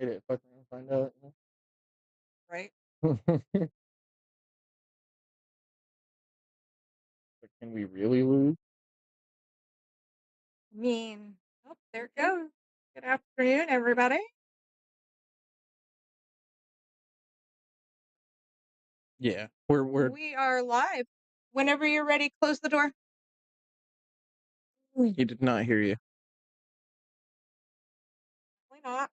Hit it, fuck around, find out. Right? But can we really lose? I mean, oh, there it goes. Good afternoon, everybody. Yeah, we're. We are live. Whenever you're ready, close the door. He did not hear you. Why not?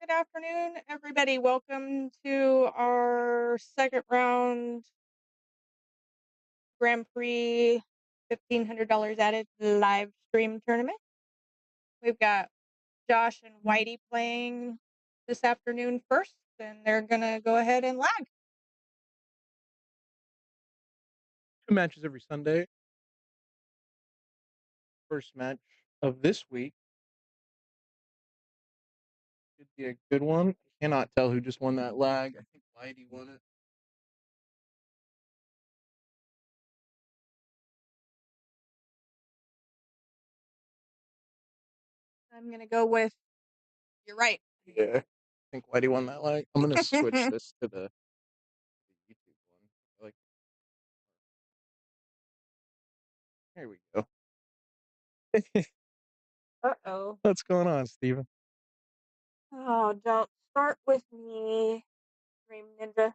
Good afternoon, everybody. Welcome to our second round Grand Prix $1,500 added live stream tournament. We've got Josh and Whitey playing this afternoon first, and they're gonna go ahead and lag. 2 matches every Sunday. First match of this week should be a good one. I cannot tell who just won that lag. I think Whitey won it. I'm gonna go with you're right. Yeah, I think Whitey won that lag. I'm gonna switch this to the YouTube one. Like, there we go. Uh-oh. What's going on, Steven? Oh, don't start with me, Dream Ninja.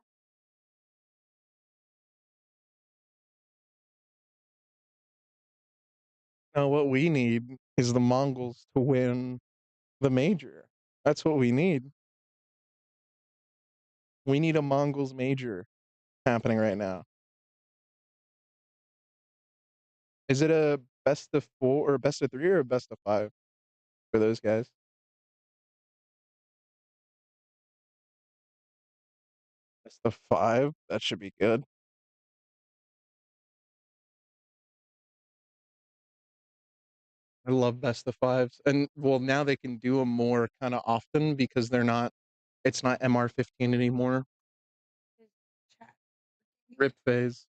Now, what we need is the Mongols to win the major. That's what we need. We need a Mongols major happening right now. Is it a best of 4 or best of 3 or a best of 5 for those guys? Best of 5? That should be good. I love best of 5s. And well, now they can do them more kind of often because it's not MR15 anymore. Chat. Rip phase.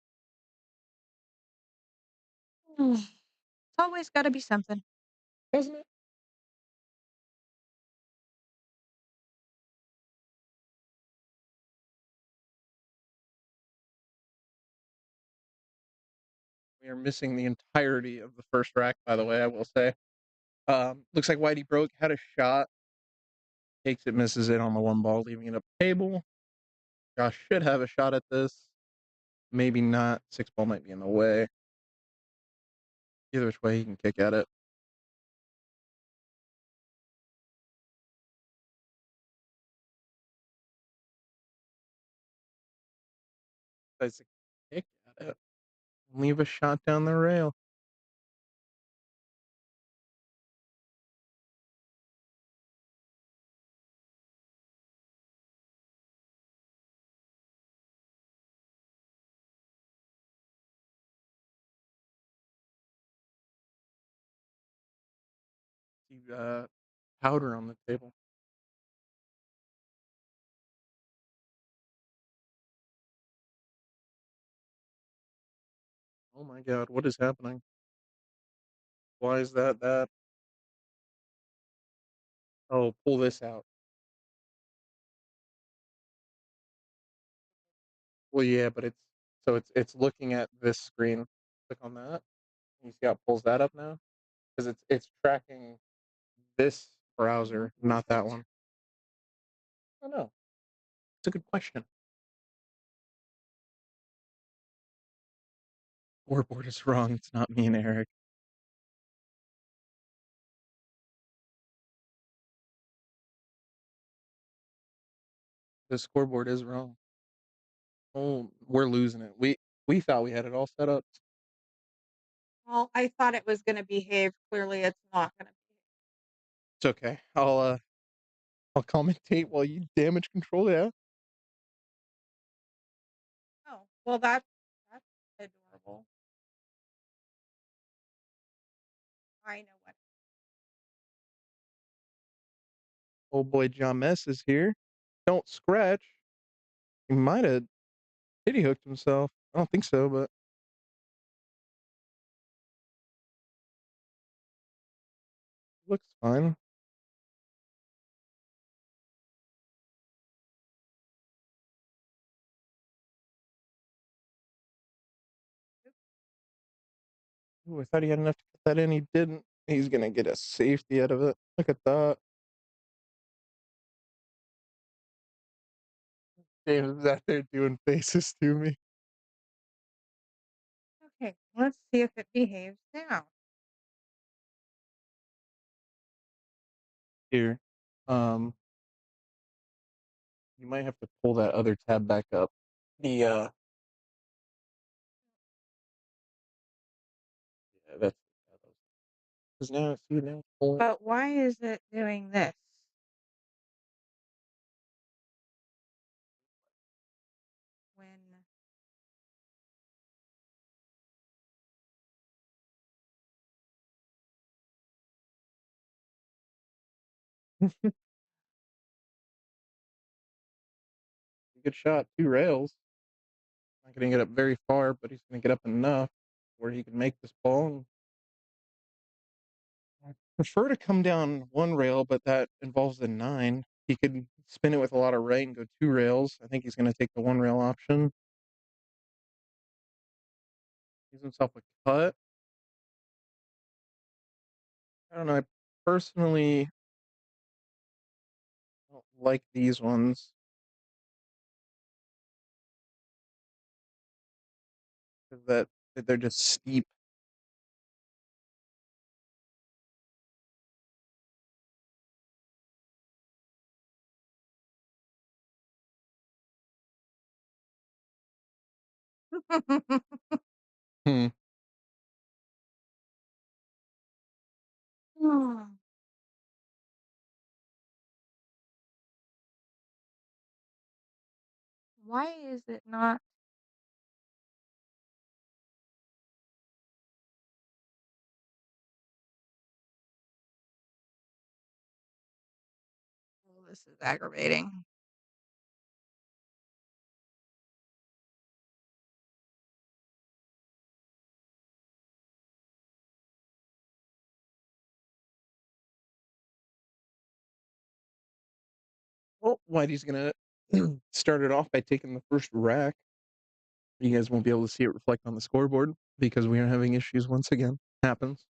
It's always got to be something. Doesn't it? We are missing the entirety of the first rack, by the way, I will say. Looks like Whitey Broke had a shot. Takes it, misses it on the one ball, leaving it up the table. Josh should have a shot at this. Maybe not. 6 ball might be in the way. Either which way, he can kick at it. Tries to kick at it. Leave a shot down the rail. See powder on the table. Oh my god, what is happening? Why is that? Oh, pull this out. Well, yeah, but it's looking at this screen. Click on that. You see how it pulls that up now? Because it's tracking this browser, not that one. I don't know. It's a good question. Scoreboard is wrong. It's not me and Eric. The scoreboard is wrong. Oh, we're losing it. We thought we had it all set up. Well, I thought it was going to behave. Clearly, it's not going to behave. It's okay. I'll commentate while you damage control. Yeah. Oh, well, that's adorable. I know what. Old boy John Mess is here. Don't scratch. He might have titty hooked himself. I don't think so, but looks fine. Ooh, I thought he had enough to put that in. He didn't. He's gonna get a safety out of it. Look at that. David's out there doing faces to me. Okay, let's see if it behaves now. Here. Um, you might have to pull that other tab back up. The yeah, that's because now see now pull it. But why is it doing this? When Good shot, 2 rails. Not gonna get up very far, but he's gonna get up enough where he can make this ball. I prefer to come down 1 rail, but that involves the 9. He could spin it with a lot of right and go 2 rails. I think he's gonna take the 1 rail option. Gives himself a cut. I don't know. I personally don't like these ones because that they're just steep. Hmm. Hmm, why is it not? Oh, this is aggravating. Well, Whitey's gonna start it off by taking the first rack. You guys won't be able to see it reflect on the scoreboard because we are having issues once again. Happens.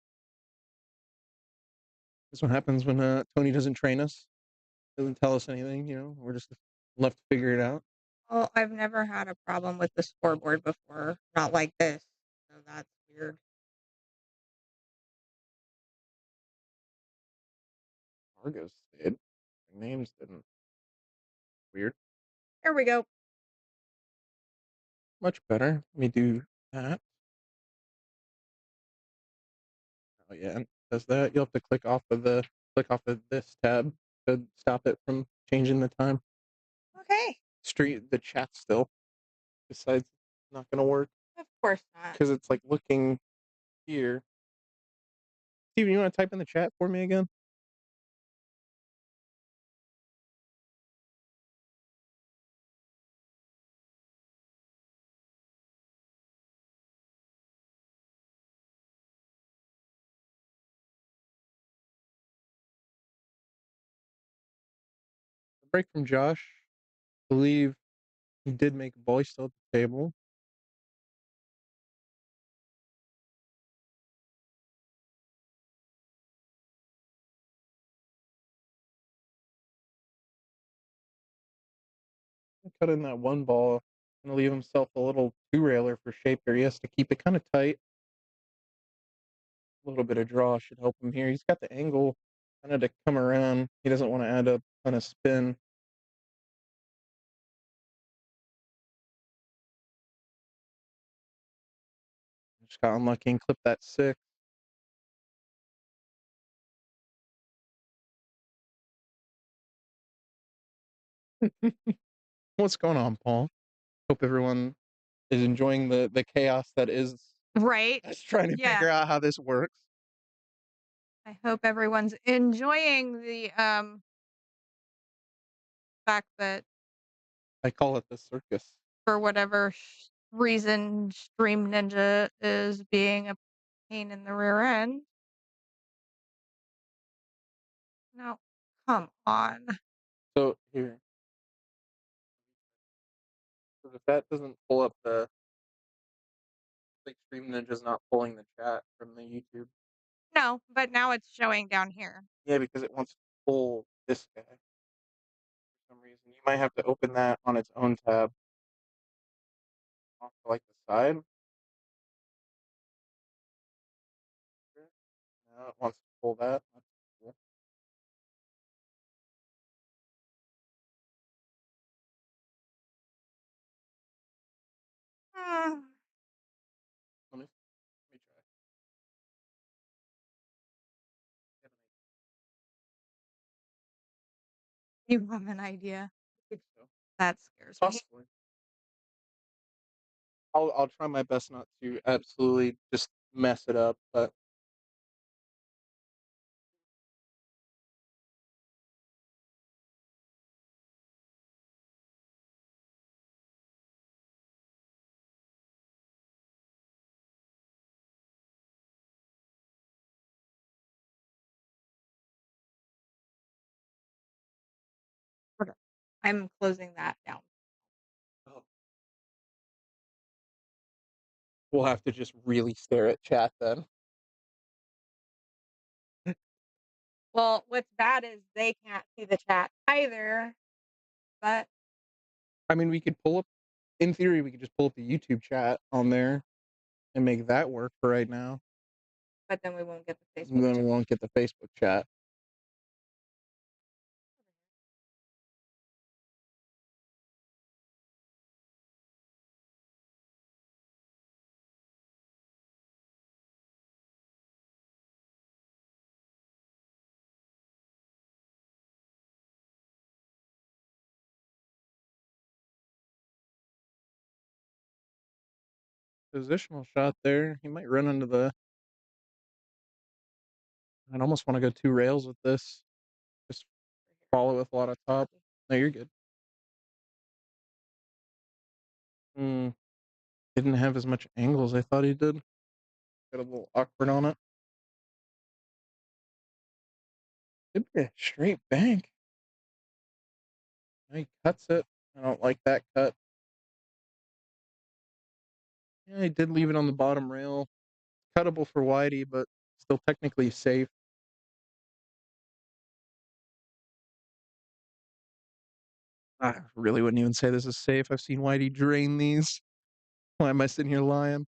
This what happens when Tony doesn't train us, doesn't tell us anything. We're just left to figure it out. Well, I've never had a problem with the scoreboard before, not like this. So that's weird. Argos did. Their names didn't. Weird. Here we go. Much better. Let me do that. Oh yeah, and does that? You'll have to click off of this tab to stop it from changing the time. Okay. The chat still. Besides, not gonna work Of course not. because it's like looking here. Steven, you want to type in the chat for me again? A break from Josh. I believe he did make a ball. He's still at the table. Cut in that one ball. Gonna leave himself a little 2 railer for shaper. He has to keep it kind of tight. A little bit of draw should help him here. He's got the angle kind of to come around. He doesn't want to add a ton of spin. Just got unlucky and clipped that 6. What's going on, Paul? Hope everyone is enjoying the chaos that is Right. us trying to Yeah. figure out how this works. I hope everyone's enjoying the fact that I call it the circus. for whatever reason Stream Ninja is being a pain in the rear end. Come on. So here, because if that doesn't pull up the like Stream Ninja's not pulling the chat from the YouTube. No, but now it's showing down here. Yeah, because it wants to pull this guy for some reason. You might have to open that on its own tab off to like the side. Now it wants to pull that. That's cool. Hmm. Let me try. You have an idea. I think so. That scares me. Possibly. I'll try my best not to absolutely just mess it up, but Okay. I'm closing that down. oh, we'll have to just really stare at chat then. Well, what's bad is they can't see the chat either, but I mean, we could pull up, in theory, we could just pull up the YouTube chat on there and make that work for right now. then we won't get the And Facebook then we chat. won't get the Facebook chat. Positional shot there. He might run into the. I'd almost want to go two rails with this. Just follow with a lot of top. No, you're good. Didn't have as much angle as I thought he did. Got a little awkward on it. Could be a straight bank. He cuts it. I don't like that cut. Yeah, he did leave it on the bottom rail. Cuttable for Whitey, but still technically safe. I really wouldn't even say this is safe. I've seen Whitey drain these. Why am I sitting here lying?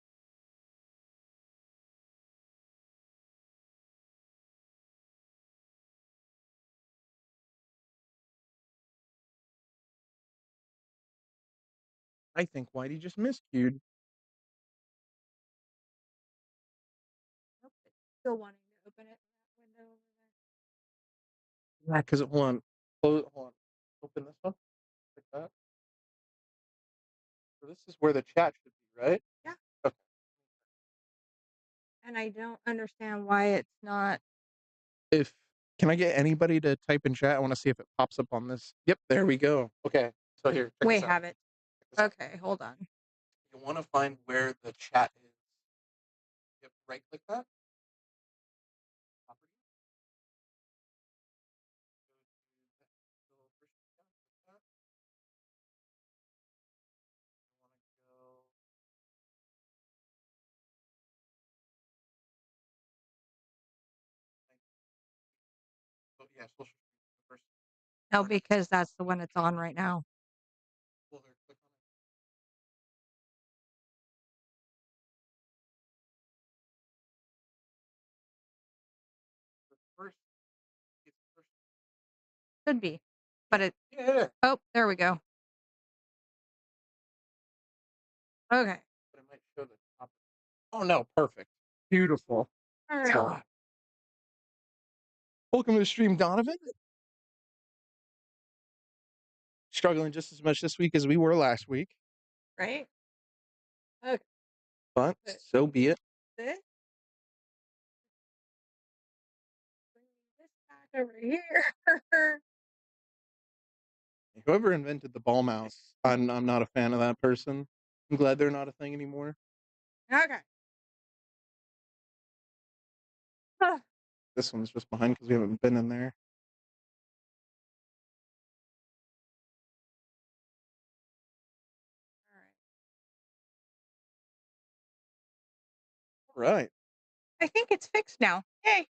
I think Whitey just miscued. Nope, it's still wanting to open it in that window over Yeah, because it won. Hold on. Open this one like that. So this is where the chat should be, right? there. Okay. Yeah, and I don't understand why it's not. If can I get anybody to type in chat? I want to see if it pops up on this. Yep, there we go. Okay. So here, check We this out. have it. Check this out. Okay, hold on. You want to find where the chat is. Yep, right click that. Property. Go to the first chat, click that. You want to go. Oh yeah, social stream. The first. No, because that's the one it's on right now. Well, there, click on it. The first. It's the first. Should be. But it. Yeah. Oh, there we go. Okay. But it might show the top. Oh no, perfect. Beautiful. All right. God. Welcome to the stream, Donovan. Struggling just as much this week as we were last week, Right? Okay. but so be it. This. Bring this back over here. Whoever invented the ball mouse, I'm not a fan of that person. I'm glad they're not a thing anymore. Okay. This one's just behind because we haven't been in there. Right. I think it's fixed now. Yay!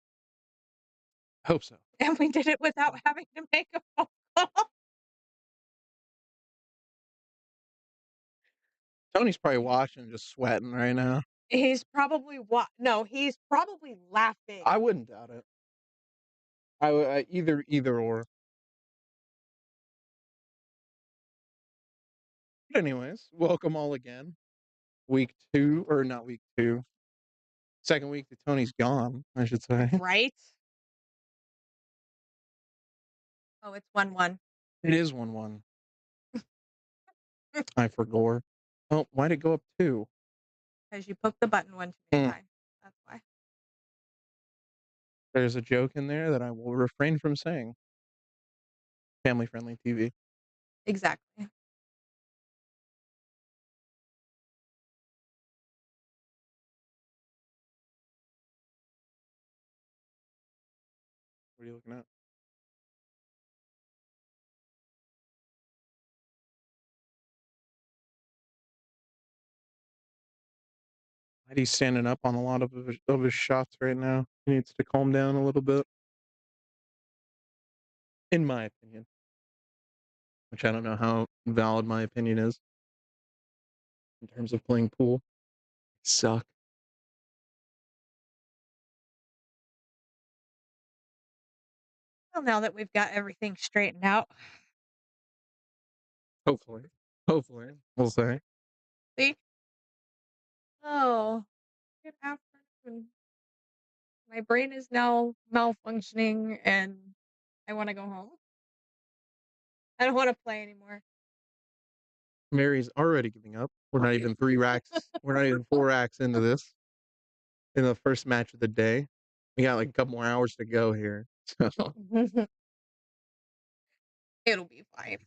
Hope so. And we did it without having to make a phone call. Tony's probably watching, just sweating right now. He's probably no, he's probably laughing. I wouldn't doubt it. Either or. But anyways, welcome all again. Week 2, or not week 2. Second week that Tony's gone, I should say. Right? Oh, it's 1-1. It is 1-1. I forgot. Oh, why'd it go up 2? Because you poked the button one too many Mm. times. That's why. There's a joke in there that I will refrain from saying. Family-friendly TV. Exactly. What are you looking at? He's standing up on a lot of his shots right now. He needs to calm down a little bit, in my opinion. Which I don't know how valid my opinion is in terms of playing pool. Suck. Well, now that we've got everything straightened out, Hopefully. Hopefully. We'll say. see? Oh, good afternoon. My brain is now malfunctioning and I want to go home. I don't want to play anymore. Mary's already giving up. We're not even 3 racks. We're not even 4 racks into this. In the first match of the day. We got like a couple more hours to go here. So It'll be fine.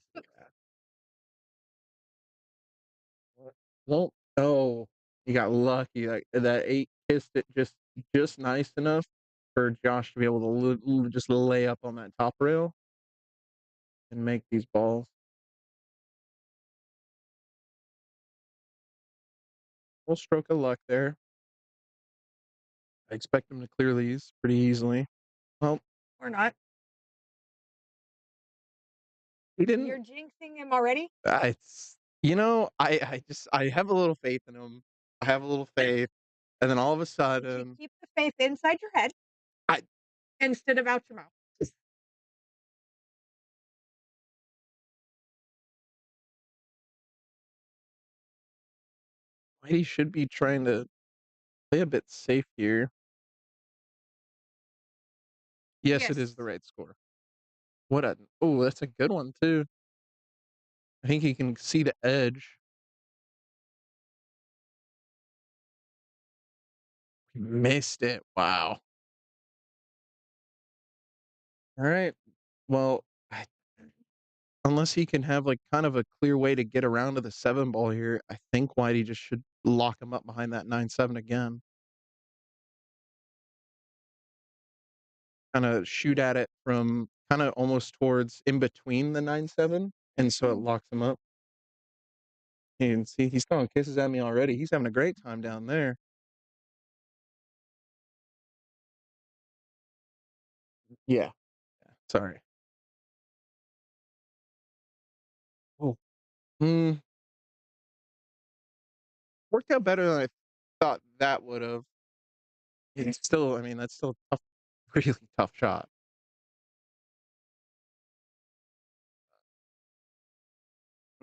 well, oh, you got lucky. Like that 8 kissed it just nice enough for Josh to be able to just lay up on that top rail and make these balls. Full stroke of luck there. I expect him to clear these pretty easily. Well, Or not. he didn't. You're jinxing him already? It's I have a little faith in him. I have a little faith, and then all of a You should sudden, keep the faith inside your head I instead of out your mouth. Whitey should be trying to play a bit safe here. Yes, it is Yes. the right score. Oh, that's a good one too. I think he can see the edge. He missed it. Wow. All right. Well, unless he can have like kind of a clear way to get around to the 7 ball here, I think Whitey just should lock him up behind that 9-7 again. Kind of shoot at it from kind of almost towards in between the 9-7, and so it locks him up. You can see he's throwing kisses at me already. He's having a great time down there. Yeah. Sorry. Oh. Mm, worked out better than I thought that would have. It's still, I mean, that's still a tough, really tough shot.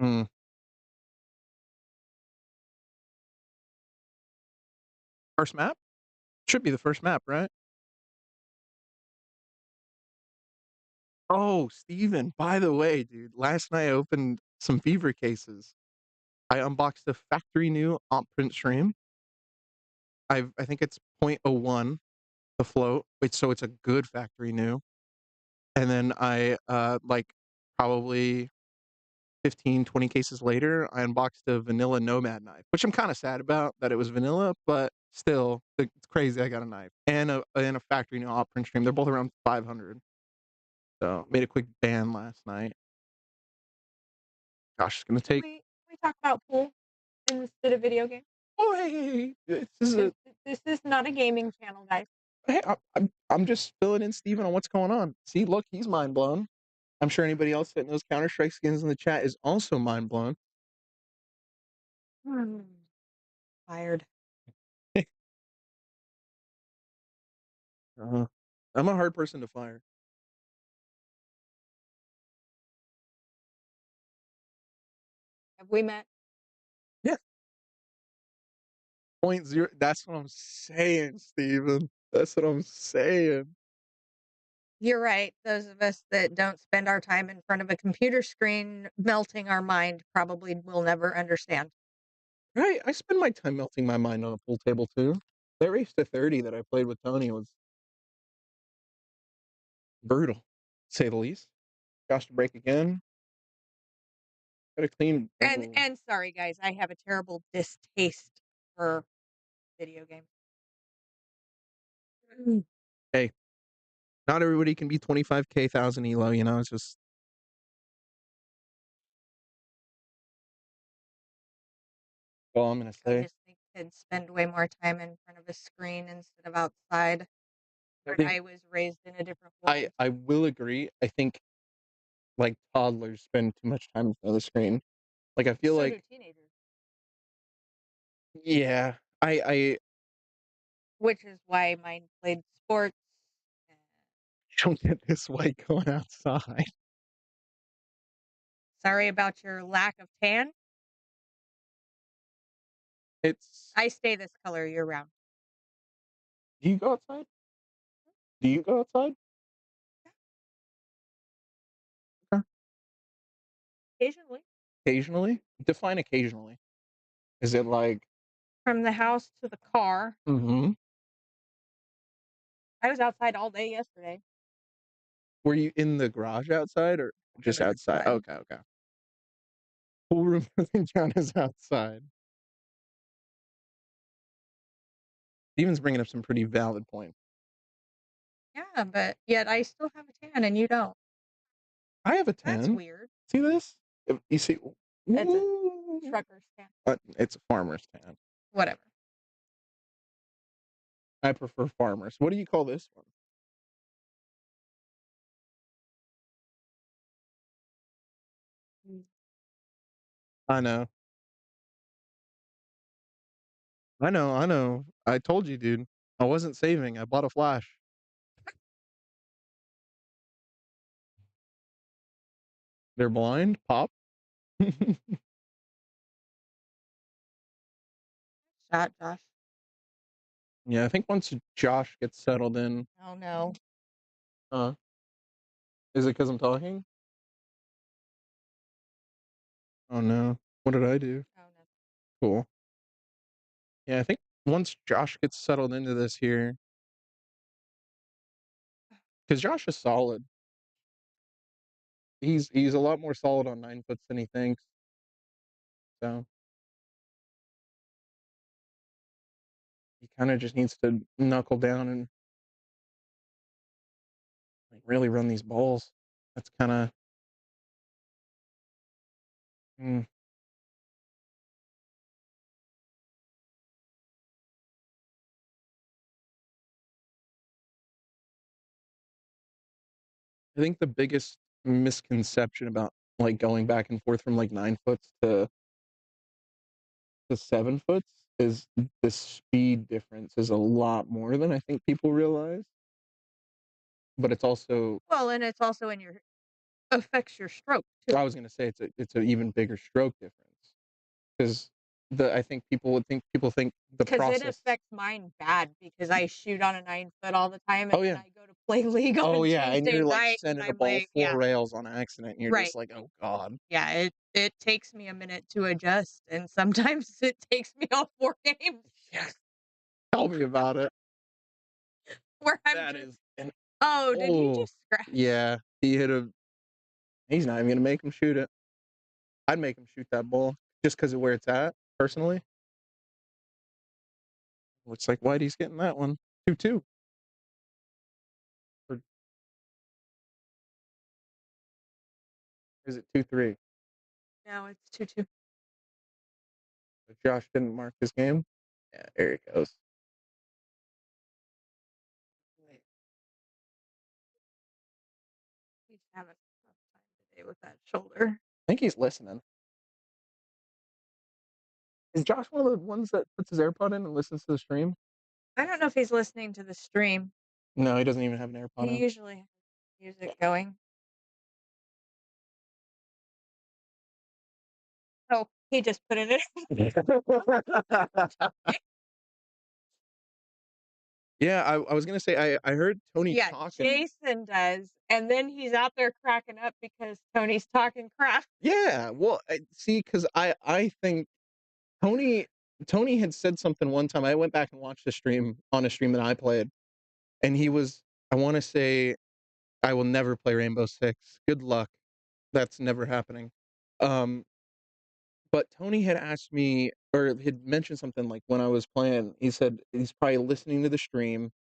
Mm. First map? Should be the first map, right? Oh, Steven, by the way, dude, last night I opened some fever cases. I unboxed a factory new op print stream. I think it's 0.01 the float, which so it's a good factory new. And then I like probably 15, 20 cases later, I unboxed a vanilla Nomad knife, which I'm kind of sad about that it was vanilla, but still, it's crazy. I got a knife and a factory new op print stream. They're both around 500. So made a quick ban last night. Gosh, it's gonna Can take. we talk about pool instead of video games? Oh, hey, this is This a this is not a gaming channel, guys. hey. I'm just filling in Steven on what's going on. See, look, he's mind blown. I'm sure anybody else that knows Counter Strike skins in the chat is also mind blown. Hmm. Fired. uh, I'm a hard person to fire. Have we met? Yeah, point zero. That's what I'm saying, Steven. That's what I'm saying. You're right. Those of us that don't spend our time in front of a computer screen melting our mind probably will never understand. Right, I spend my time melting my mind on a pool table too. That race to 30 that I played with Tony was brutal, to say the least. Josh to break again. Got a clean. Ooh. And sorry guys, I have a terrible distaste for video games. Hey, not everybody can be 25k 1000 elo. You know, it's just all I'm gonna I say. just think kids spend way more time in front of a screen instead of outside. I But think I was raised in a different I world. I will agree. I think like toddlers spend too much time in front of the screen. Like I feel So do like teenagers, yeah, I which is why mine played sports. and- don't get this white going outside. Sorry about your lack of tan. It's I stay this color year round. do you go outside? Do you go outside? Okay. Occasionally. Occasionally? Define occasionally. Is it like From the house to the car. mhm. I was outside all day yesterday. Were you in the garage outside or I'm just outside? inside. Okay, okay. Pool room doesn't count as outside. Steven's bringing up some pretty valid points. Yeah, but yet I still have a tan and you don't. I have a That's 10. weird. See this? You see, It's a ooh, trucker's tan. it's a farmer's tan. Whatever. I prefer farmers. What do you call this one? Mm. I know. I know. I know. I told you, dude. I wasn't saving. I bought a flash. They're blind. Pop. Shot, Josh. Yeah, I think once Josh gets settled in, Oh no. uh, is it because I'm talking? Oh no. What did I do? Oh no. Cool. Yeah, I think once Josh gets settled into this here, because Josh is solid. He's a lot more solid on 9 foots than he thinks. So he kind of just needs to knuckle down and like really run these balls. That's kind of. Mm. I think the biggest misconception about like going back and forth from like 9 foots to 7 foots is the speed difference is a lot more than I think people realize. But it's also Well, and it's also in your affects your stroke too. I was gonna say it's an even bigger stroke difference because the I think people think the Because it process. affects mine bad because I shoot on a 9 foot all the time and Oh then yeah, I go to play league oh on yeah, and Tuesday you're like night and sending a I'm ball like, four yeah, rails on accident, and you're right. just like, oh god, Yeah, it takes me a minute to adjust and sometimes it takes me all 4 games yes, tell me about it. where I'm That just, is an oh, did he oh just scratch? yeah, he hit a. He's not even gonna make him shoot it. I'd make him shoot that ball just because of where it's at. Personally, looks like Whitey's getting that one 2-2 or is it 2-3? No, it's 2-2. If Josh didn't mark his game. Yeah, there it goes. He's having a tough time today with that shoulder. I think he's listening. Is Josh one of the ones that puts his AirPod in and listens to the stream? I don't know if he's listening to the stream. No, he doesn't even have an AirPod He in. usually has music going. Oh, he just put it in. Yeah, I was gonna say I heard Tony Yeah, talking. Jason does. And then he's out there cracking up because Tony's talking crap. Yeah, well, see, because I think Tony Tony had said something one time. I went back and watched a stream on a stream that I played, and he was. I want to say I will never play Rainbow Six. Good luck. That's never happening. Um, but Tony had asked me or had mentioned something like when I was playing. He said he's probably listening to the stream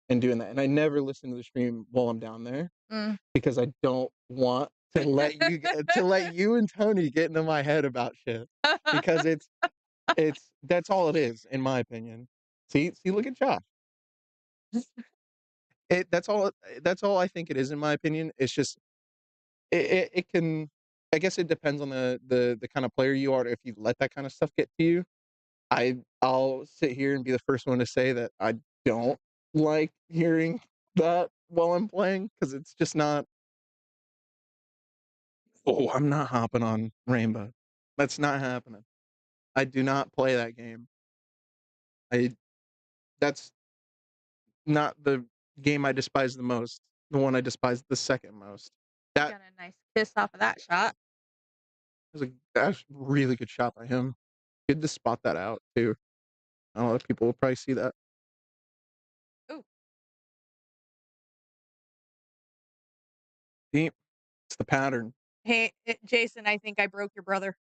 and doing that, and I never listen to the stream while I'm down there Mm. because I don't want to let you and Tony get into my head about shit because it's that's all it is in my opinion. See, look at Josh. It that's all I think it is in my opinion. It's just it can I guess it depends on the kind of player you are if you let that kind of stuff get to you. I'll sit here and be the first one to say that I don't like hearing that while I'm playing because it's just not. Oh, I'm not hopping on Rainbow. That's not happening. I do not play that game. I that's not the game I despise the most. The one I despise the second most. That Got a nice kiss off of that shot. that's a really good shot by him. Good to spot that out too. A lot of people will probably see that. Ooh. See, it's the pattern. Hey, Jason, I think I broke your brother.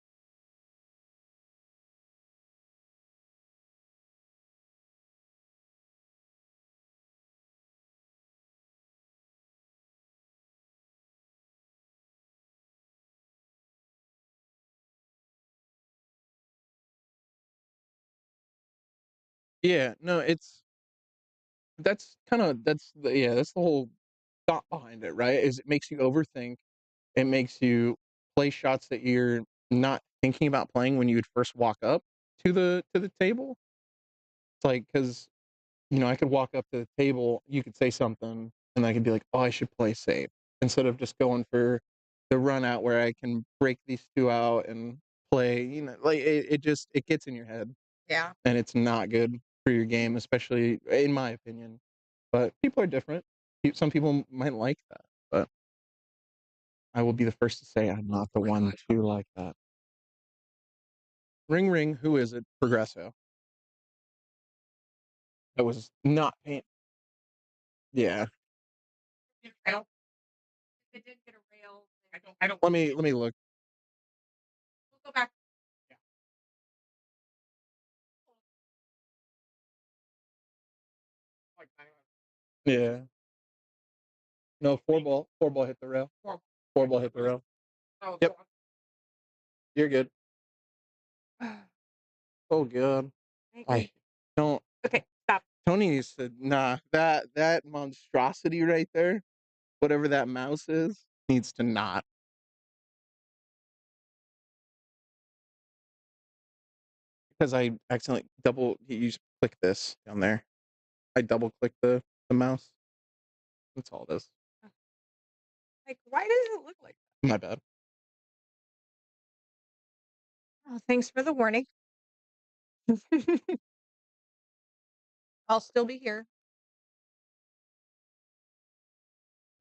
Yeah, no, it's that's the whole thought behind it, right? Is it makes you overthink. It makes you play shots that you're not thinking about playing when you would first walk up to the table. It's like because I could walk up to the table, you could say something, and I could be like, "Oh, I should play safe," instead of just going for the run out where I can break these two out and play. Like it just it gets in your head, Yeah. and it's not good for your game, especially in my opinion. But people are different. Some people might like that, but I will be the first to say I'm not the one to like that. Ring ring, who is it? Progresso. That was not paint. Yeah. I don't. If it did get a rail, I don't. Let me look. we'll go back. Yeah. No, four ball hit the rail. Four ball hit the rail. Yep. You're good. Oh god. I don't. Okay, stop. Tony said, nah, that monstrosity right there, whatever that mouse is, needs to not. Because I accidentally you just click this down there. I double click the mouse. That's all it is. Like, why does it look like My bad. that? Oh, thanks for the warning. I'll still be here.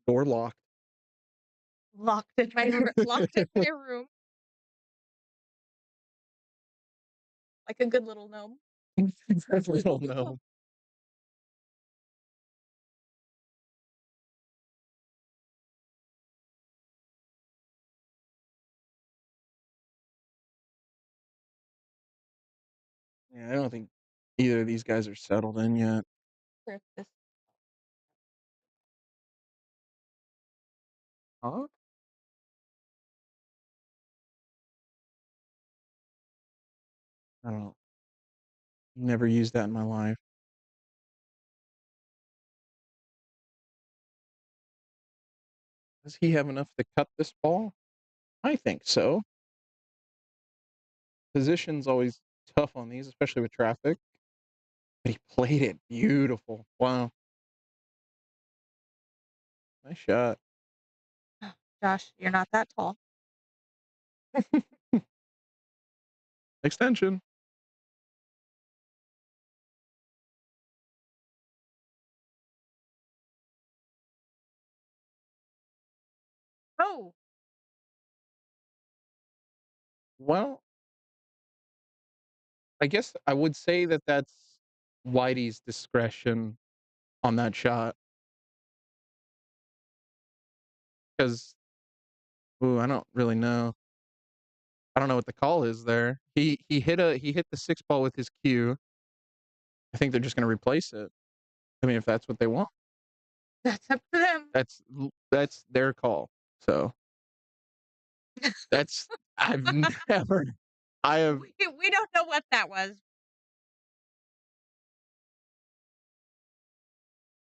Door locked. Locked in my room like a good little gnome. We don't know. Yeah, I don't think either of these guys are settled in yet. This Huh? I don't never used that in my life. Does he have enough to cut this ball? I think so. Position's always tough on these, especially with traffic. But he played it beautiful. Wow. Nice shot. Josh, you're not that tall. Extension. Oh, Well, I guess I would say that that's Whitey's discretion on that shot because, ooh, I don't really know. I don't know what the call is there. He hit the six ball with his cue. I think they're just going to replace it. I mean, if that's what they want, that's up to them. that's their call. So that's I've never I have We don't know what that was.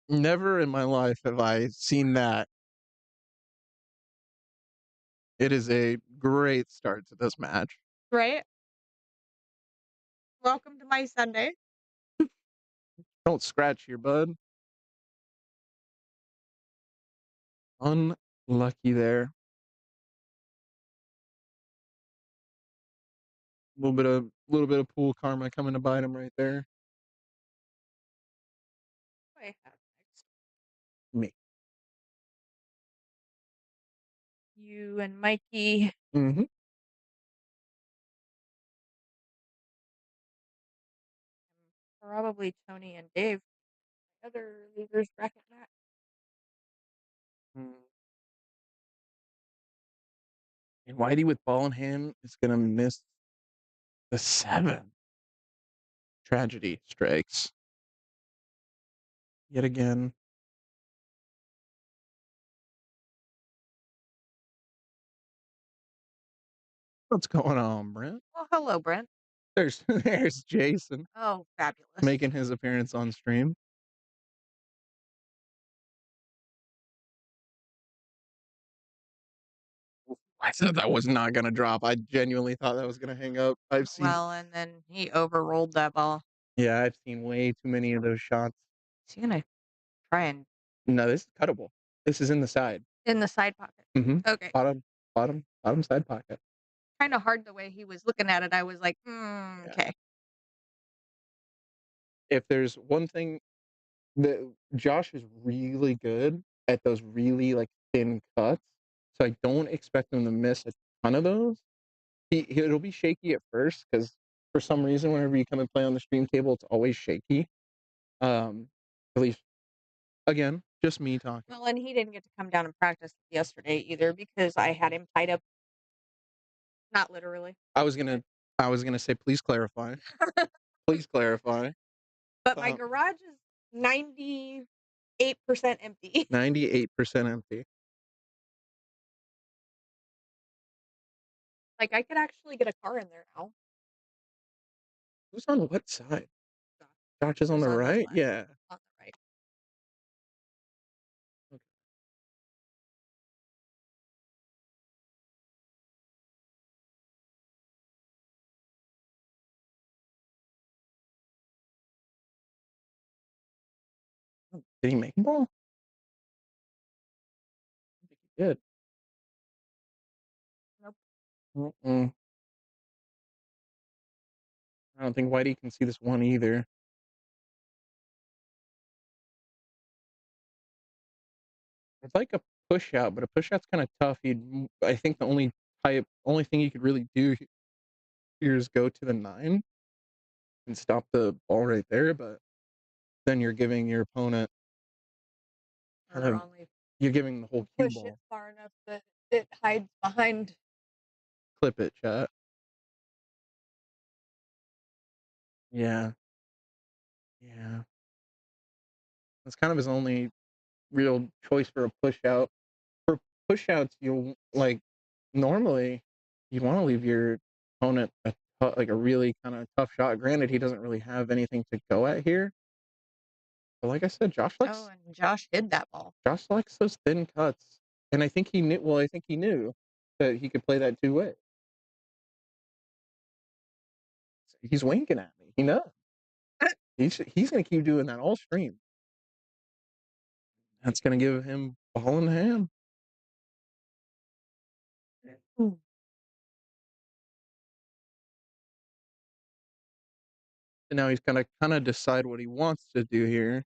never in my life have I seen that. It is a great start to this match. Right? Welcome to my Sunday. Don't scratch your bud. Unlucky there. A little bit of pool karma coming to bite him right there. I have next. Me. You and Mikey. Mm-hmm. Probably Tony and Dave. Other losers bracket match. And Whitey with ball in hand is gonna miss the 7. Tragedy strikes. Yet again. What's going on, Brent? Well, hello, Brent. There's Jason Oh, fabulous. making his appearance on stream. I thought that was not gonna drop. I genuinely thought that was gonna hang up. Well, and then he overrolled that ball. Yeah, I've seen way too many of those shots. Is he gonna try and No, this is cuttable. This is in the side. in the side pocket? Mm-hmm. Okay. Bottom side pocket. Kind of hard the way he was looking at it. I was like, Yeah. okay. If there's one thing that Josh is really good at those really like thin cuts, so I don't expect him to miss a ton of those. It'll be shaky at first because for some reason, whenever you come and play on the stream table, it's always shaky. At least again, just me talking. Well, and he didn't get to come down and practice yesterday either because I had him tied up. Not literally. I was gonna say, please clarify. Please clarify. But my garage is 98% empty. 98% empty. Like I could actually get a car in there now. Who's on what side? Josh Josh is on is the on this right? left, Yeah. on the right. Okay. Did he make a ball? I think he did. Nope. Mm-mm. I don't think Whitey can see this one either. I'd like a push out, but a push out's kind of tough. I think the only thing you could really do here is go to the 9 and stop the ball right there, but then you're giving your opponent kind Or of only you're giving the whole cue push it ball. far enough that it hides behind. Clip it, chat. Yeah. Yeah. That's kind of his only real choice for a push out. For push outs, you'll like normally you want to leave your opponent a like a really kind of tough shot. Granted, he doesn't really have anything to go at here, but like I said, Oh, and Josh hid that ball. Josh likes those thin cuts, and I think he knew. Well, I think he knew that he could play that two way. He's winking at me. He knows. He's going to keep doing that all stream. That's going to give him ball in hand. Ooh. And now he's going to kind of decide what he wants to do here.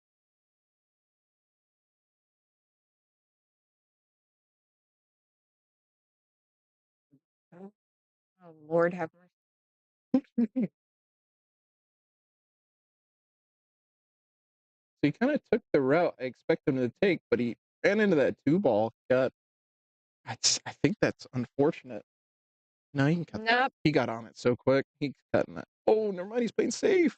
Oh, Lord have mercy. So he kind of took the route I expect him to take, but he ran into that two ball cut. I think that's unfortunate. No, he can cut that. Nope. He got on it so quick. He's cutting that. Oh, never mind. He's playing safe.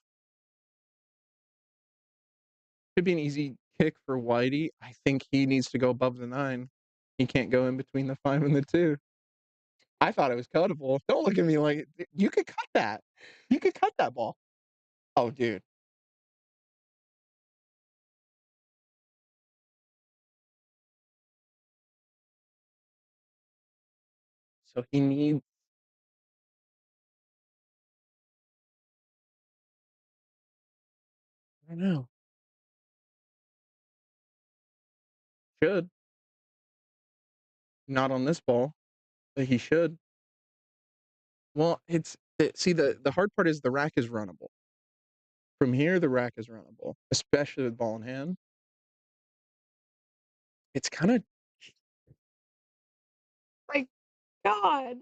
Could be an easy kick for Whitey. I think he needs to go above the 9. He can't go in between the 5 and the 2. I thought it was cuttable. Don't look at me like you could cut that. You could cut that ball. Oh, dude. So he needs. I don't know. Should not on this ball, but he should. Well, see the hard part is the rack is runnable. From here, the rack is runnable, especially with ball in hand. It's kind of My God.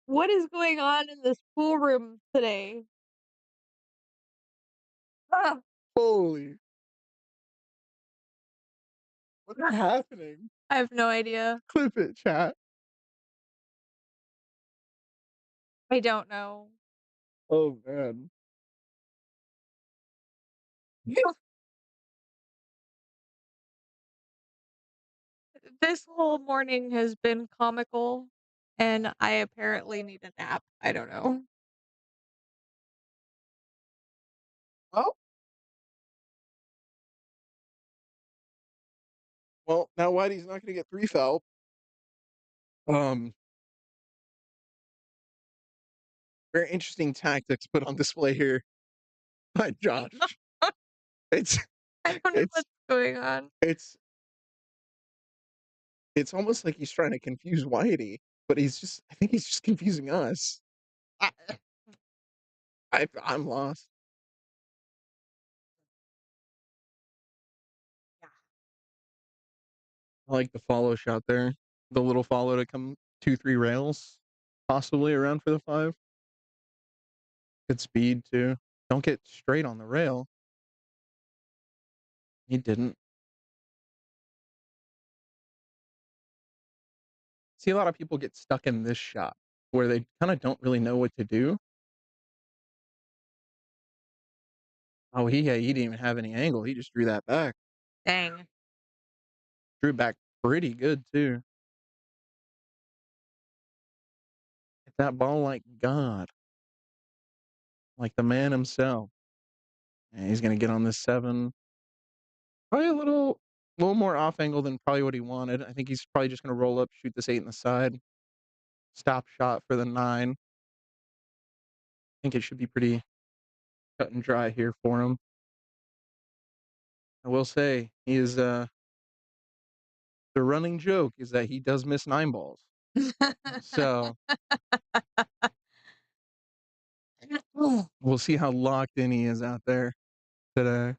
What is going on in this pool room today? Ah, holy. What's happening? I have no idea. Clip it, chat. I don't know. Oh man. This whole morning has been comical, and I apparently need a nap. I don't know. Oh, well, now Whitey's not going to get 3 foul. Um, very interesting tactics put on display here by Josh. It's I don't know it's what's going on. it's it's almost like he's trying to confuse Whitey, but I think he's just confusing us. I, I'm lost. Yeah. I like the follow shot there. The little follow to come 2-3 rails, possibly around for the 5. Good speed too. Don't get straight on the rail. He didn't. See, a lot of people get stuck in this shot where they kind of don't really know what to do. Oh, he didn't even have any angle. He just drew that back. Dang. Drew it back pretty good too. Hit that ball like God, like the man himself. And he's gonna get on this 7. Probably a little more off angle than probably what he wanted. I think he's probably just gonna roll up, shoot this 8 in the side. Stop shot for the 9. I think it should be pretty cut and dry here for him. I will say he is the running joke is that he does miss 9 balls. So we'll see how locked in he is out there today.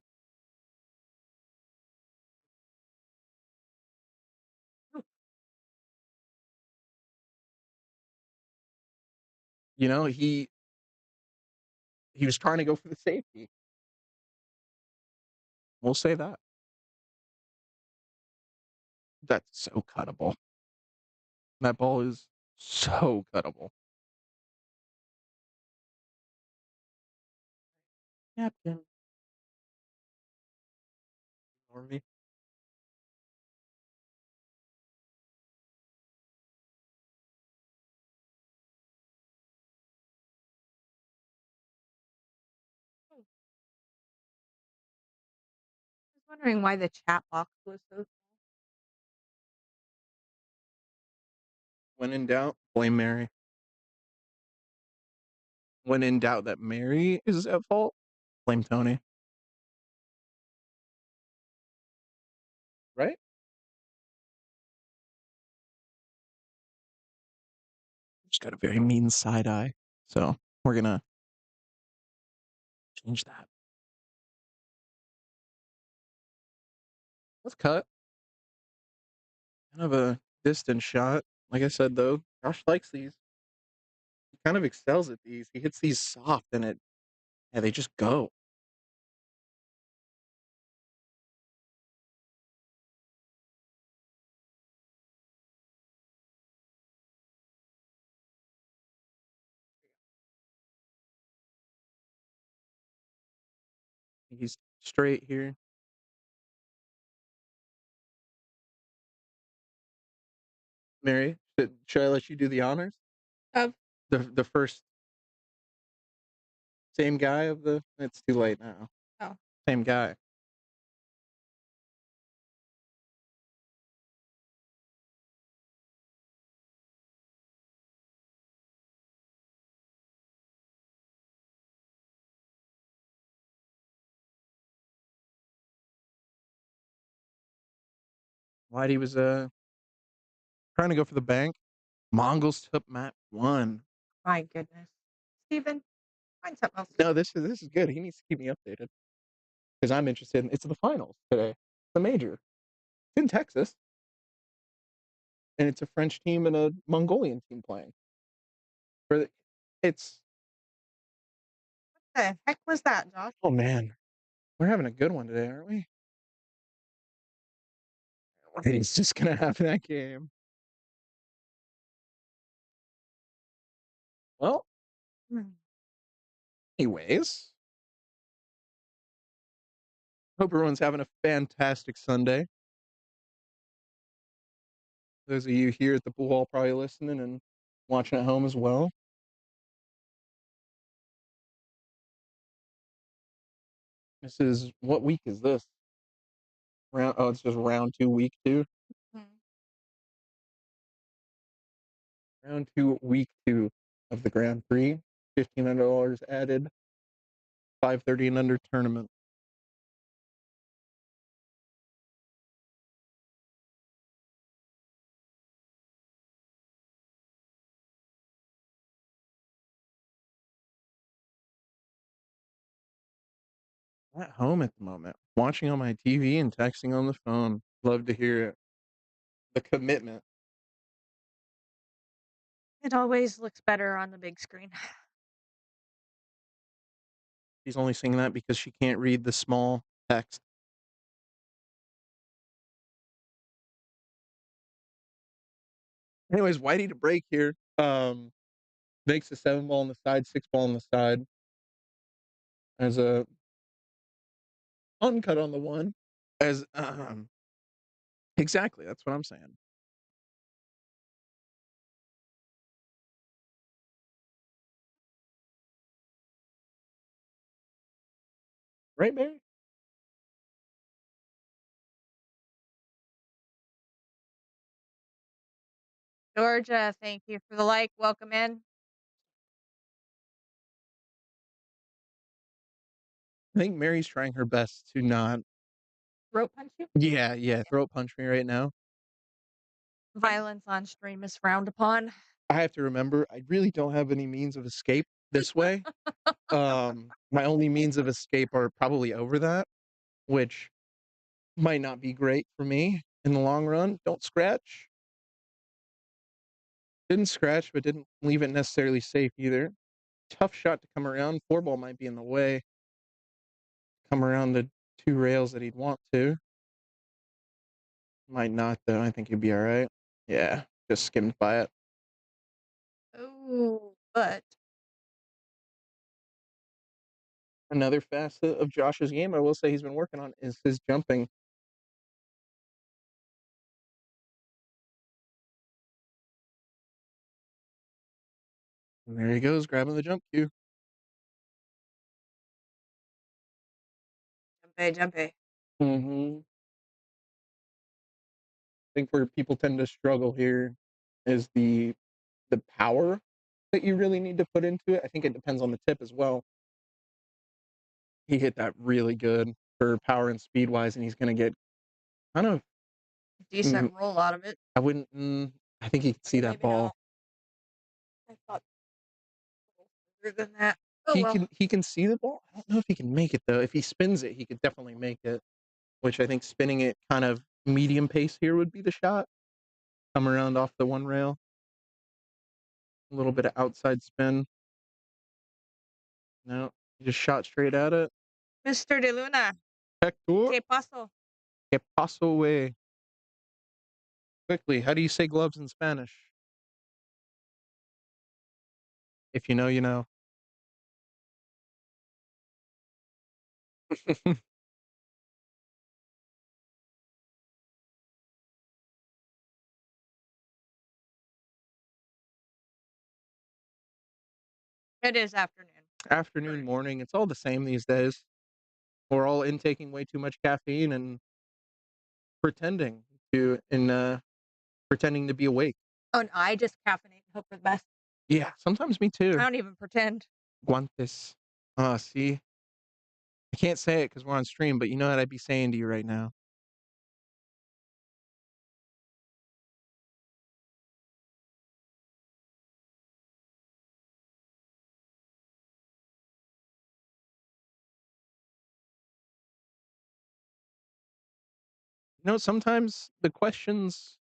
You know, he was trying to go for the safety. We'll say that. That's so cuttable. That ball is so cuttable. Captain. Ignore me. Wondering why the chat box was so. When in doubt, blame Mary. When in doubt that Mary is at fault, blame Tony. Right? Just got a very mean side eye. So we're gonna change that. Let's cut. Kind of a distant shot. Like I said though, Josh likes these. He kind of excels at these. He hits these soft and they just go. He's straight here. Mary, should I let you do the honors? Of The first same guy of the. It's too late now. oh, Same guy. Whitey was trying to go for the bank. Mongols took map 1. my goodness. Steven, find something else. No, this is good. He needs to keep me updated because I'm interested. It's the finals today. The major. It's in Texas, and it's a French team and a Mongolian team playing. It's What the heck was that, Josh? oh man, we're having a good one today, aren't we? He's just gonna have that game. Well, Hmm. anyways, hope everyone's having a fantastic Sunday. Those of you here at the pool hall probably listening and watching at home as well. This is what week is this? It's just round 2, week 2. Hmm. Round 2, week 2 of the Grand Prix. $1,500 added. 5:30 and under tournament. At home at the moment, watching on my TV and texting on the phone. Love to hear it. The commitment. It always looks better on the big screen. She's only saying that because she can't read the small text. Anyways, Whitey to break here. Makes a 7 ball on the side, 6 ball on the side. As a uncut on the one. As exactly, that's what I'm saying. Right, Mary? Georgia, thank you for the like. Welcome in. I think Mary's trying her best to not. Rope punch you? Yeah, throat punch me right now. Violence on stream is frowned upon. I have to remember, I really don't have any means of escape this way. My only means of escape are probably over that, which might not be great for me in the long run. Don't scratch. Didn't scratch, but didn't leave it necessarily safe either. Tough shot to come around. 4 ball might be in the way. Come around the 2 rails that he'd want to. Might not, though. I think he'd be all right. Yeah, just skimmed by it. Oh, but Another facet of Josh's game I will say he's been working on is his jumping. And there he goes, grabbing the jump cue. jumpy, jumpy. Mhm. I think where people tend to struggle here is the power that you really need to put into it. I think it depends on the tip as well. He hit that really good for power and speed wise, and he's gonna get kind of. Decent Mm, roll out of it. I wouldn't. I think he could see Okay, that maybe not. ball. I thought a little further than that. Oh He well. can. He can see the ball. I don't know if he can make it though. If he spins it, he could definitely make it. Which I think spinning it kind of medium pace here would be the shot. Come around off the one rail, a little bit of outside spin. No, he just shot straight at it. Mr. De Luna, Hector, ¿qué pasó? que paso away. Quickly, how do you say gloves in Spanish? If you know, you know. It is afternoon. Afternoon, morning, it's all the same these days. We're all intaking way too much caffeine and pretending and pretending to be awake. Oh, no, I just caffeinate and hope for the best. Yeah, sometimes me I too. don't even pretend. Guantes. See, I can't say it because we're on stream, but you know what I'd be saying to you right now. You know, sometimes the questions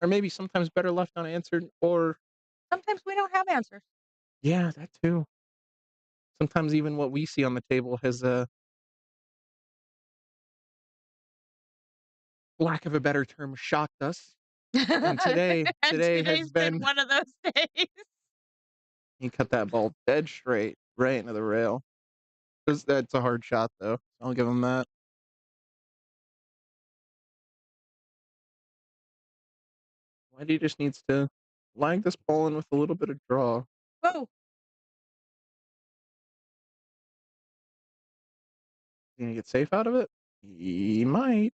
are maybe sometimes better left unanswered, or Sometimes we don't have answers. yeah, that too. Sometimes even what we see on the table has a lack of a better term shocked us. And And today has today's been been one of those days. he cut that ball dead straight right into the rail. That's a hard shot though. I'll give him that. Whitey just needs to lag this ball in with a little bit of draw. Whoa. He gonna get safe out of it? He might.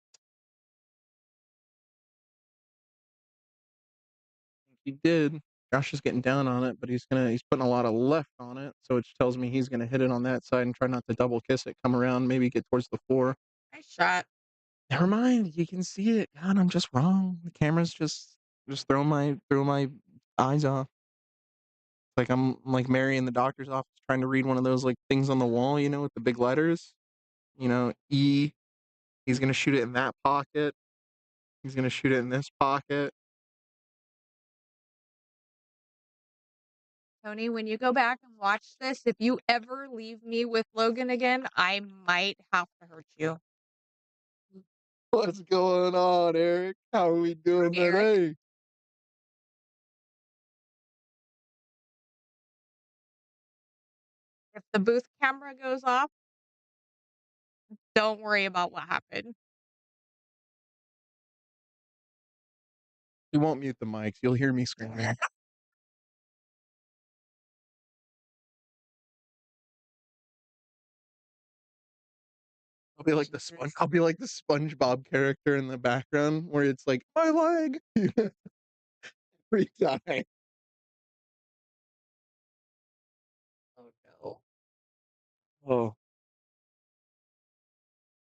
He did. Josh is getting down on it, but he's putting a lot of left on it, so it tells me he's gonna hit it on that side and try not to double kiss it, come around, maybe get towards the floor. Nice shot. Never mind, you can see it. God, I'm just wrong. The camera's just throw my eyes off. Like I'm like Mary in the doctor's office trying to read one of those like things on the wall, with the big letters. E. He's gonna shoot it in that pocket. He's gonna shoot it in this pocket. Tony, when you go back and watch this, if you ever leave me with Logan again, I might have to hurt you. What's going on, Eric? How are we doing Eric, today? if the booth camera goes off, don't worry about what happened. We won't mute the mics. You'll hear me screaming. I'll be like the SpongeBob character in the background where it's like my leg every time. Oh no. Oh,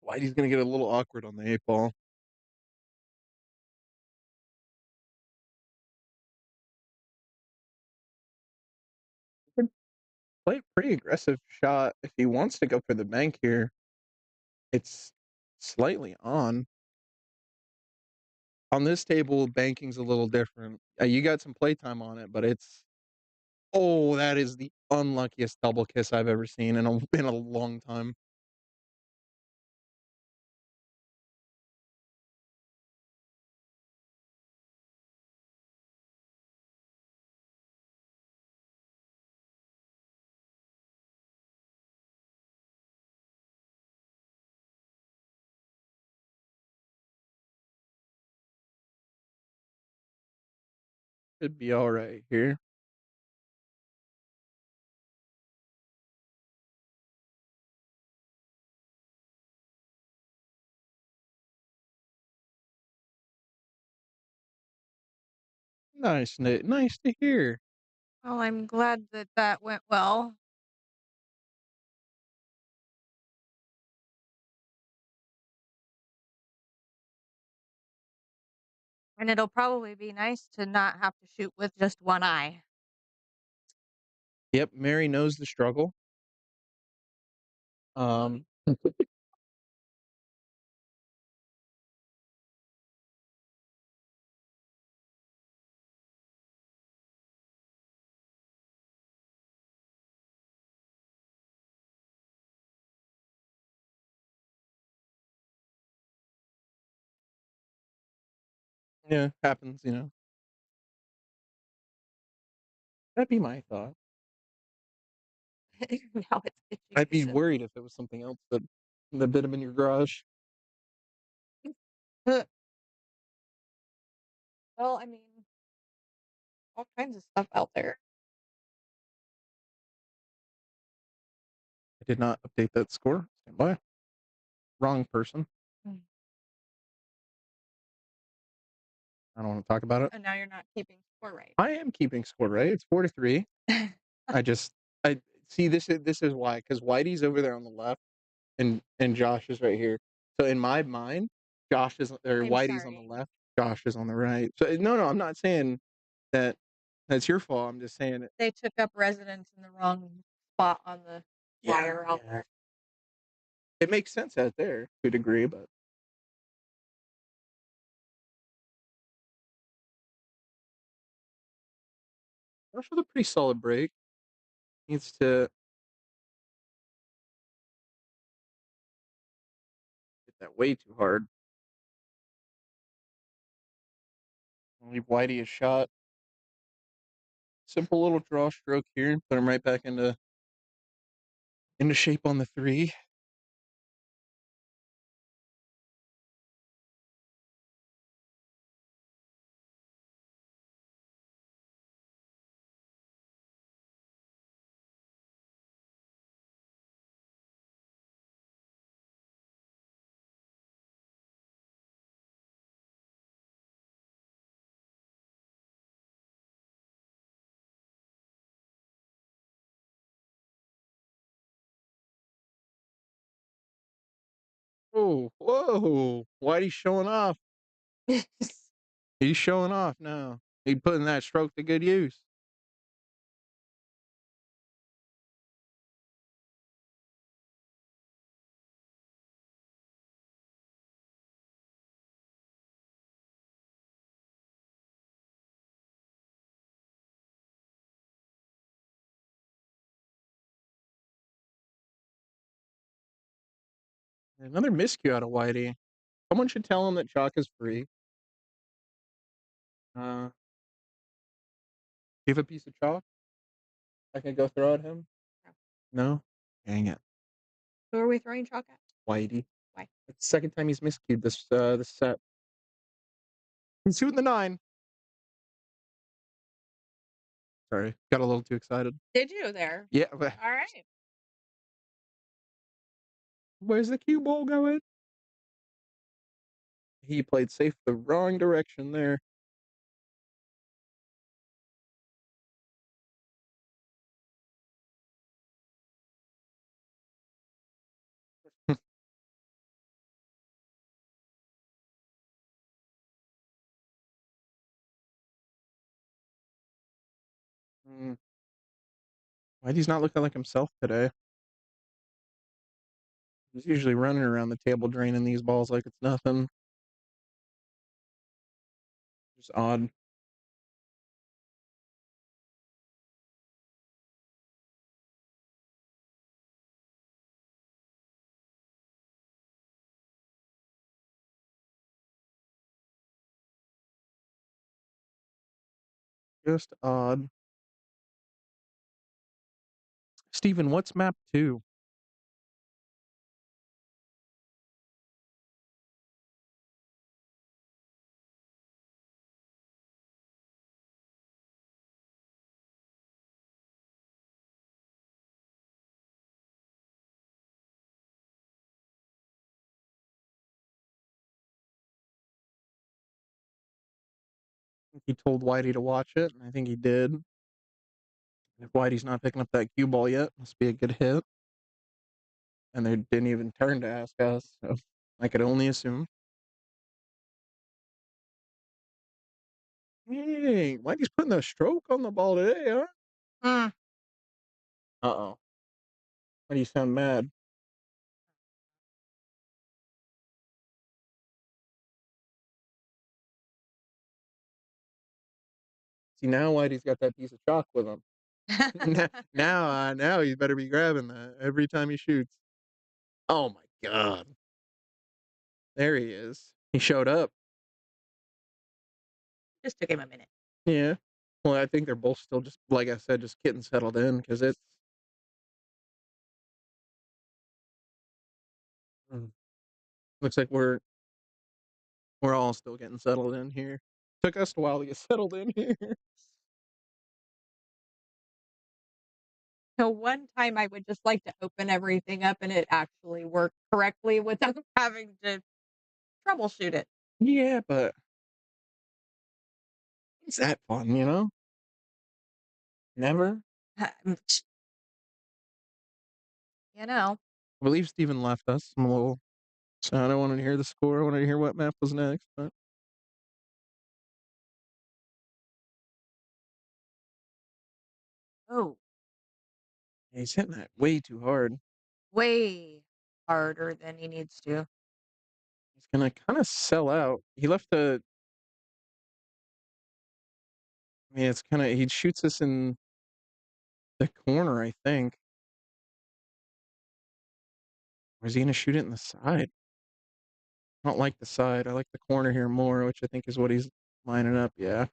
Whitey's gonna get a little awkward on the 8 ball. Play a pretty aggressive shot if he wants to go for the bank here. It's slightly on. On this table, banking's a little different. You got some playtime on it, but it's that is the unluckiest double kiss I've ever seen in a long time. Should be all right here. Nice, nice to hear. Well, I'm glad that that went well. And it'll probably be nice to not have to shoot with just one eye. Yep, Mary knows the struggle. Um, yeah, happens, you know. That'd be my thought. Now it's itching I'd me be so. worried if it was something else that bit him in your garage. Well, I mean, all kinds of stuff out there. I did not update that score. Stand by. Wrong person. Mm. I don't want to talk about it. And now you're not keeping score right. I am keeping score right. It's 4-3. I just I see this is why, because Whitey's over there on the left and Josh is right here. So in my mind, Josh is or I'm Whitey's on the sorry. left, Josh is on the right. So no, I'm not saying that that's your fault. I'm just saying it. They took up residence in the wrong spot on the wire out there. It makes sense out there to a degree, but Josh was a pretty solid break. Needs to hit that way too hard. Leave Whitey a shot. Simple little draw stroke here. Put him right back into shape on the three. Oh, whoa! Whitey's showing off. He's showing off now. He's putting that stroke to good use. Another miscue out of Whitey. Someone should tell him that chalk is free. Do you have a piece of chalk I can go throw at him? No? Dang it. Who are we throwing chalk at? Whitey. Why? It's the second time he's miscued this set. He's shooting the 9. Sorry. Got a little too excited. Did you there? Yeah. All right. Where's the cue ball going? He played safe the wrong direction there. Mm. Whitey's not looking like himself today. He's usually running around the table draining these balls like it's nothing. Just odd. Just odd. Steven, what's map 2? he told Whitey to watch it, and I think he did. And if Whitey's not picking up that cue ball yet, must be a good hit. And they didn't even turn to ask us, so I could only assume. Hey, Whitey's putting a stroke on the ball today, huh? Mm. Uh-oh. Why do you sound mad? See, now Whitey's got that piece of chalk with him. Now he better be grabbing that every time he shoots. Oh my god. There he is. He showed up. Just took him a minute. Yeah. Well, I think they're both still just, like I said, just getting settled in because it's. Mm, looks like we're all still getting settled in here. Took us a while to get settled in here. So one time I would just like to open everything up and it actually worked correctly without having to troubleshoot it. Yeah, but it's that fun, you know? Never. You know. I believe Steven left us. I'm a little. So I don't want to hear the score. I wanted to hear what map was next, but Oh, he's hitting that way too hard. way harder than he needs to. He's gonna kind of sell out. He left a. I mean, it's kind of. He shoots us in the corner, I think. Or is he gonna shoot it in the side? I don't like the side. I like the corner here more, which I think is what he's lining up. Yeah,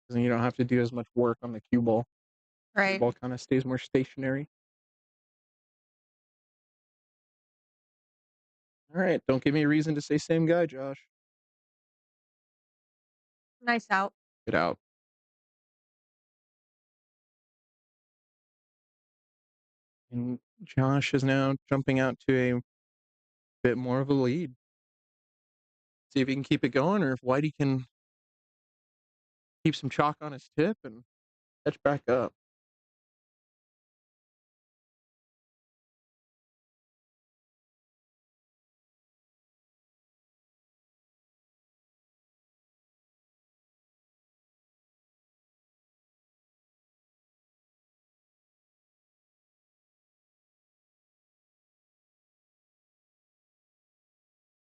because you don't have to do as much work on the cue ball. Cue Right. ball kind of stays more stationary. All right, don't give me a reason to say same guy, Josh. Nice out. Get out. And Josh is now jumping out to a bit more of a lead. See if he can keep it going, or if Whitey can keep some chalk on his tip and catch back up.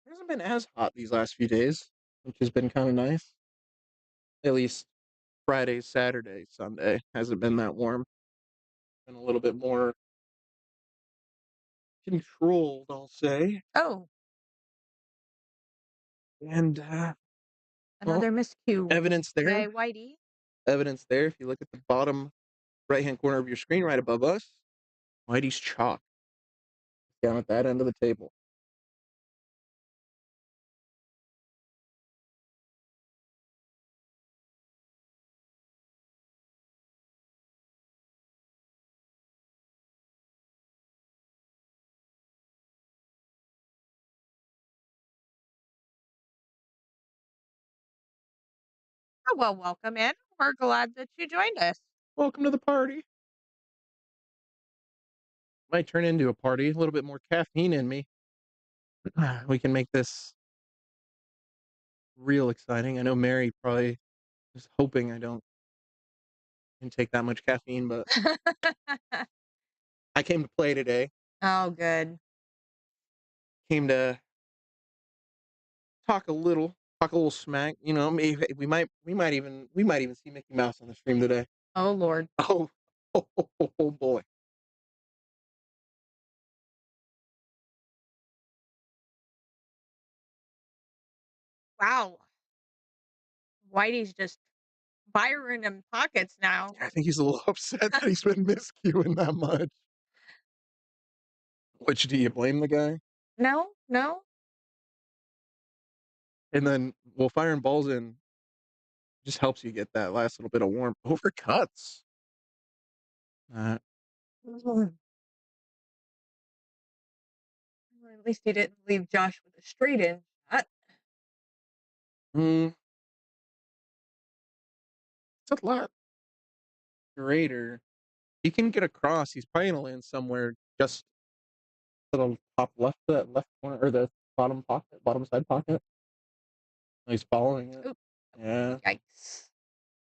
It hasn't been as hot these last few days, which has been kind of nice. At least Friday, Saturday, Sunday hasn't been that warm. Been a little bit more controlled, I'll say. Oh, And well, another miscue. evidence there. Yay, Whitey. Evidence there. If you look at the bottom right-hand corner of your screen, right above us, Whitey's chalk down at that end of the table. Oh, well, welcome in. We're glad that you joined us. Welcome to the party. Might turn into a party. A little bit more caffeine in me. We can make this real exciting. I know Mary probably is hoping I don't intake that much caffeine, but I came to play today. Oh, good. Came to talk a little smack. You know, maybe we might even see Mickey Mouse on the stream today. Oh, Lord. Oh, oh boy. Wow. Whitey's just firing them pockets now. I think he's a little upset that he's been miscuing that much. Which do you blame the guy? No, no. And then, well, firing balls in just helps you get that last little bit of warmth. Overcuts. Uh, Well, at least he didn't leave Josh with a straight in shot. Mm, it's a lot greater. He can get across. He's probably gonna land somewhere just to the top left, that left corner, or the bottom pocket, bottom side pocket. He's following it. Ooh, Yeah. yikes.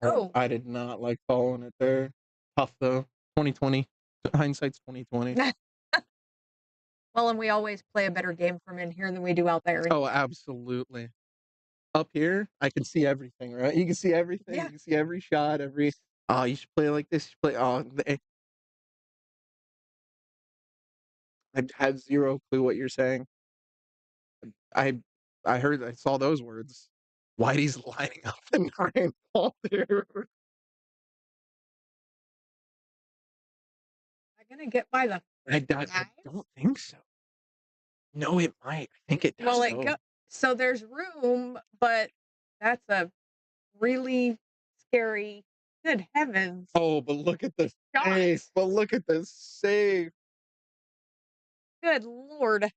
Oh. I did not like following it there. Tough though. 2020. Hindsight's 2020. Well, and we always play a better game from in here than we do out there Oh, anyway. absolutely. Up here, I can see everything, right? You can see everything. Yeah. You can see every shot, every. Oh, you should play like this. You should play. Oh, I had zero clue what you're saying. I I heard. I saw those words. Whitey's lining up the 9 ball there. Am I gonna get by the I guys? don't think so. No, it might. I think it does Well, it though. go so there's room, but that's a really scary, good heavens, Oh, but look at the shot. save. But look at the save. Good lord.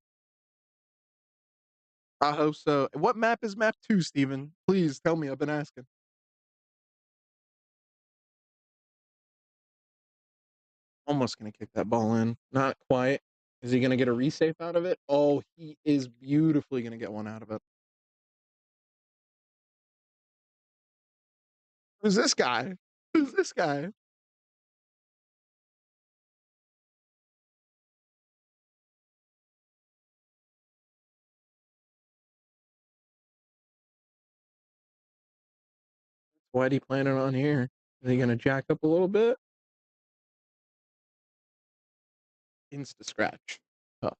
I hope so. What map is map 2, Steven? Please tell me. I've been asking. Almost gonna kick that ball in. Not quite. Is he gonna get a resafe out of it? Oh, he is beautifully gonna get one out of it. Who's this guy? Who's this guy? What's Whitey planning on here? Is he gonna jack up a little bit? Insta scratch. Oh, I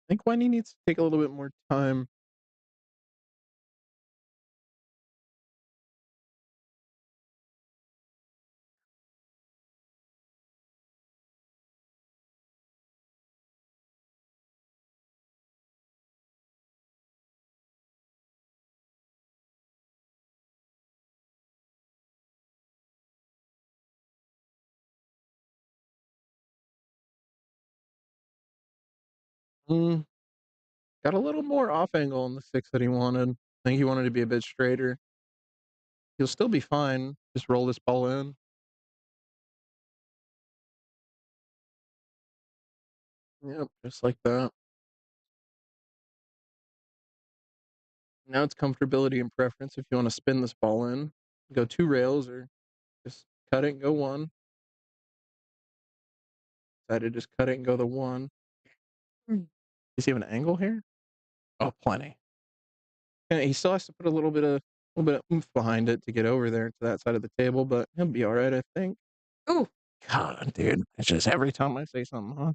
think Whitey needs to take a little bit more time. Mm, got a little more off angle on the 6 that he wanted. I think he wanted to be a bit straighter. He'll still be fine. Just roll this ball in. Yep, just like that. Now it's comfortability and preference. If you want to spin this ball in, go 2 rails or just cut it and go 1. Decided to just cut it and go the 1. Mm. Does he have an angle here? Oh, plenty. And he still has to put a little bit of oomph behind it to get over there to that side of the table, but he'll be all right, I think. Ooh. God, dude, it's just every time I say something, huh?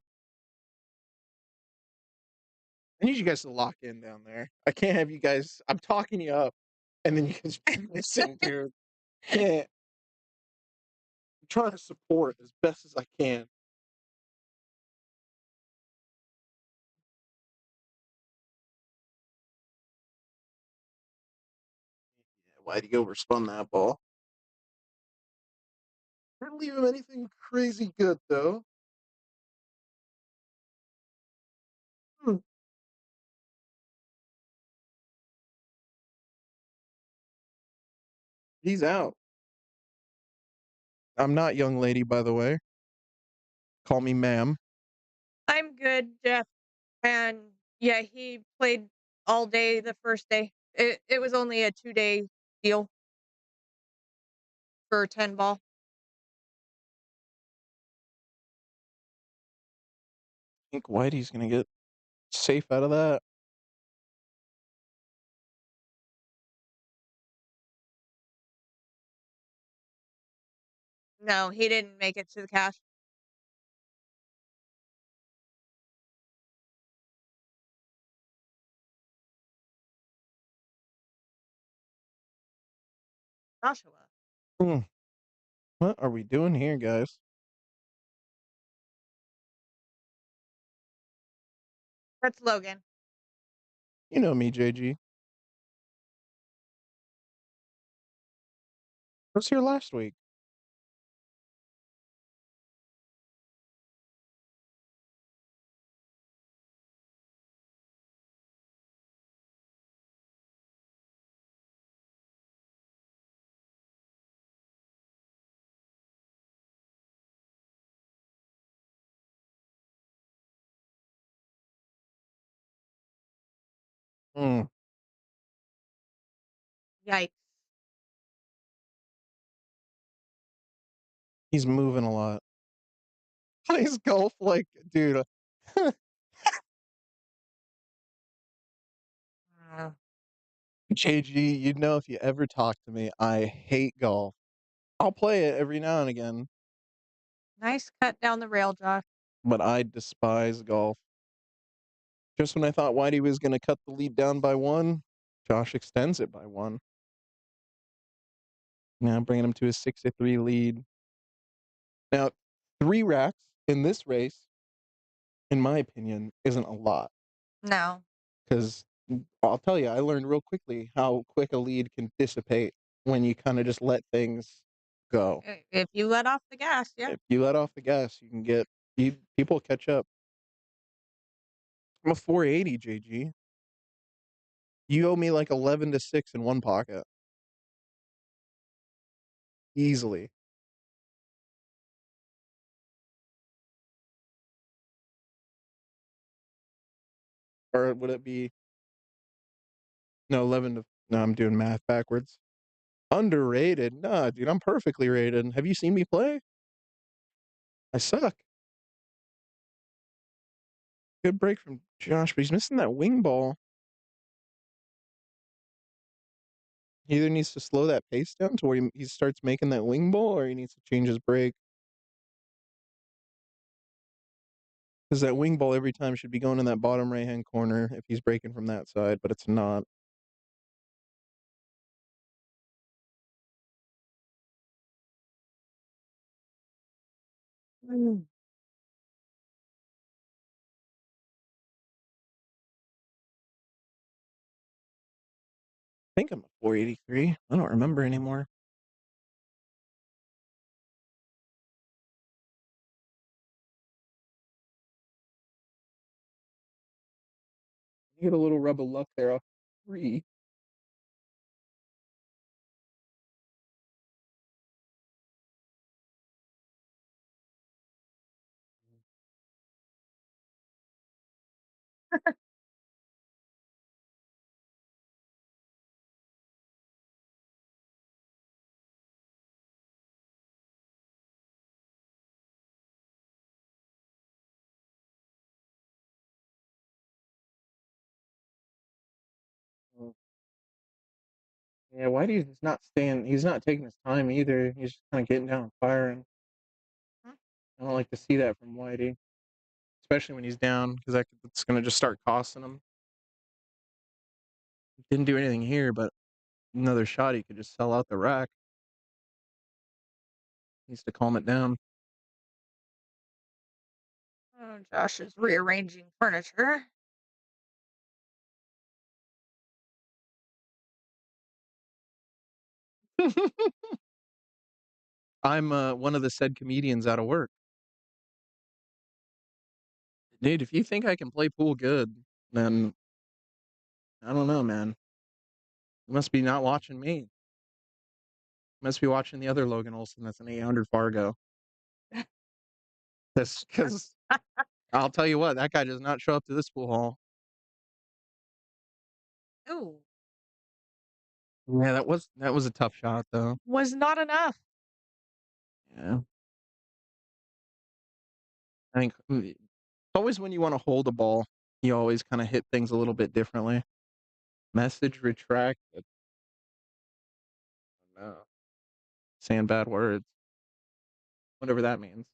I need you guys to lock in down there. I can't have you guys. I'm talking you up, and then you guys missing, dude. Can't. I'm trying to support as best as I can. Yeah, why'd you overspun that ball? Didn't leave him anything crazy good though. Hmm. He's out. I'm not young lady, by the way. Call me ma'am. I'm good, Jeff. And yeah, he played all day the first day. It was only a 2-day deal for 10 ball. I think Whitey's gonna get safe out of that. No, he didn't make it to the cash. Joshua. Hmm. What are we doing here, guys? That's Logan. You know me, JG. I was here last week. Mm, Yikes. he's moving a lot. Plays golf like, dude. Uh, JG, you'd know if you ever talk to me. I hate golf. I'll play it every now and again, nice cut down the rail, Josh. but I despise golf. Just when I thought Whitey was going to cut the lead down by one, Josh extends it by one. Now bringing him to a 6-3 lead. Now, 3 racks in this race, in my opinion, isn't a lot No. because I'll tell you, I learned real quickly how quick a lead can dissipate when you kind of just let things go. If you let off the gas, yeah. If you let off the gas, you can get people catch up. I'm a 480, JG. You owe me like 11-6 in one pocket, easily. Or would it be no 11 to? No, I'm doing math backwards. Underrated? Nah, dude, I'm perfectly rated. Have you seen me play? I suck. Good break from Josh, but he's missing that wing ball. He either needs to slow that pace down to where he starts making that wing ball, or he needs to change his break. Because that wing ball every time should be going in that bottom right hand corner if he's breaking from that side, but it's not. Mm. I think I'm a 483. I don't remember anymore. You get a little rub of luck there off 3. Mm. Yeah, Whitey's just not staying. He's not taking his time either. He's just kind of getting down and firing. I don't like to see that from Whitey, especially when he's down, because it's going to just start costing him. Didn't do anything here, but another shot, he could just sell out the rack. Needs to calm it down. Oh, Josh is rearranging furniture. I'm one of the said comedians out of work. Dude, if you think I can play pool good, then I don't know, man. You must be not watching me. You must be watching the other Logan Olson that's an 800 Fargo. That's because I'll tell you what, that guy does not show up to this pool hall. Ooh, Yeah, that was a tough shot though. was not enough. Yeah, I think always when you want to hold a ball, you always kind of hit things a little bit differently. Message retract. No, saying bad words, whatever that means.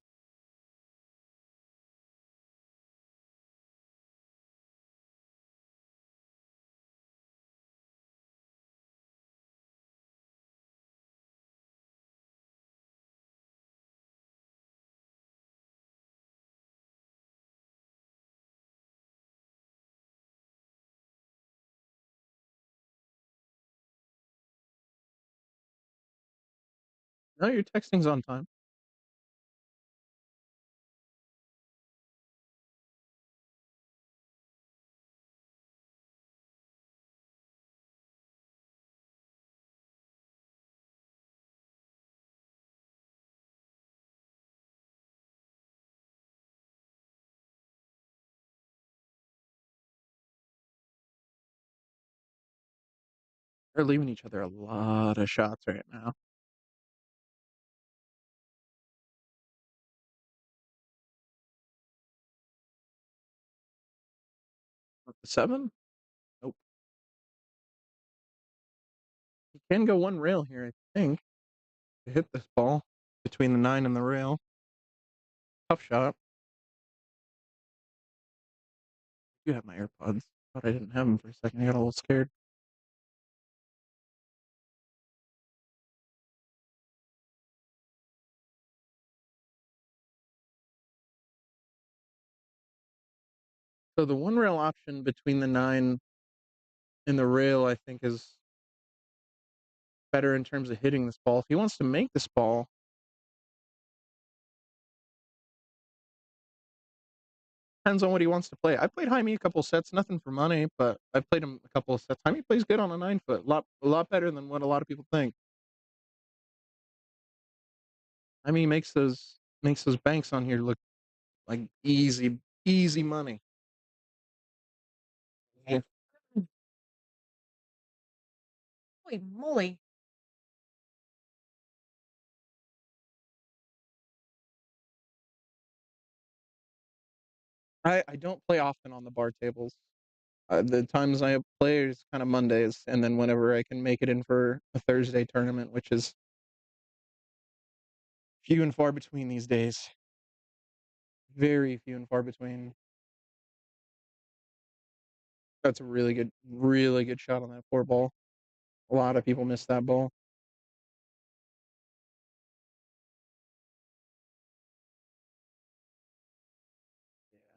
No, your texting's on time. They're leaving each other a lot of shots right now. Up to 7? Nope. He can go one rail here, I think, to hit this ball between the 9 and the rail. Tough shot. I do have my AirPods. Thought I didn't have them for a second. I got a little scared. So the one rail option between the 9 and the rail, I think, is better in terms of hitting this ball. If he wants to make this ball, depends on what he wants to play. I played Jaime a couple sets, nothing for money, but I've played him a couple of sets. Jaime plays good on a 9-foot, a lot better than what a lot of people think. Jaime makes those banks on here look like easy money. Yeah. Holy moly. I don't play often on the bar tables. The times I play is kind of Mondays, and then whenever I can make it in for a Thursday tournament, which is few and far between these days. Very few and far between. That's a really good shot on that 4 ball. A lot of people miss that ball.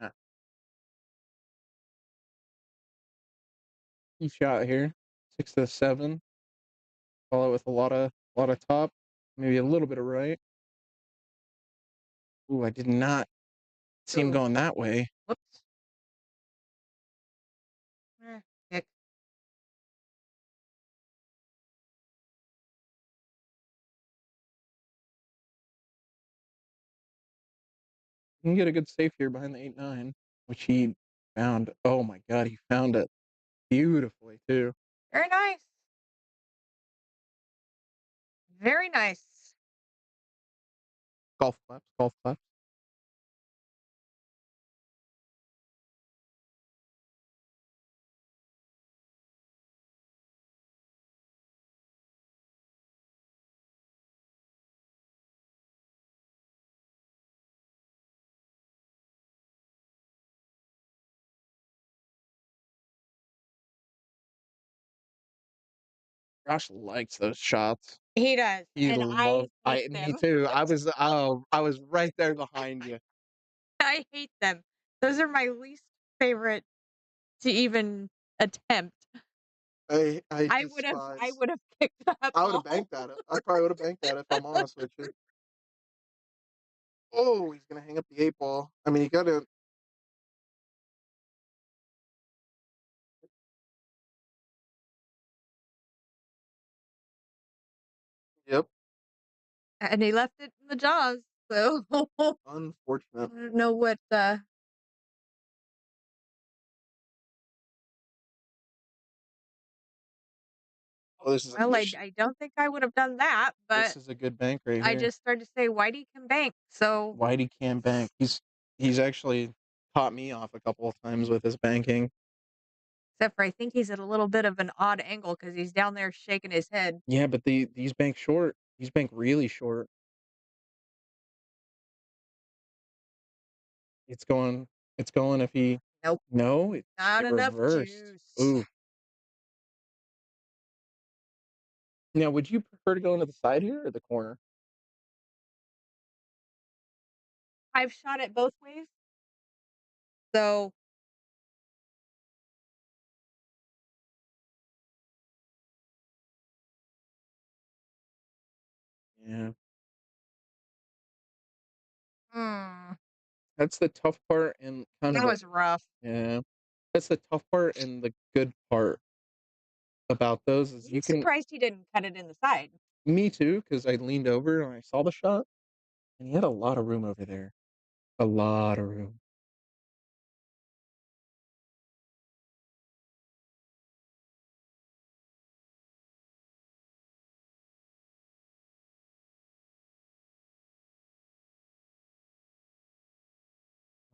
Yeah. He shot here. 6 to 7. Follow it with a lot of top, maybe a little bit of right. Ooh, I did not see him Ooh. going that way. Whoops. Heck. You can get a good safe here behind the 8-9, which he found. Oh my god, he found it beautifully too. Very nice. Very nice. Golf claps, golf claps. Josh likes those shots. He does, He and I loves. hate Me them. too. I was right there behind you. I hate them. Those are my least favorite to even attempt. I I despise. would have kicked that I would have ball. banked at it. I probably would have banked at it if I'm honest with you. Oh, he's gonna hang up the 8 ball. I mean, you gotta. Yep. And he left it in the jaws, so I Unfortunate. don't know what, Oh, this is well, I don't think I would have done that, this but is a good bank right I here. just started to say Whitey can bank, so Whitey can bank. He's actually taught me off a couple of times with his banking. except for I think he's at a little bit of an odd angle because he's down there shaking his head. Yeah, but these bank short. These bank really short. It's going. It's going. If he Nope, no, not it enough reversed. juice. Ooh. Now, would you prefer to go into the side here or the corner? I've shot it both ways, so Yeah, mm, that's the tough part and kind of that the was rough. yeah. That's the tough part and the good part about those is I'm you can. surprised he didn't cut it in the side. Me too, because I leaned over and I saw the shot, and he had a lot of room over there. A lot of room.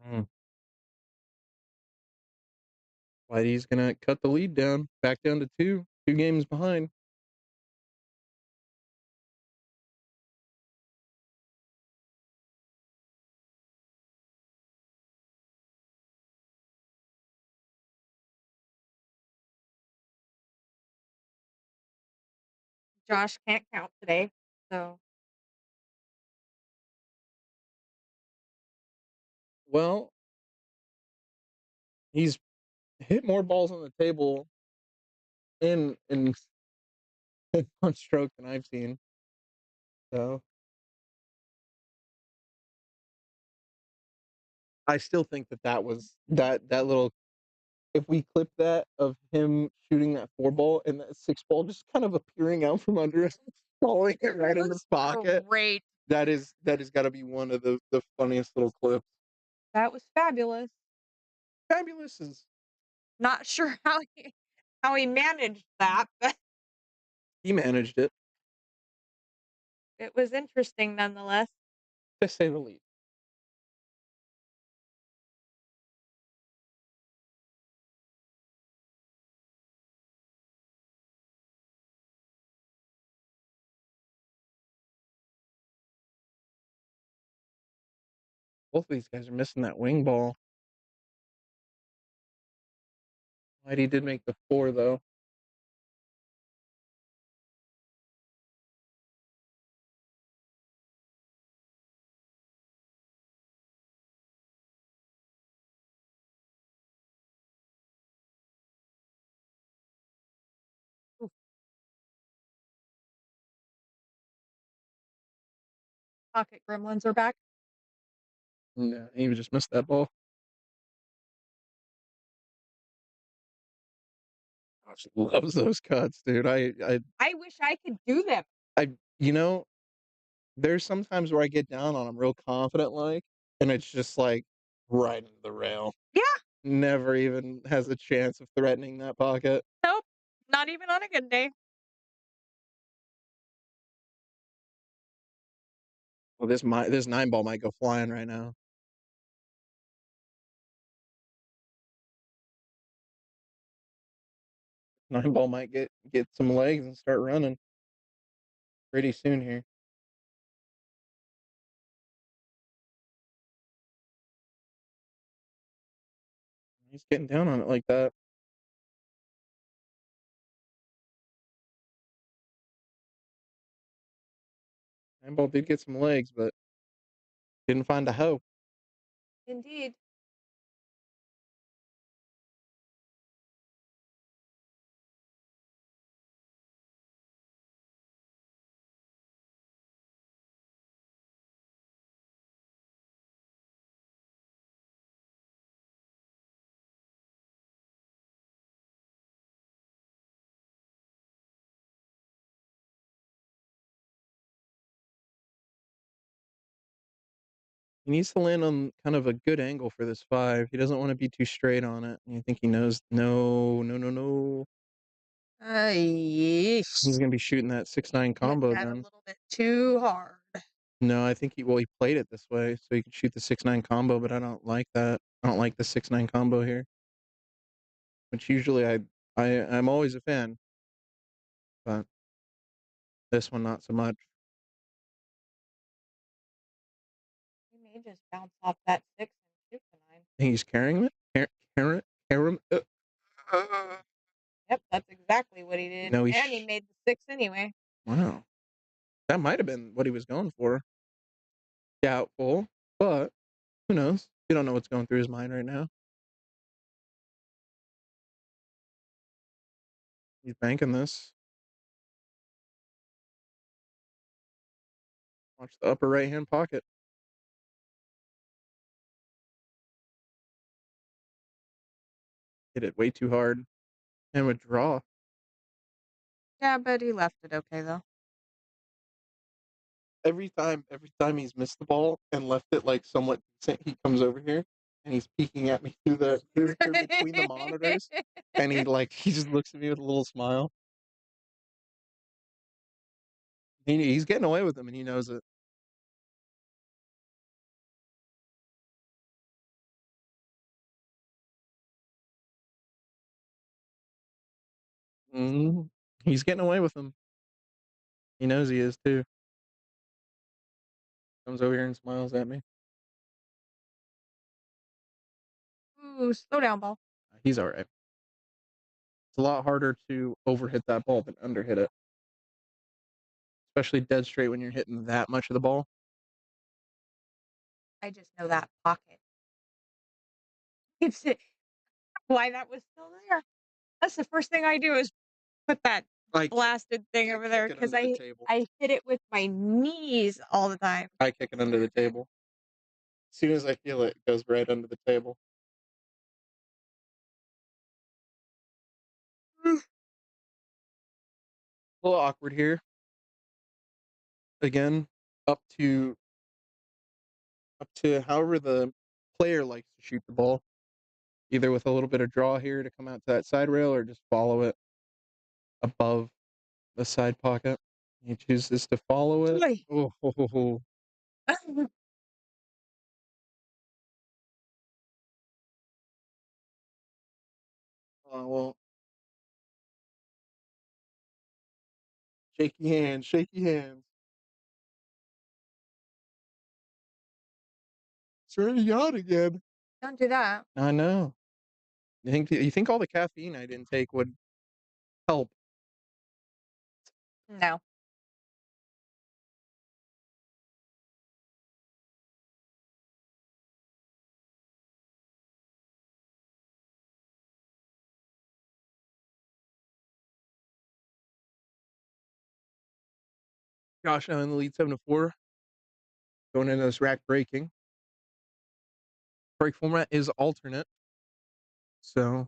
Mm. Whitey's gonna cut the lead down, back down to 2 games behind. Josh can't count today, so Well, he's hit more balls on the table in 1 stroke than I've seen, so I still think that was that little if we clip that of him shooting that 4 ball and that 6 ball just kind of appearing out from under him, falling it it right in was his pocket, great. that has gotta be one of the funniest little clips. That was fabulous. Fabulous is Not sure how he managed that, but he managed it, it was interesting nonetheless. to say the least. Both of these guys are missing that wing ball. Whitey did make the 4, though. Oof, pocket gremlins are back. Yeah, he just missed that ball. Gosh, loves those cuts, dude. I wish I could do them. I you know, there's sometimes where I get down on him real confident like, and it's just like right into the rail. Yeah, Never even has a chance of threatening that pocket. nope, not even on a good day. Well, this 9 ball might go flying right now. 9 ball might get some legs and start running pretty soon here. He's getting down on it like that. 9 ball did get some legs, but didn't find a hoe. Indeed. He needs to land on kind of a good angle for this 5. He doesn't want to be too straight on it. And I think he knows, no, no, no, no. Yeesh. He's gonna be shooting that 6-9 Hit combo that a then. little bit too hard. No, I think he played it this way so he could shoot the 6-9 combo, but I don't like that. I don't like the 6-9 combo here, which usually I'm always a fan, but this one not so much. You may just bounce off that 6 and shoot the 9. I think he's carrying it. Carrying. Yep, that's exactly what he did. No, And he made the 6 anyway. wow. That might have been what he was going for. Doubtful, but who knows? You don't know what's going through his mind right now. He's banking this. Watch the upper right hand pocket. Hit it way too hard and would draw. Yeah, but he left it okay though. Every time he's missed the ball and left it like somewhat decent, he comes over here and he's peeking at me through between the monitors, and he just looks at me with a little smile. He's getting away with them, and he knows it. Mhm. He's getting away with them. He knows he is too. Comes over here and smiles at me. Ooh, slow down, ball. He's all right. It's a lot harder to overhit that ball than underhit it, especially dead straight when you're hitting that much of the ball. I just know that pocket. It's why that was still there. That's the first thing I do is put that I blasted thing I over kick there it because under the table. I hit it with my knees all the time. I kick it under the table. As soon as I feel it, it goes right under the table. A little awkward here. Again, up to however the player likes to shoot the ball, either with a little bit of draw here to come out to that side rail or just follow it above the side pocket. He chooses to follow it. Oy. Oh, ho, ho, ho. Well, shaky hands, shaky hands. It's already on again. Don't do that. I know. You think all the caffeine I didn't take would help? No. Josh now in the lead 7-4. Going into this rack breaking. Break format is alternate. So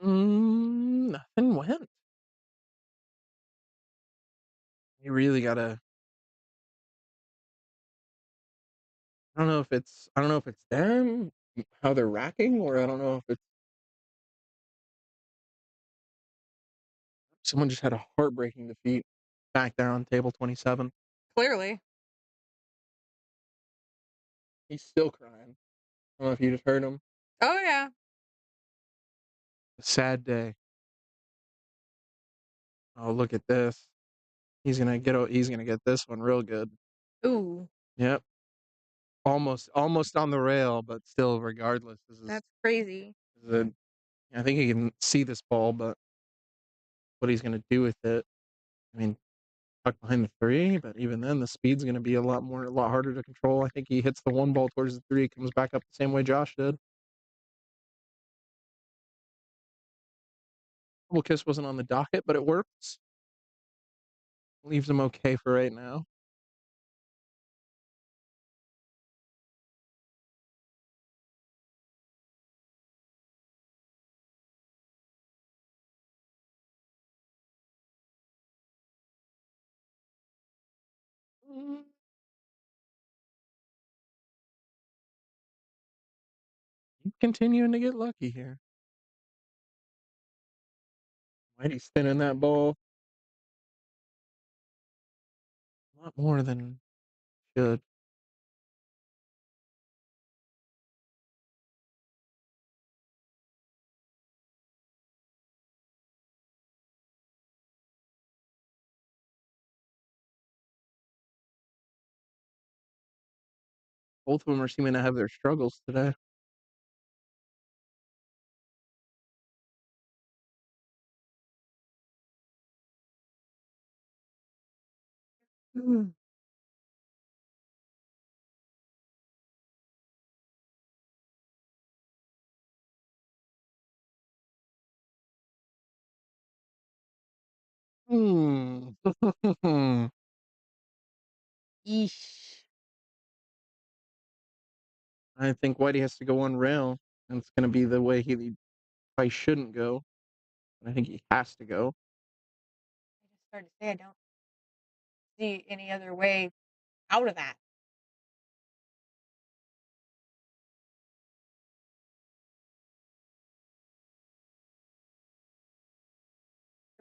nothing went. You really gotta. I don't know if it's them how they're racking, or I don't know if it's someone just had a heartbreaking defeat back there on table 27. Clearly. He's still crying. I don't know if you just heard him. Oh yeah. A sad day. Oh, look at this. He's gonna get this one real good. Ooh, Yep. Almost on the rail, but still regardless. that's crazy. This is a I think he can see this ball, but what he's gonna do with it. I mean, tucked behind the three, but even then the speed's gonna be a lot harder to control. I think he hits the one ball towards the three, comes back up the same way Josh did. Double kiss wasn't on the docket, but it works. Leaves him okay for right now. Mm, He's continuing to get lucky here. Whitey's spinning that ball a lot more than should. Both of them are seeming to have their struggles today. Mm. Hmm. Yeesh. I think Whitey has to go on rail, and it's going to be the way he probably shouldn't go. I think he has to go. I just started to say I don't see any other way out of that.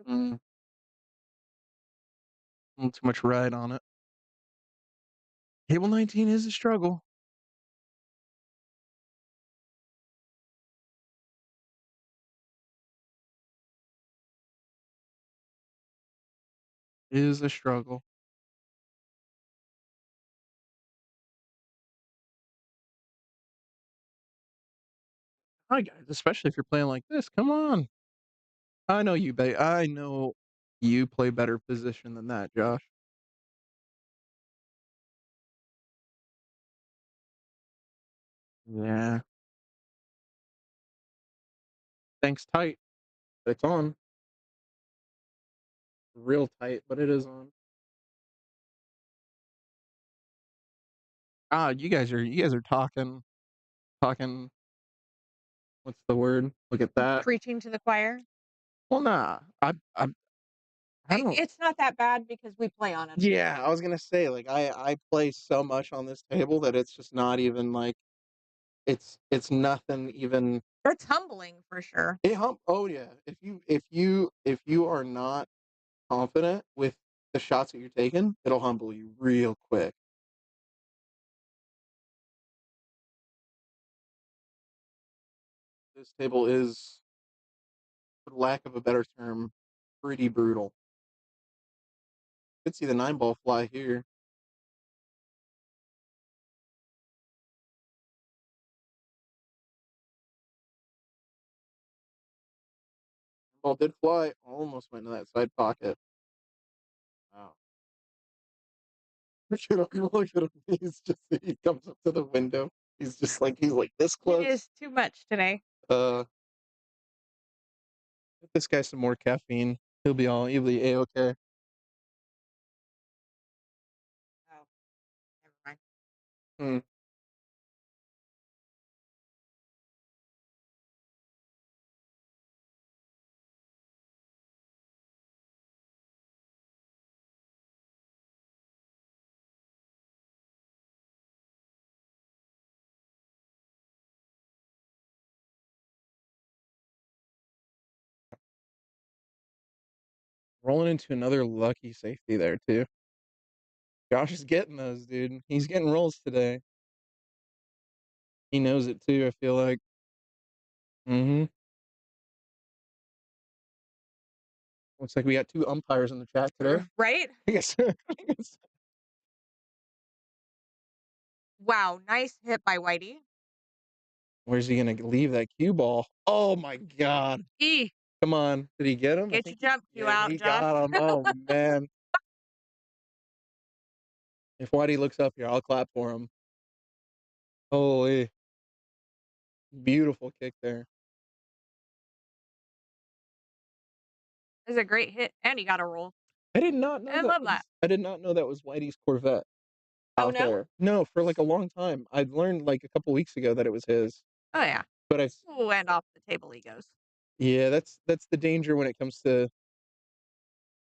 Mm, a little too much ride on it. Table 19 is a struggle. Is a struggle. Hi, guys, especially if you're playing like this, come on. I know you play better position than that, Josh. Yeah. Thanks tight. It's on. Real tight, but it is on. Ah, you guys are talking what's the word? Look at that. Preaching to the choir. Well, nah. I don't It's not that bad because we play on it. yeah, I was gonna say, like, I play so much on this table that it's just not even like it's nothing even It's humbling for sure. oh yeah. If you are not confident with the shots that you're taking, it'll humble you real quick. This table is, for lack of a better term, pretty brutal. Could see the 9 ball fly here. Ball did fly, almost went into that side pocket. Wow. Look at him. He comes up to the window. He's like this It close. is too much today. Uh Get this guy some more caffeine. He'll be A-okay. Oh, never mind. Hmm. Rolling into another lucky safety there too. Josh is getting those, dude. He's getting rolls today. He knows it too, I feel like. Mhm. Looks like we got 2 umpires in the chat today. Right? I guess I guess Wow, nice hit by Whitey. where's he gonna leave that cue ball? Oh my god. E, Come on. Did he get him? I get your think he jump cue yeah, out, he Josh. got him. Oh man. If Whitey looks up here, I'll clap for him. Holy beautiful kick there. It's a great hit, and he got a roll. I did not know I love that. that was Whitey's Corvette Oh out no? there. No, for like a long time. I'd learned like a couple weeks ago that it was his. Oh yeah. But I Ooh, and off the table he goes. yeah, that's the danger when it comes to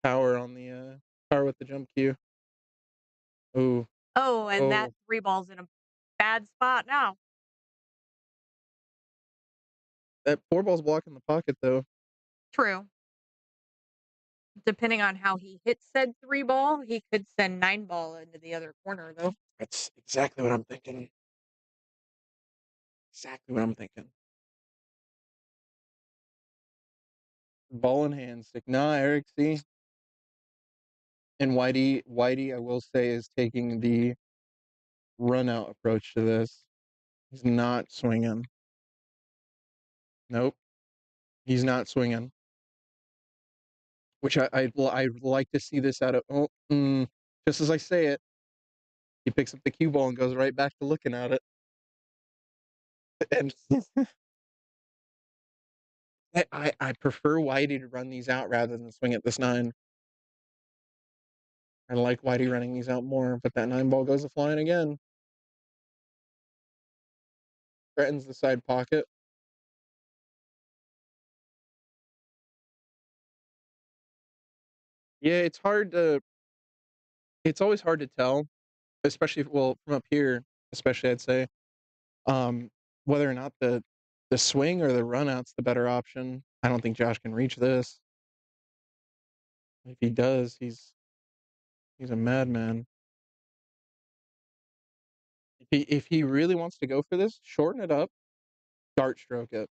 power with the jump cue. Ooh. Oh, and that Oh. 3 ball's in a bad spot now. That 4 ball's blocking the pocket though. True. Depending on how he hits said 3 ball, he could send 9 ball into the other corner though. That's exactly what I'm thinking. Exactly what I'm thinking. Ball in hand, stick. Nah, Eric, see? And Whitey, I will say, is taking the run out approach to this. He's not swinging. Nope, he's not swinging. Which I'd like to see this out of. Just as I say it, he picks up the cue ball and goes right back to looking at it. And I prefer Whitey to run these out rather than swing at this 9. I like Whitey running these out more, but that 9 ball goes a flying again. Threatens the side pocket. Yeah, it's always hard to tell, especially from up here, especially I'd say, um, whether or not the swing or the run out's the better option. I don't think Josh can reach this. If he does, he's a madman. If he really wants to go for this, shorten it up, dart stroke it.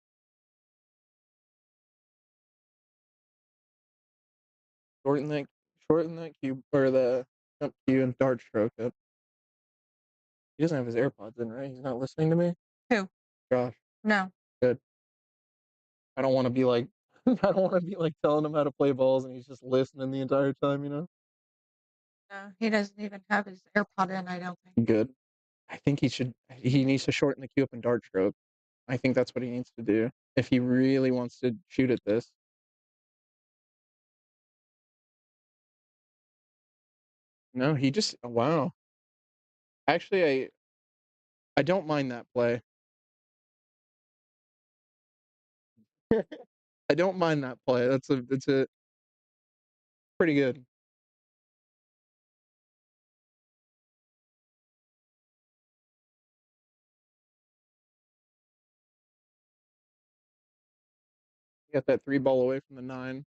Shorten that Shorten that cube or the jump cue and dart stroke up. He doesn't have his AirPods in, right? He's not listening to me? Who? Gosh, No. good. I don't wanna be like I don't wanna be like telling him how to play balls and he's just listening the entire time, you know? No, he doesn't even have his AirPod in, I don't think. Good. I think he needs to shorten the cue up and dart stroke. I think that's what he needs to do if he really wants to shoot at this. No, he just wow. Actually, I don't mind that play. I don't mind that play. That's a pretty good. Got that 3 ball away from the 9.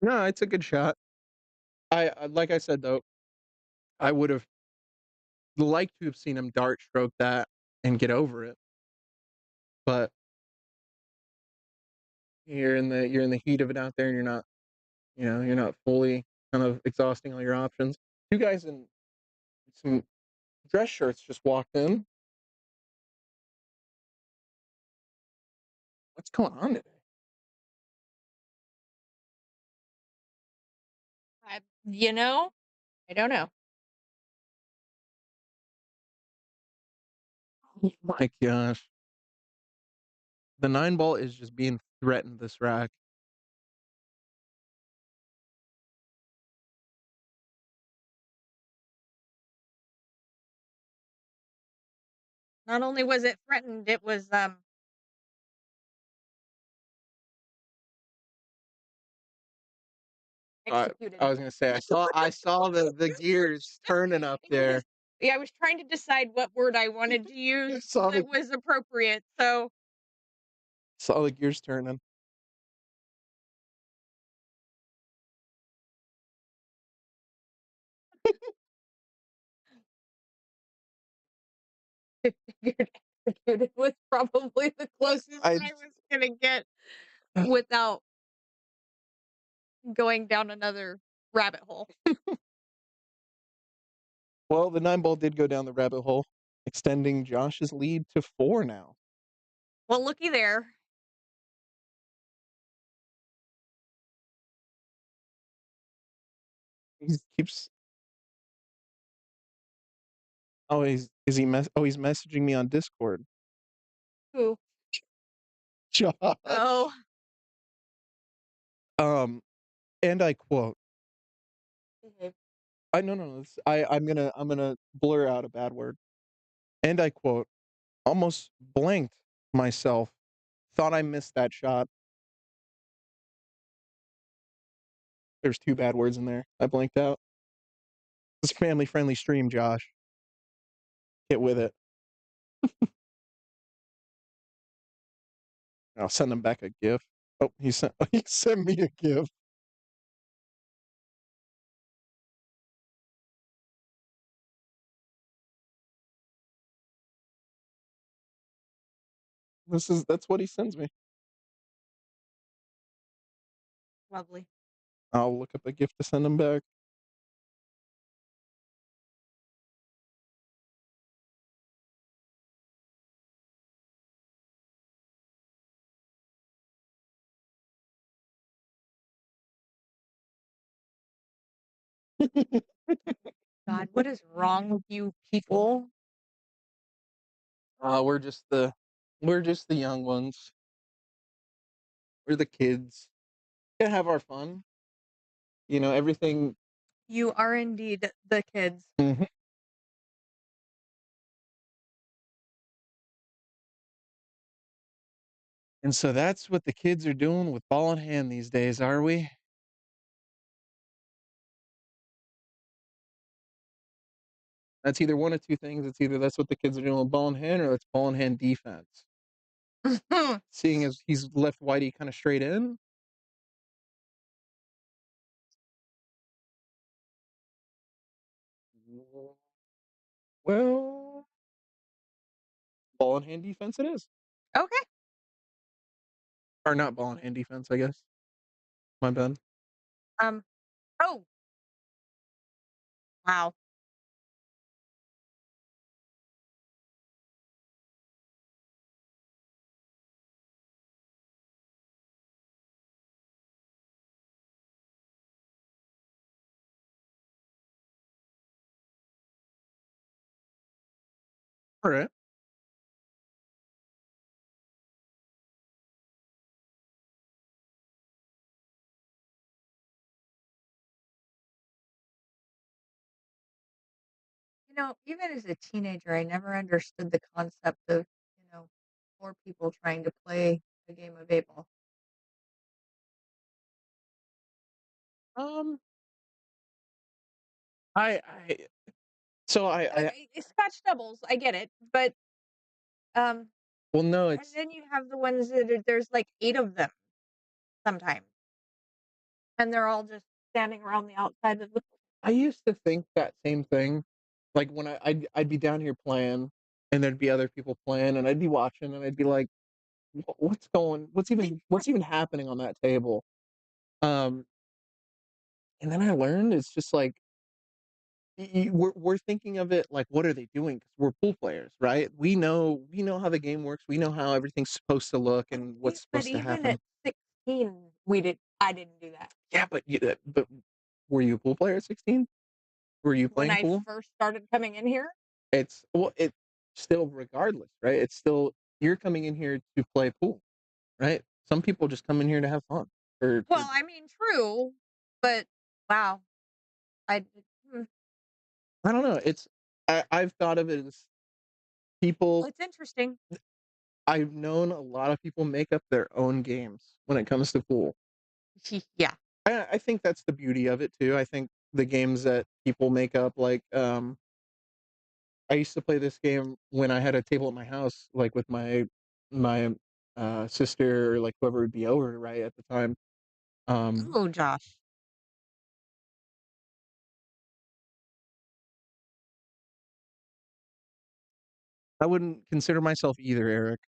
No, it's a good shot. I like I said, though, I would've liked to have seen him dart stroke that and get over it, but you're in the heat of it out there, and you're not, you're not fully kind of exhausting all your options. 2 guys in some dress shirts just walked in. What's going on today? I, you know, I don't know. Oh my gosh. The 9 ball is just being threatened this rack. Not only was it threatened, it was I executed. I was gonna say I saw the gears turning up there. Yeah, I was trying to decide what word I wanted to I use saw that the was appropriate. So saw the gears turning. I figured executed was probably the closest I I was gonna get without going down another rabbit hole. well, the 9 ball did go down the rabbit hole, extending Josh's lead to 4 now. Well, looky there. He keeps oh, he's messaging me on Discord. Who? Josh. Oh, Um, and I quote, mhm. I no, no, no, this I'm gonna blur out a bad word. And I quote, "Almost blanked myself. Thought I missed that shot." There's 2 bad words in there. I blanked out. It's a family-friendly stream, Josh. Get with it. I'll send him back a GIF. Oh, he sent he sent me a GIF. That's what he sends me. Lovely. I'll look up a GIF to send him back. God, what is wrong with you people? Uh, we're just the we're just the young ones. We're the kids. Gonna have our fun. Everything. You are indeed the kids. Mhm. And so that's what the kids are doing with ball in hand these days, are we? That's either one of 2 things. It's either that's what the kids are doing with ball in hand or that's ball in hand defense. Seeing as he's left Whitey kinda straight in. Well, ball in hand defense it is. Okay. Or not ball and hand defense, I guess. My bad. Um, oh, wow. Alright. Even as a teenager, I never understood the concept of, you know, 4 people trying to play a game of 8 ball. Um, I so I Scotch doubles, I get it, but, um, well, no, and it's then you have the ones that there's like 8 of them sometimes, and they're all just standing around the outside of the. I used to think that same thing. Like, when I'd be down here playing, and there'd be other people playing, and I'd be watching, and I'd be like, what's even happening on that table?" Um, and then I learned it's just like, we're thinking of it like, "What are they doing?" 'Cause we're pool players, right? We know how the game works, we know how everything's supposed to look and Okay, what's but supposed to even at happen. 16, I didn't do that. Yeah, but were you a pool player at 16? Were you When playing I pool? first started coming in here? It's still regardless, right? It's still you're coming in here to play pool, right? Some people just come in here to have fun or Well, I mean, true, but wow, I hmm, I don't know, I've thought of it as people it's interesting. I've known a lot of people make up their own games when it comes to pool. Yeah. I think that's the beauty of it too. I think the games that people make up, like, I used to play this game when I had a table at my house, like, with my sister or, like, whoever would be over, right, at the time. Um, Oh, Josh. I wouldn't consider myself either, Eric.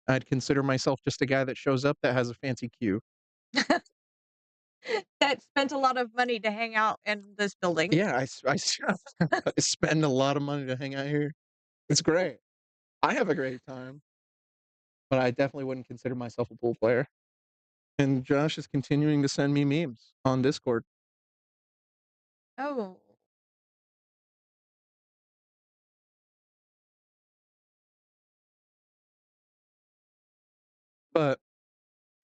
I'd consider myself just a guy that shows up that has a fancy cue. That spent a lot of money to hang out in this building. Yeah, I spend a lot of money to hang out here. It's great. I have a great time, but I definitely wouldn't consider myself a pool player. And Josh is continuing to send me memes on Discord. Oh. But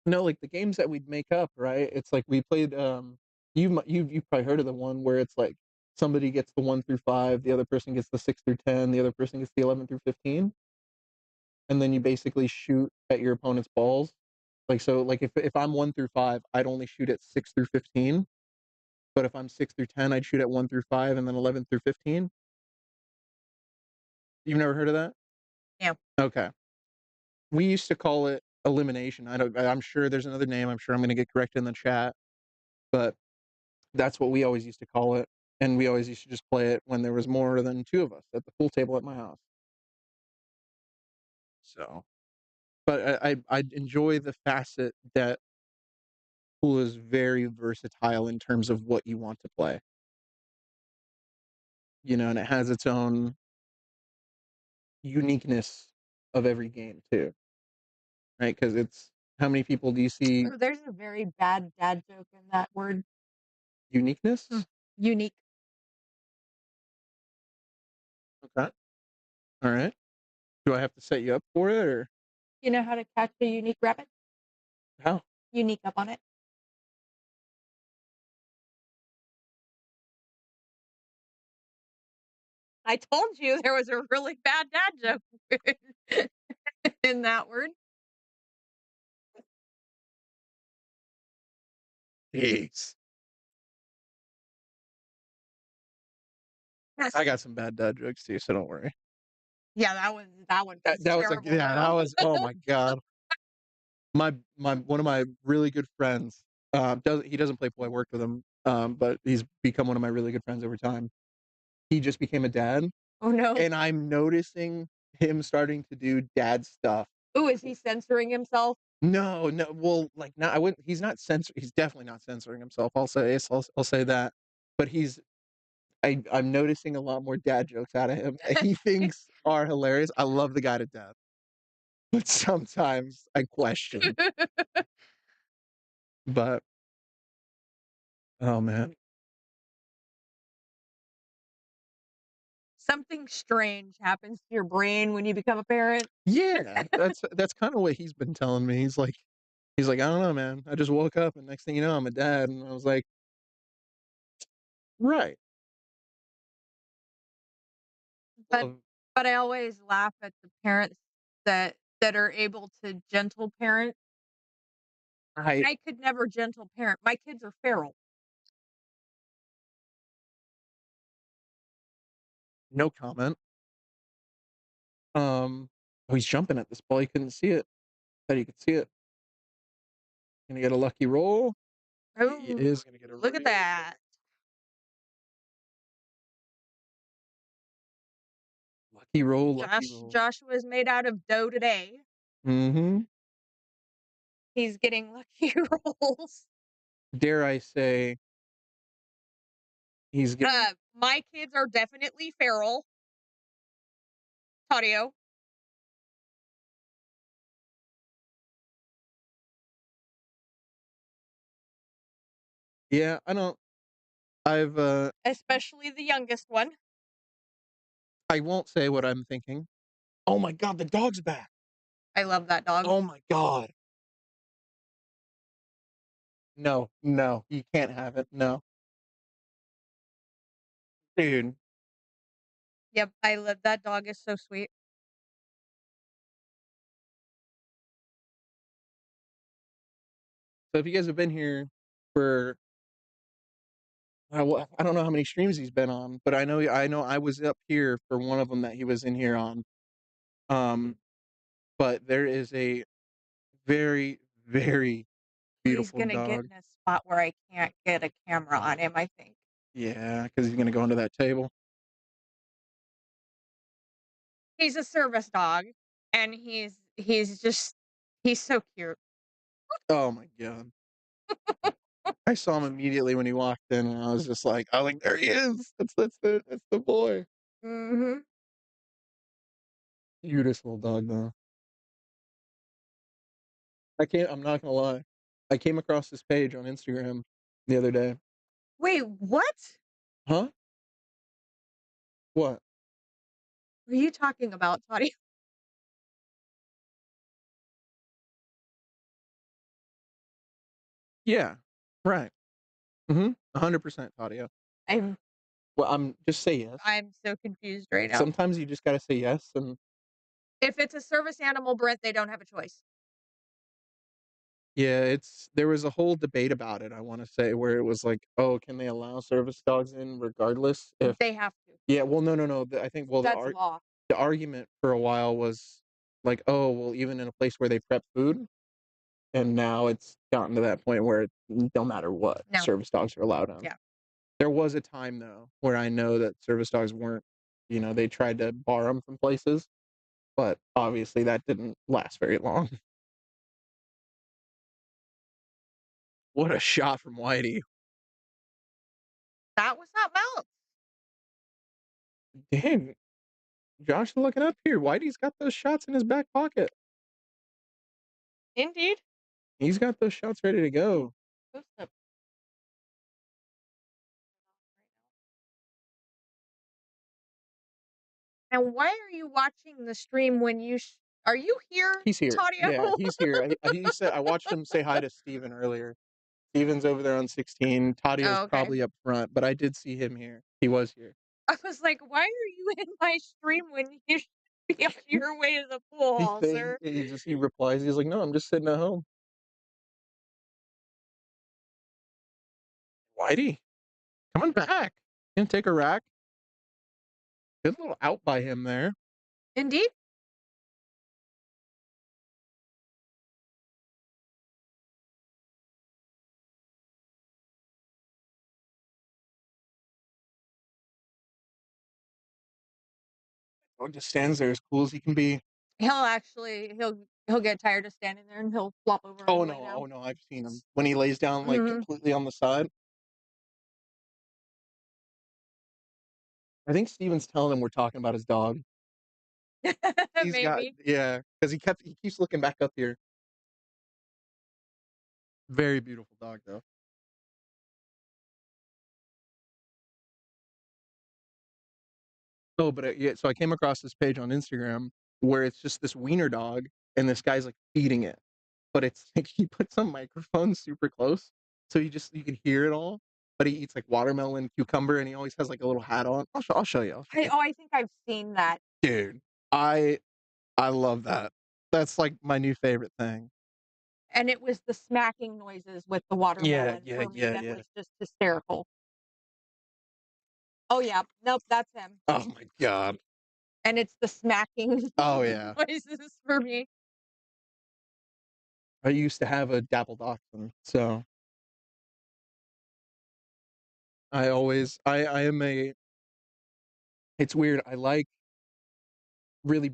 no, like the games that we'd make up, right? It's like we played. You've probably heard of the one where it's like somebody gets the 1 through 5, the other person gets the 6 through 10, the other person gets the 11 through 15, and then you basically shoot at your opponent's balls. Like, so, like if I'm 1 through 5, I'd only shoot at 6 through 15. But if I'm 6 through 10, I'd shoot at 1 through 5 and then 11 through 15. You've never heard of that? Yeah. Okay. We used to call it elimination. I'm sure there's another name. I'm sure I'm gonna get corrected in the chat, but that's what we always used to call it, and we always used to just play it when there was more than 2 of us at the pool table at my house. So, but I enjoy the facet that pool is very versatile in terms of what you want to play, and it has its own uniqueness of every game too, right? Because it's how many people do you see Oh, there's a very bad dad joke in that word. Hmm. uniqueness? Unique. Okay, alright. Do I have to set you up for it, or You know how to catch a unique rabbit? how? Unique up on it. I told you there was a really bad dad joke in that word. Jeez. I got some bad dad jokes too, so don't worry. Yeah, that one was That was like, terrible yeah, that though. was, oh my god. My one of my really good friends, he doesn't play pool, I worked with him, but he's become one of my really good friends over time. He just became a dad, Oh no. and I'm noticing him starting to do dad stuff. Ooh, is he censoring himself? No, no, well, like, not I wouldn't he's definitely not censoring himself, I'll say that, but I'm noticing a lot more dad jokes out of him that he thinks are hilarious. I love the guy to death, but sometimes I question, but oh, man. Something strange happens to your brain when you become a parent. Yeah, that's kinda what he's been telling me. He's like, "I don't know, man. I just woke up and next thing you know, I'm a dad," and I was like, "Right." But Well, but I always laugh at the parents that are able to gentle parent. I I could never gentle parent. My kids are feral. no comment. Oh, he's jumping at this ball, he couldn't see it. Thought he could see it. Gonna get a lucky roll. He Oh, is gonna get a look at really that. lucky roll, lucky Josh roll. Joshua is made out of dough today. Mhm. He's getting lucky rolls. Dare I say he's getting My kids are definitely feral. Tadio, yeah, I've, especially the youngest one. I won't say what I'm thinking. Oh my god, the dog's back. I love that dog. Oh my god. No, no, you can't have it. No. Dude, Yep, I love that dog is so sweet. so if you guys have been here for I don't know how many streams he's been on, but I know I was up here for one of them that he was in here on. Um, but there is a very, very He's beautiful gonna get dog. in a spot where I can't get a camera on him, I think. Yeah, because he's gonna go into that table. He's a service dog, and he's so cute. Oh my god. I saw him immediately when he walked in, and I was like, "There he is! That's the boy." Mhm. Beautiful dog, though. I'm not gonna lie. I came across this page on Instagram the other day. Wait, what? Huh? What? What are you talking about, Toddy? Yeah. Right. Mhm. 100% audio. I'm Well, just say yes. I'm so confused right now. Sometimes you just gotta say yes, and If it's a service animal, Brent, they don't have a choice. yeah, there was a whole debate about it, I wanna say, where it was like, "Oh, can they allow service dogs in regardless if" They have to. Yeah, well, no, no, no, the I think well, That's law. the argument for a while was like, "Oh, well, even in a place where they prep food," and now it's gotten to that point where no matter what, No. service dogs are allowed on. Yeah. There was a time, though, where I know that service dogs weren't they tried to bar them from places, but obviously that didn't last very long. What a shot from Whitey. That was not mouth. Dang, Josh looking up here. Whitey's got those shots in his back pocket. Indeed. He's got those shots ready to go. Post up. And why are you watching the stream when are you here, He's here. Yeah, Tadio? he's here. He said I watched him say hi to Steven earlier. Steven's over there on 16. Tadio's Oh, okay. probably up front, but I did see him here. He was here. I was like, why are you in my stream when you should be on your way to the pool hall, sir? He replies. He's like, "No, I'm just sitting at home." Whitey, coming back. Gonna take a rack. Good little out by him there. Indeed. Dog just stands there as cool as he can be. He'll He'll get tired of standing there and he'll flop over and lay down. Oh no, I've seen him when he lays down like Mhm. completely on the side. I think Steven's telling him we're talking about his dog. He's got Maybe. yeah, because he keeps looking back up here. Very beautiful dog though. Oh, but yeah, so I came across this page on Instagram where it's just this wiener dog, and this guy's like feeding it, but it's like he puts some microphone super close, so you can hear it all. But he eats like watermelon, cucumber, and he always has like a little hat on. I'll show you. I'll show you. I think I've seen that. Dude, I I love that. That's like my new favorite thing. And it was the smacking noises with the Yeah, watermelon yeah, for me yeah, that yeah. was just hysterical. Oh, yeah. Nope, that's him. Oh my god. And it's the smacking Oh yeah. noises for me. I used to have a dapple dachshund, so I am a. It's weird. I like really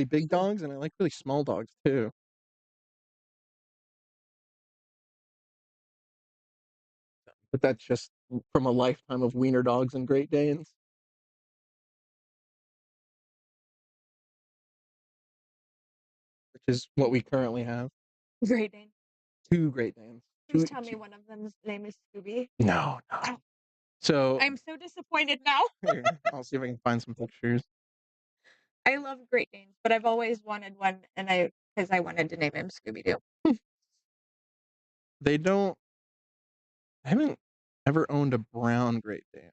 big dogs, and I like really small dogs too. But that's just from a lifetime of wiener dogs and Great Danes, which is what we currently have. Great Dane. Two Great Danes. Please tell me one of them's name is Scooby. No, no. Oh, So I'm so disappointed now. here, I'll see if I can find some pictures. I love Great Danes, but I've always wanted one, and because I wanted to name him Scooby Doo. They don't. I haven't ever owned a brown Great Dane.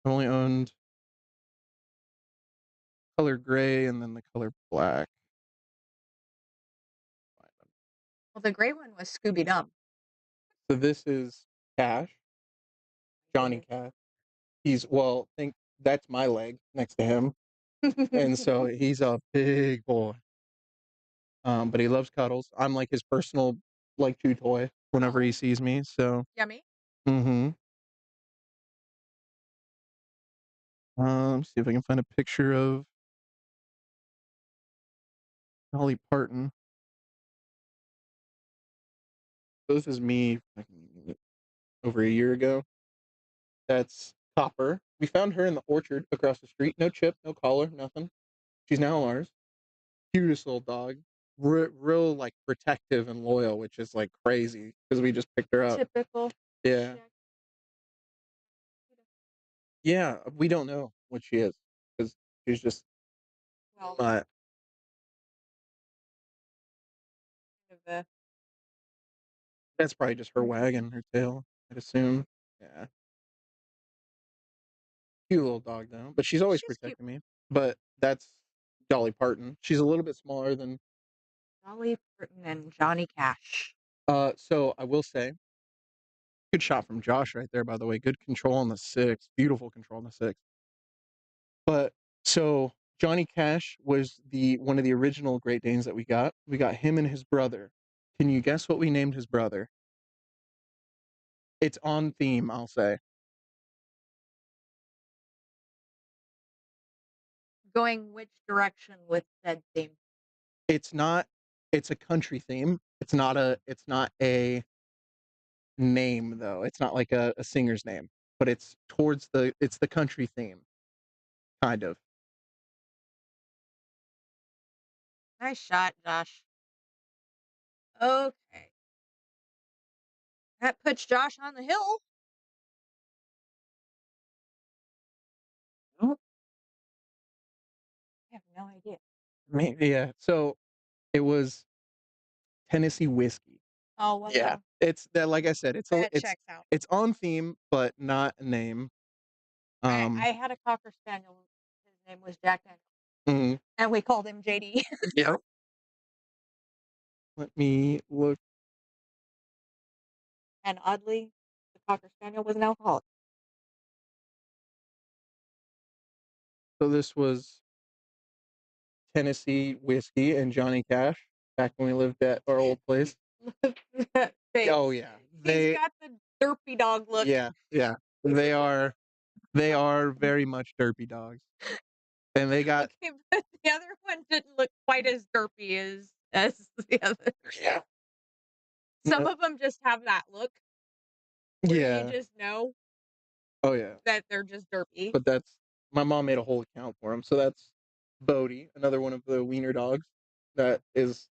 I've only owned color gray and then the color black. Well, the gray one was Scooby Dum. So this is Cash, Johnny Cash. He's well, think that's my leg next to him, and so he's a big boy. But he loves cuddles. I'm like his personal like chew toy whenever he sees me. So, Yummy. mm-hmm. See if I can find a picture of Dolly Parton. So this is me like, over a year ago. That's Copper. We found her in the orchard across the street. No chip, no collar, nothing. She's now ours. Cutest little dog. Real like protective and loyal, which is like crazy because we just picked her up. Typical. Yeah. Yeah, we don't know what she is because she's just Well, not. the That's probably just her wagging her tail, I'd assume. Yeah. Cute little dog though, but she's always she's cute. protecting me. But that's Dolly Parton. She's a little bit smaller than. Dolly Parton and Johnny Cash. So I will say, good shot from Josh right there. By the way, good control on the six. Beautiful control on the six. But so Johnny Cash was the one of the original Great Danes that we got. We got him and his brother. Can you guess what we named his brother? It's on theme, I'll say. Going which direction with said theme? It's not. It's a country theme. It's not a name though. It's not like a singer's name, but it's towards the. It's the country theme, kind of. Nice shot, Josh. Okay. That puts Josh on the hill. Oh, I have no idea. maybe, yeah. So it was Tennessee whiskey. Oh, well, Yeah, it's that. Like I said, that checks out. it's on theme, but not a name. I had a Cocker Spaniel. His name was Jack Daniel. Mhm. And we called him JD. Yeah. Let me look. And oddly, the Cocker Spaniel was an alcoholic. So this was Tennessee whiskey and Johnny Cash back when we lived at our old place. Oh yeah, He's got the derpy dog look. yeah, yeah. They are very much derpy dogs, and they got Okay, but the other one didn't look quite as derpy as the other. Yeah. Some No. of them just have that look where you Yeah. just know Oh yeah. that they're just derpy. But that's my mom made a whole account for him. So that's Bodie, another one of the wiener dogs. That is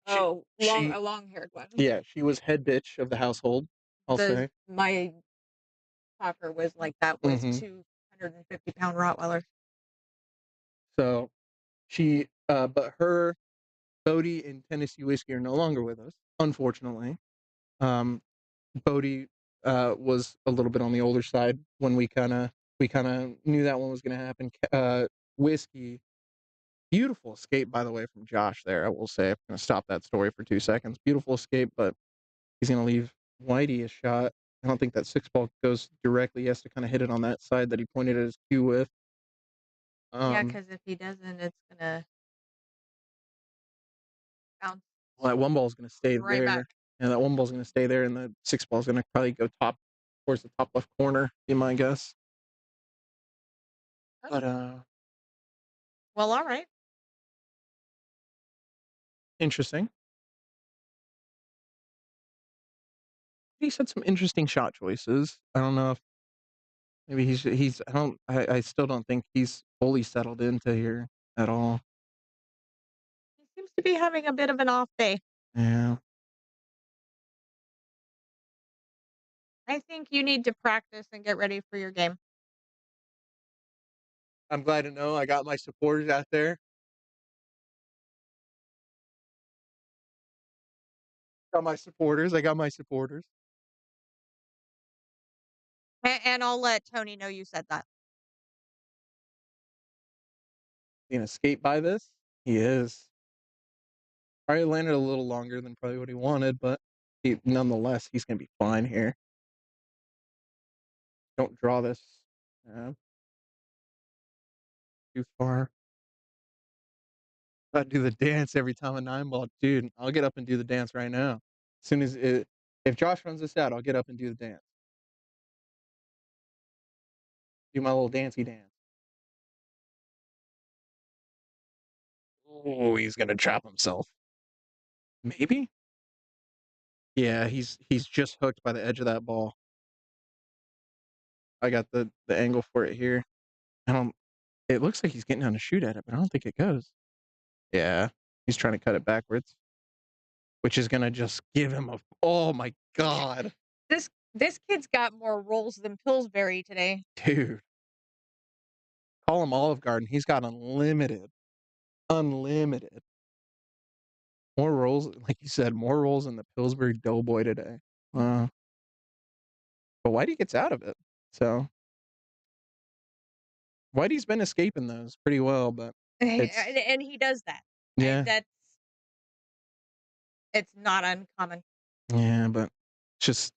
she Oh, she a long-haired one. yeah, she was head bitch of the household, I'll The say. My talker was like that with Hmm. 250-pound Rottweilers. So but her Bodie and Tennessee Whiskey are no longer with us, unfortunately. Um, Bodie was a little bit on the older side when we kind of knew that one was going to happen. Whiskey, beautiful escape by the way from Josh. There, I will say, I'm going to stop that story for 2 seconds. Beautiful escape, but he's going to leave Whitey a shot. I don't think that six ball goes directly. He has to kind of hit it on that side that he pointed at his cue with. Yeah, Um, because if he doesn't, it's gonna bounce well, that one ball is going to stay right back. there, and that one ball is going to stay there, and the six ball is going to probably go top towards the top left corner. Be my guess. Oh, But well, all right. interesting. He's had some interesting shot choices. I don't know if maybe he's I still don't think he's fully settled into here at all. He seems to be having a bit of an off day. Yeah. I think you need to practice and get ready for your game. I'm glad to know I got my supporters out there. Got my supporters. I got my supporters. And I'll let Tony know you said that. He gonna skate by this? He is. Probably landed a little longer than probably what he wanted, but nonetheless, he's gonna be fine here. Don't draw this too far. I do the dance every time a nine ball, dude. I'll get up and do the dance right now. As soon as if Josh runs this out, I'll get up and do the dance. Do my little dancey dance. Oh, he's gonna trap himself. Maybe. Yeah, he's just hooked by the edge of that ball. I got the angle for it here. I don't. It looks like he's getting down to shoot at it, but I don't think it goes. Yeah, he's trying to cut it backwards, which is gonna just give him a. Oh my god, This kid's got more rolls than Pillsbury today. dude! Call him Olive Garden. He's got unlimited, unlimited. More rolls, like you said, more rolls than the Pillsbury Doughboy today. But Whitey gets out of it, so Whitey's been escaping those pretty well, but it's And he does that. yeah, It's not uncommon. yeah, but it's just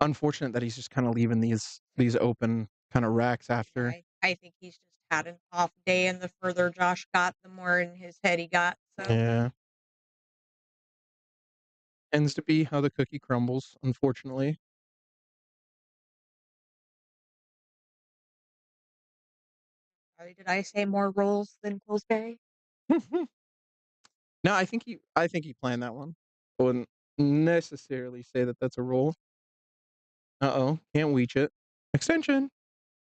unfortunate that he's just kind of leaving these open kind of racks after. I think he's just had an off day, and the further Josh got, the more in his head he got. So Yeah, tends to be how the cookie crumbles, unfortunately. sorry, did I say more rolls than Pillsbury? No, I think he planned that one. I wouldn't necessarily say that that's a rule. Uh-oh, can't reach it. Extension,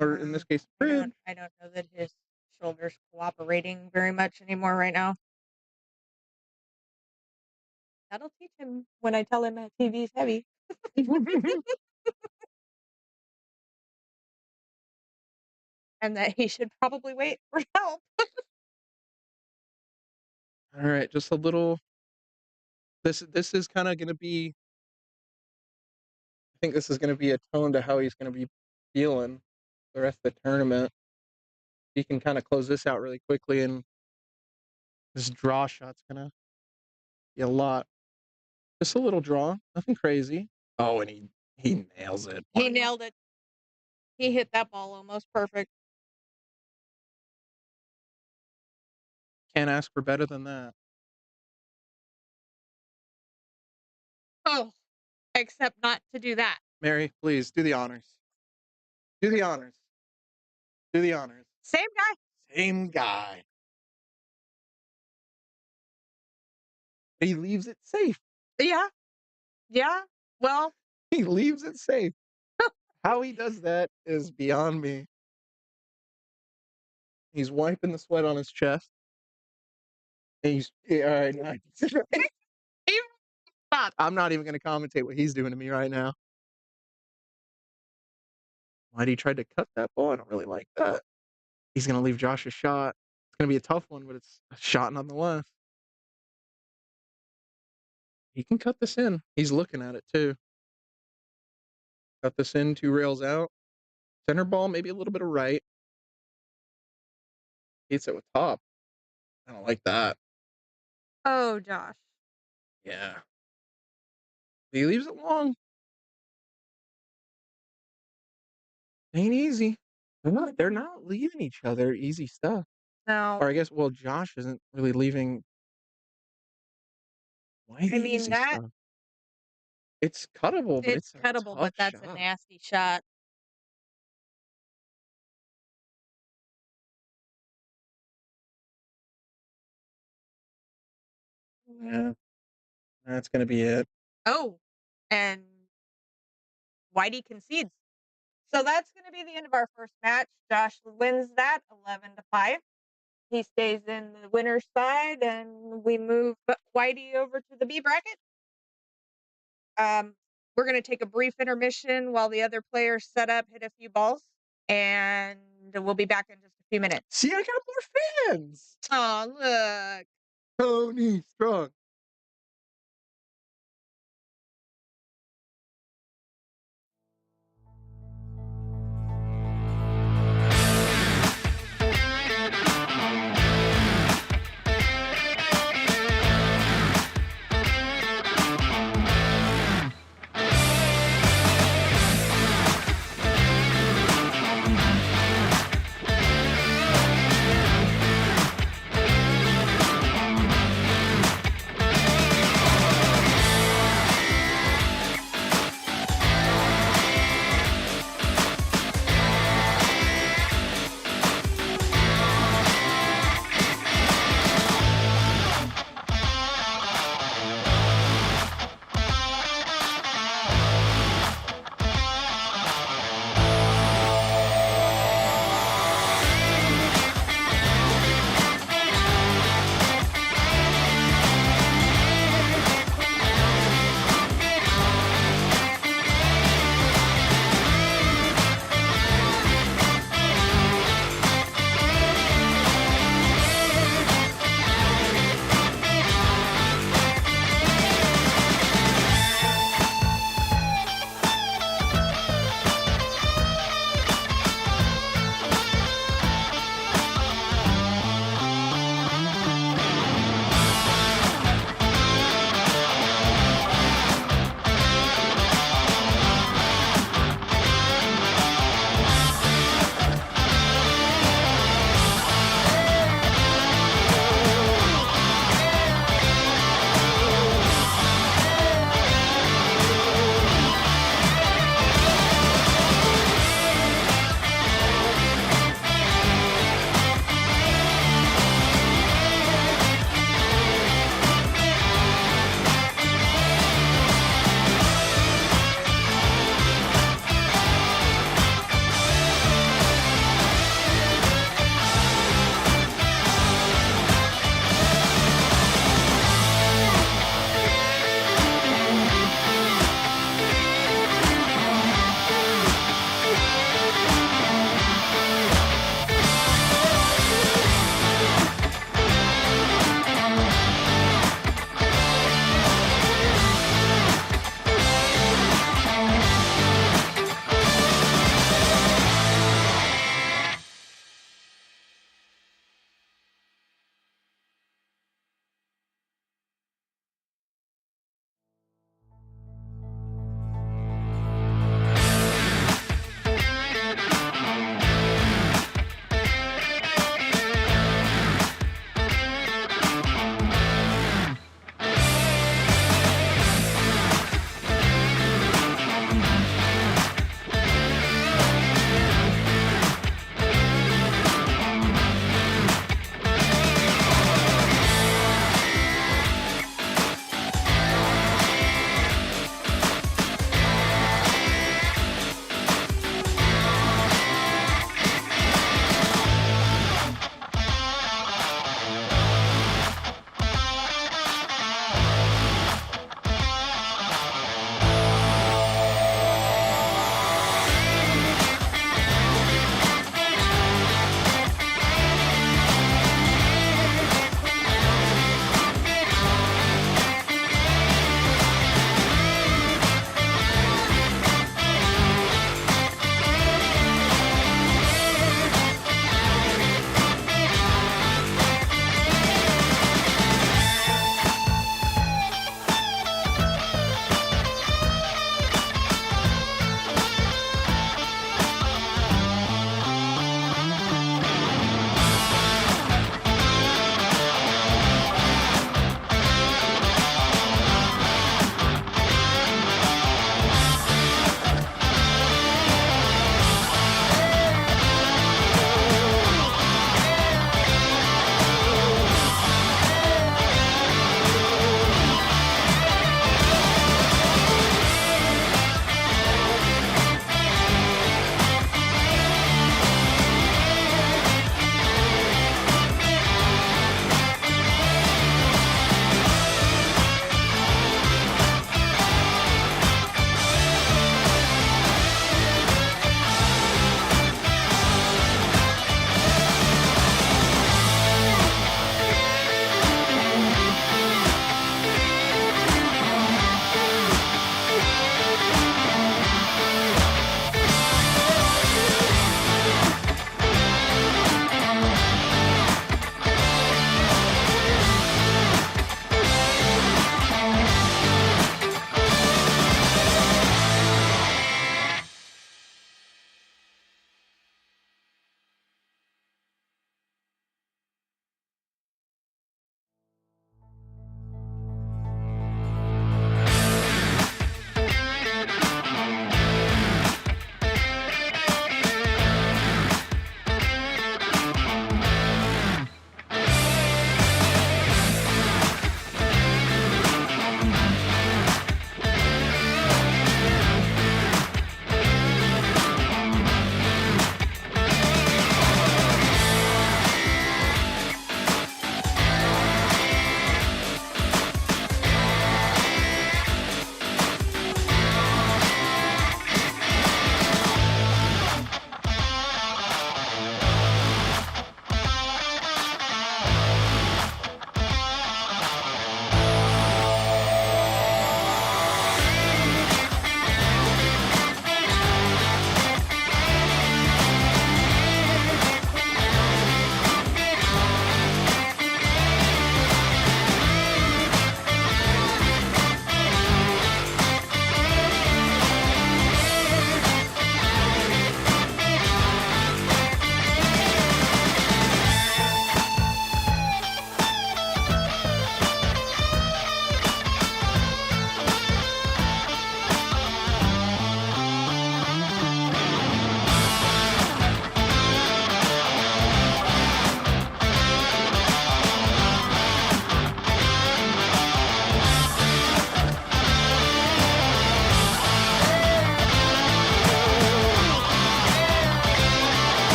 or in this case, bridge. I don't know that his shoulder's cooperating very much anymore right now. That'll teach him when I tell him that TV's heavy. And that he should probably wait for help. All right, just a little. This is kind of going to be. I think this is going to be a tone to how he's going to be feeling the rest of the tournament. He can kind of close this out really quickly, and this draw shot's going to be a lot. Just a little draw, nothing crazy. Oh, and he nails it. He nailed it. He hit that ball almost perfect. Can't ask for better than that. Oh, except not to do that. Mary, please do the honors. Do the honors. Do the honors. Same guy. Same guy. He leaves it safe. Yeah. Yeah. Well, He leaves it safe. How he does that is beyond me. He's wiping the sweat on his chest. And all right, nice. he stop. I'm not even going to commentate what he's doing to me right now. Whitey tried to cut that ball. I don't really like that. He's going to leave Josh a shot. It's going to be a tough one, but it's a shot nonetheless. He can cut this in. He's looking at it too. Cut this in, 2 rails out. Center ball, maybe a little bit of right. Hits it with top. I don't like that. Oh, Josh. Yeah. He leaves it long. Ain't easy. They're not leaving each other easy stuff. No. Or I guess, well, Josh isn't really leaving Whitey I mean, easy stuff. It's cuttable, but it's it's a cuttable, tough but that's a shot. nasty shot. Yeah. That's gonna be it. Oh, and Whitey concedes. So that's going to be the end of our first match. Josh wins that 11-5. He stays in the winner's side, and we move Whitey over to the B bracket. We're going to take a brief intermission while the other players set up, hit a few balls, and we'll be back in just a few minutes. See, I got more fans. Oh, look. Tony Strong.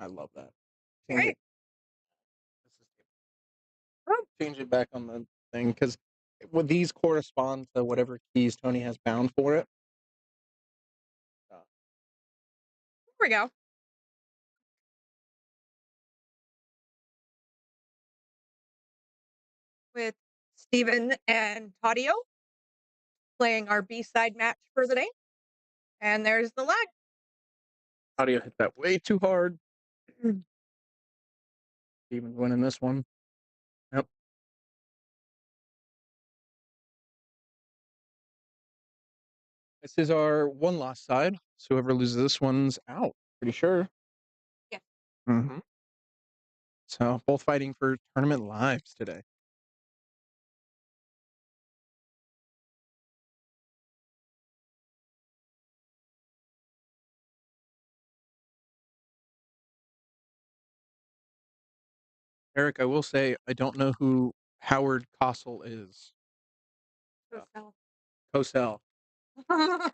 I love that. All Change right. it. Change it back on the thing because these correspond to whatever keys Tony has bound for it. Here we go. With Steven and Tadio playing our B-side match for the day. And there's the lag. Audio hit that way too hard. Steven's winning this one. Yep. This is our one loss side. So whoever loses this one's out. Pretty sure. Yeah. Mm-hmm. So both fighting for tournament lives today. Eric, I will say I don't know who Howard Cosell is. Cosell. But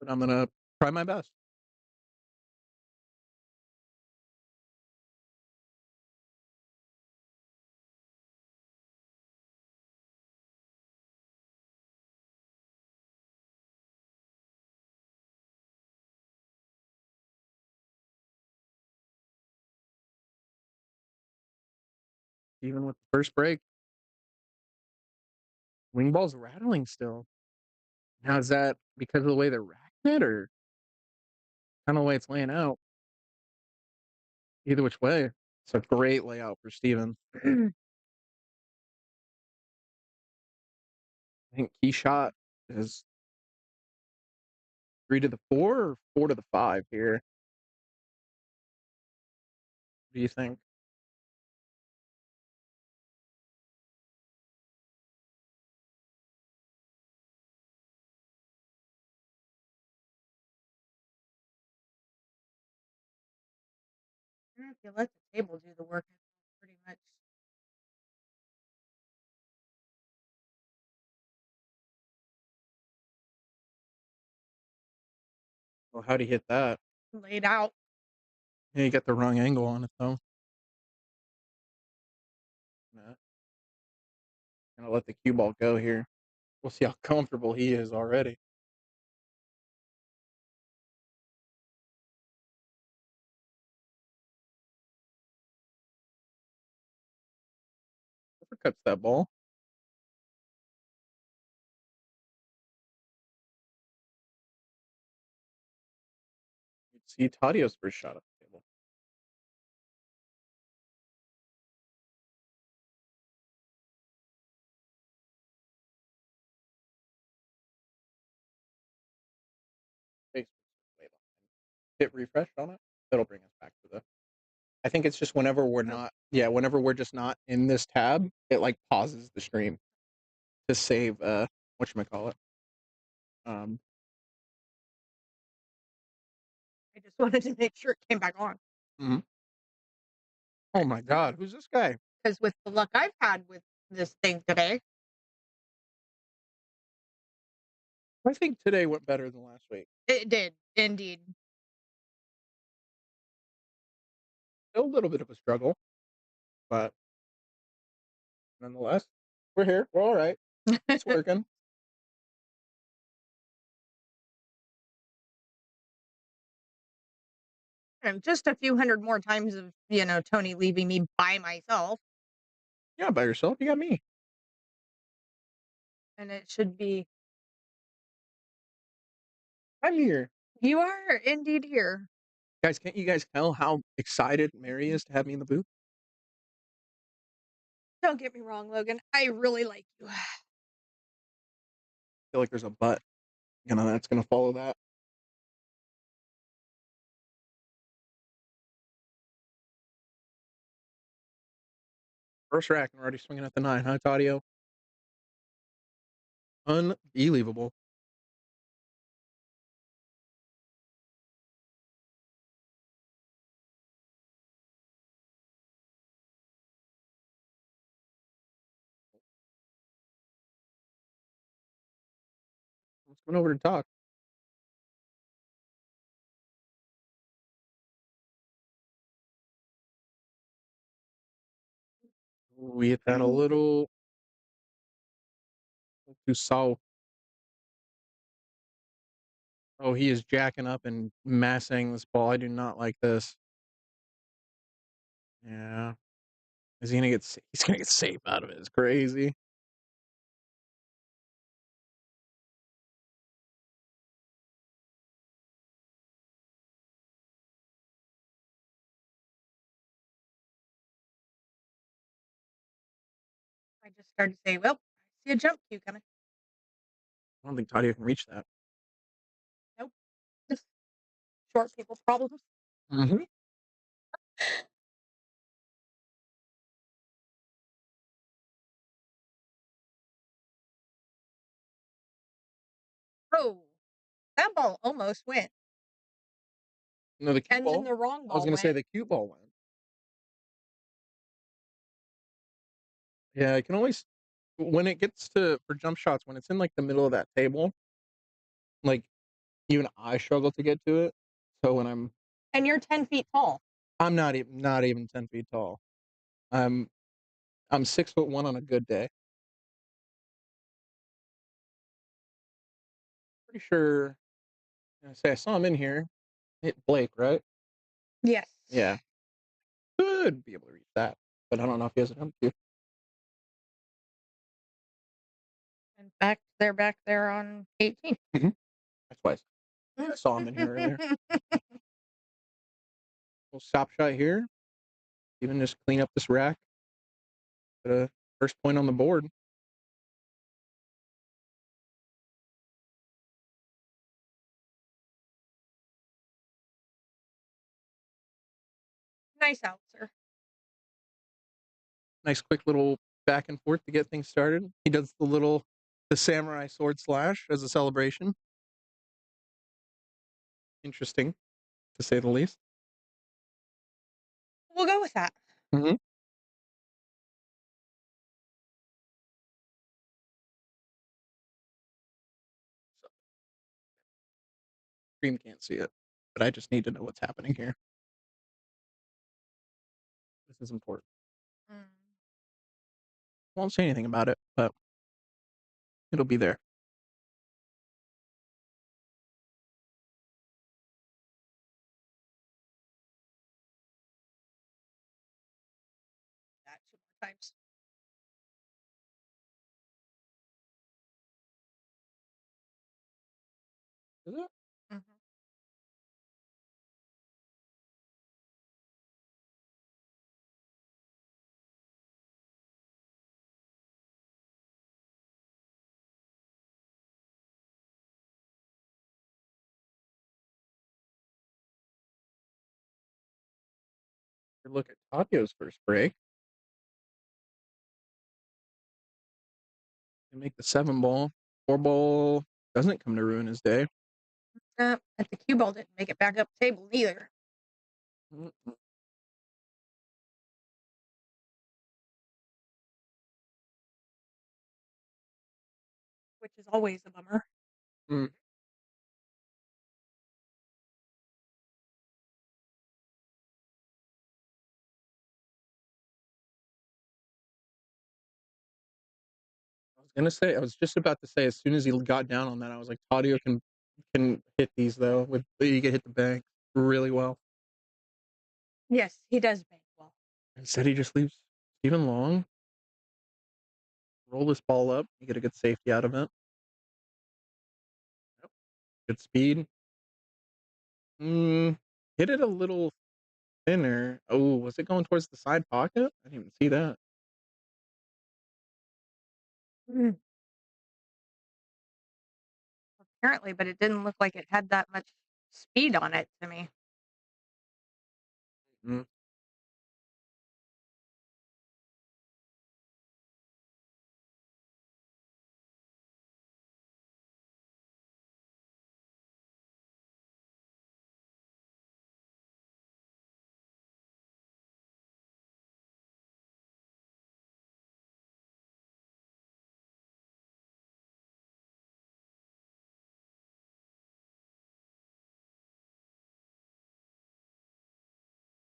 I'm gonna try my best. Even with the first break. Wing ball's rattling still. Now is that because of the way they're racking it or kind of the way it's laying out? Either which way. It's a great layout for Steven. I think key shot is 3 to the 4 or 4 to the 5 here. What do you think? If you let the table do the work, pretty much. Well, how'd he hit that? Laid out. Yeah, you got the wrong angle on it though. Nah, gonna let the cue ball go here. We'll see how comfortable he is already. Uppercuts that ball. You'd see Tadio's first shot at the table. Hit refresh on it. That'll bring us back to the. I think it's just whenever we're not, yeah, whenever we're just not in this tab, it like pauses the stream to save whatchamacallit. Um I just wanted to make sure it came back on. mhm. Oh my god, who's this guy? Because with the luck I've had with this thing today, I think today went better than last week. it did indeed. Still a little bit of a struggle, but nonetheless, we're here. We're all right. It's working. And just a few hundred more times of, Tony leaving me by myself. Yeah, by yourself. You got me. And it should be. I'm here. You are indeed here. Guys, can't you guys tell how excited Mary is to have me in the booth? Don't get me wrong, Logan. I really like you. I feel like there's a but, that's gonna follow that. First rack, and we're already swinging at the 9, huh, Tadio? Unbelievable. Let's come over to talk. We hit that a little too soft. Oh, he is jacking up and massing this ball. I do not like this. Yeah. Is he gonna get? He's gonna get safe out of it. It's crazy. I just started to say, well, I see a jump cue coming. I don't think Tadio can reach that. Nope. Short people problems. Mm-hmm. Oh, that ball almost went. No, the cue And then ball. the wrong I was ball gonna say went. the cue ball went. Yeah, I can always when it gets to for jump shots when it's in like the middle of that table, like even I struggle to get to it. So when And you're 10 feet tall. I'm not even 10 feet tall. I'm I'm 6'1" on a good day. Pretty sure. I say I saw him in here. Hit Blake, right? Yes. Yeah, could be able to reach that, but I don't know if he has a jump cue. And they're back there on 18. Mm-hmm. That's why I saw him in here earlier. Little stop shot here. Even just clean up this rack. Put a first point on the board. Nice out, sir. Nice quick little back and forth to get things started. He does the samurai sword slash as a celebration. Interesting, to say the least. We'll go with that. Mm-hmm. So, Stream can't see it, but I just need to know what's happening here. This is important. Mm. Won't say anything about it, but it'll be there. That 2 more times. Is it? Mhm. Look at Tadio's first break. And make the 7 ball. 4 ball doesn't come to ruin his day. But the cue ball didn't make it back up table neither, Mm-mm. which is always a bummer. Mm. I was just about to say, as soon as he got down on that, I was like, Tadio can hit these though. With you can hit the bank really well. Yes, he does bank well. Instead, he just leaves Steven long. Roll this ball up. You get a good safety out of it. Yep. Good speed. Hit it a little thinner. Oh, was it going towards the side pocket? I didn't even see that. Mm. Apparently, but it didn't look like it had that much speed on it to me. Mm.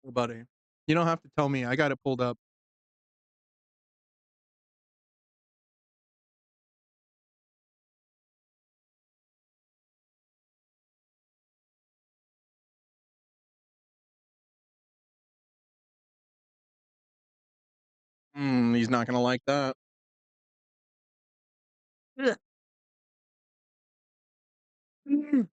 Well, buddy, you don't have to tell me. I got it pulled up. He's not gonna like that. Ugh. Mm.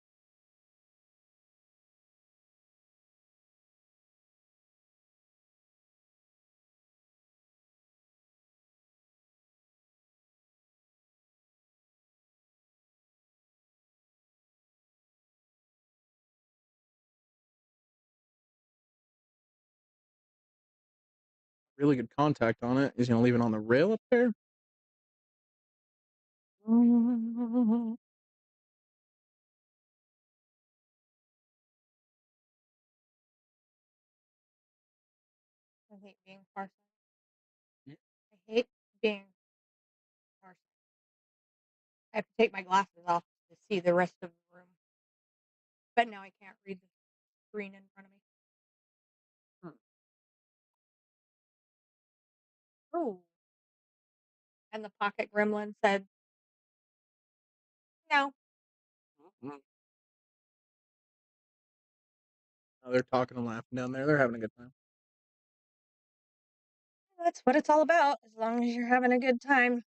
Really good contact on it. He's gonna leave it on the rail up there. I hate being farsighted. I hate being farsighted. I have to take my glasses off to see the rest of the room. But now I can't read the screen in front of me. Oh. And the pocket gremlin said, no. Oh, they're talking and laughing down there. They're having a good time. That's what it's all about, as long as you're having a good time.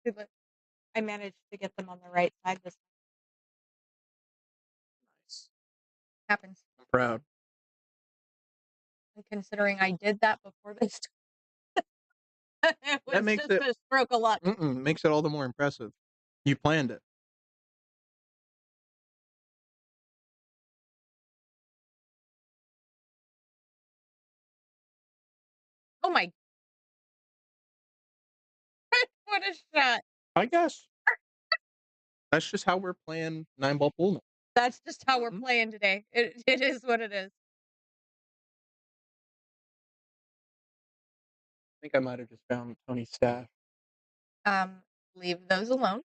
But I managed to get them on the right side this Nice. happens. I'm proud. And considering I did that before this, it That was makes just it a stroke of luck. makes it all the more impressive. You planned it. Oh my, what a shot. I guess that's just how we're playing 9 ball pool now. That's just how we're Mhm. playing today. It is what it is. I think I might have just found Tony's stash. Um, leave those alone.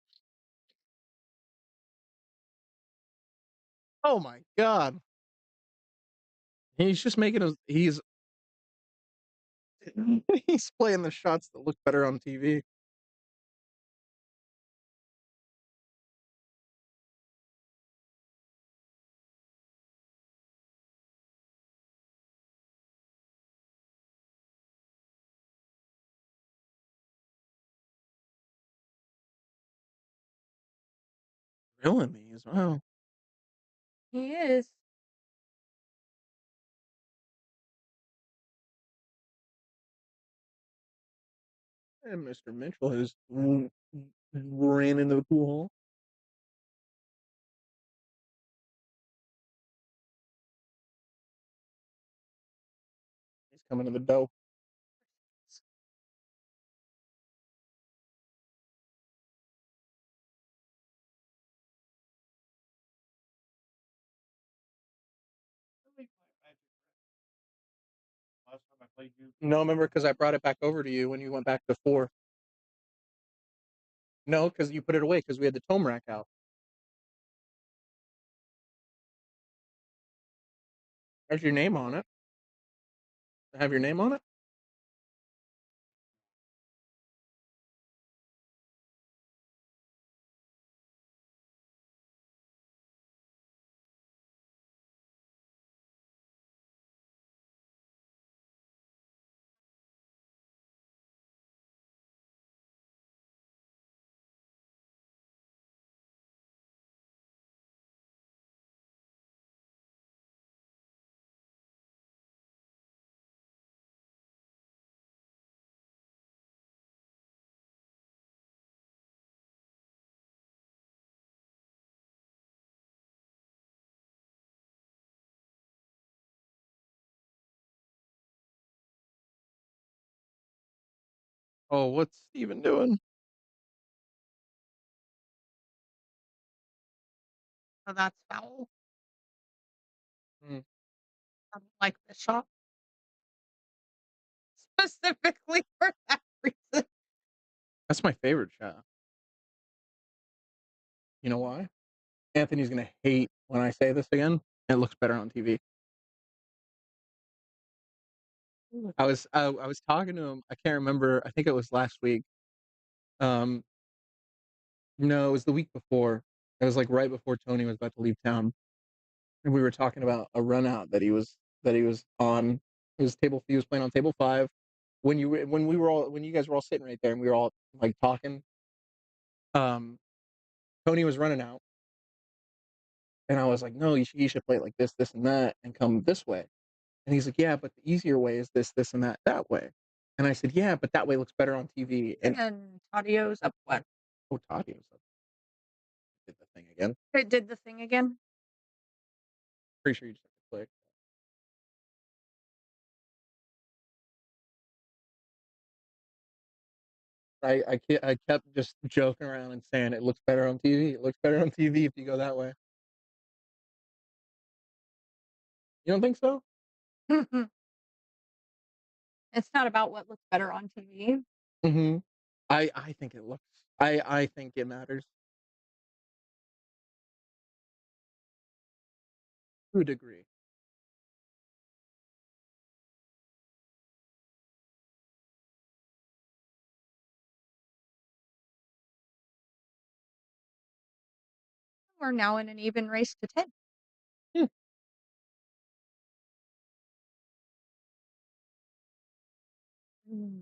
Oh my god. He's just making us. He's playing the shots that look better on TV. Grilling me as well. He is. And Mr. Mitchell has ran into the pool hall. He's coming to the dough. No, remember because I brought it back over to you when you went back to 4. No, because you put it away because we had the tome rack out. There's your name on it. Have your name on it? Oh, what's Steven doing? So that's foul. Hmm. I don't like this shot. specifically for that reason. That's my favorite shot. You know why? Anthony's gonna hate when I say this again. It looks better on TV. I was talking to him. I can't remember. I think it was last week. Um, no, it was the week before. It was like right before Tony was about to leave town, and we were talking about a run out that he was on. It was table. He was playing on table 5. When you guys were all sitting right there and we were all like talking. Um, Tony was running out, and I was like, no, you should play it like this, and that, and come this way. And he's like, yeah, but the easier way is this, and that way. And I said, yeah, but that way looks better on TV. And Tadio's up what? Oh, Tadio did the thing again. It did the thing again. Pretty sure you just have to click. I kept just joking around and saying it looks better on TV. It looks better on TV if you go that way. You don't think so? It's not about what looks better on TV. Mm-hmm. I think it looks. I think it matters to a degree. We're now in an even race to 10. Hmm. Mm.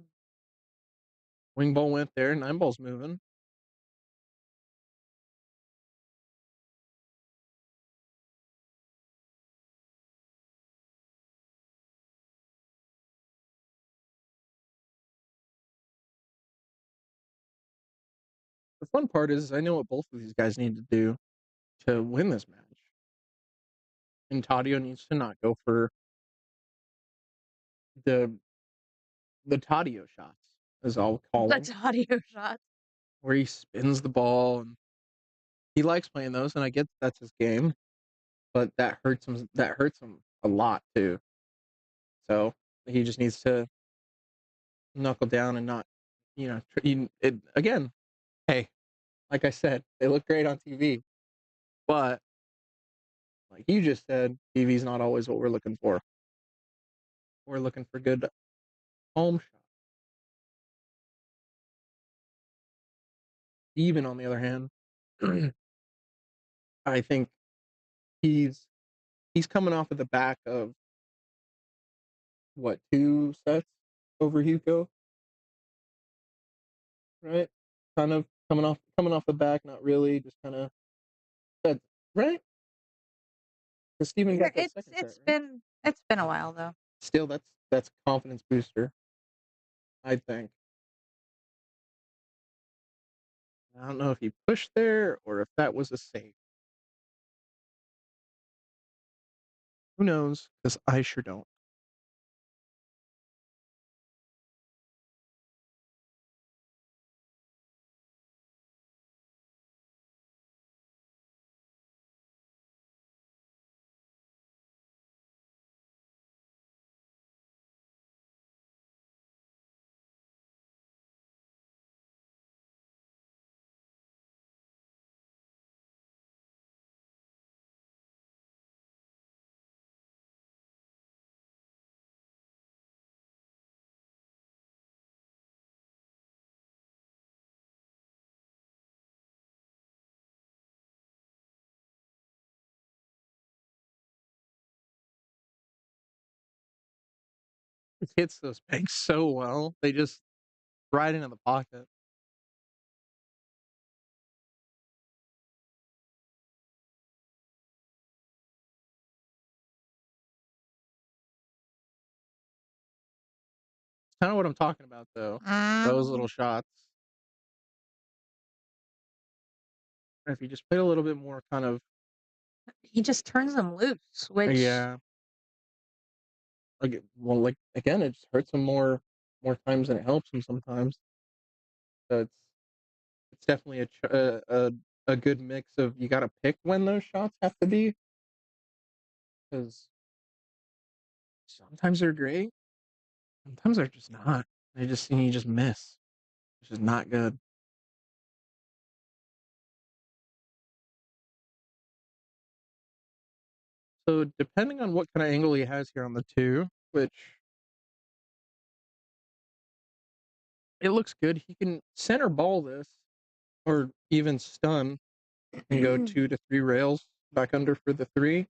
Wing ball went there. 9 ball's moving. The fun part is I know what both of these guys need to do to win this match. And Tadio needs to not go for the the Tadio shots, as I'll call The them, Tadio shots. where he spins the ball and he likes playing those, and I get that's his game, but that hurts him. That hurts him a lot too. So he just needs to knuckle down and not, again. Hey, like I said, they look great on TV, but like you just said, TV's not always what we're looking for. We're looking for good home shots. Even on the other hand, I think he's he's coming off of the back of what, 2 sets over Hugo, right? Kind of coming off the back, not really, just kind of that, right? Because Steven got that It's second set, it's right? been it's been a while though. Still, that's a confidence booster, I think. I don't know if he pushed there or if that was a save. Who knows? Because I sure don't. He hits those pegs so well. They just right into the pocket. It's kind of what I'm talking about, though. Those little shots. If you just played a little bit more kind of, He just turns them loose, which yeah, like, well, like again, it just hurts him more times than it helps him sometimes. So it's definitely a good mix of you got to pick when those shots have to be, because sometimes they're great, Sometimes they're just not. You just miss. It's just not good. So depending on what kind of angle he has here on the two, which it looks good, he can center ball this or even stun and go 2 to 3 rails back under for the three.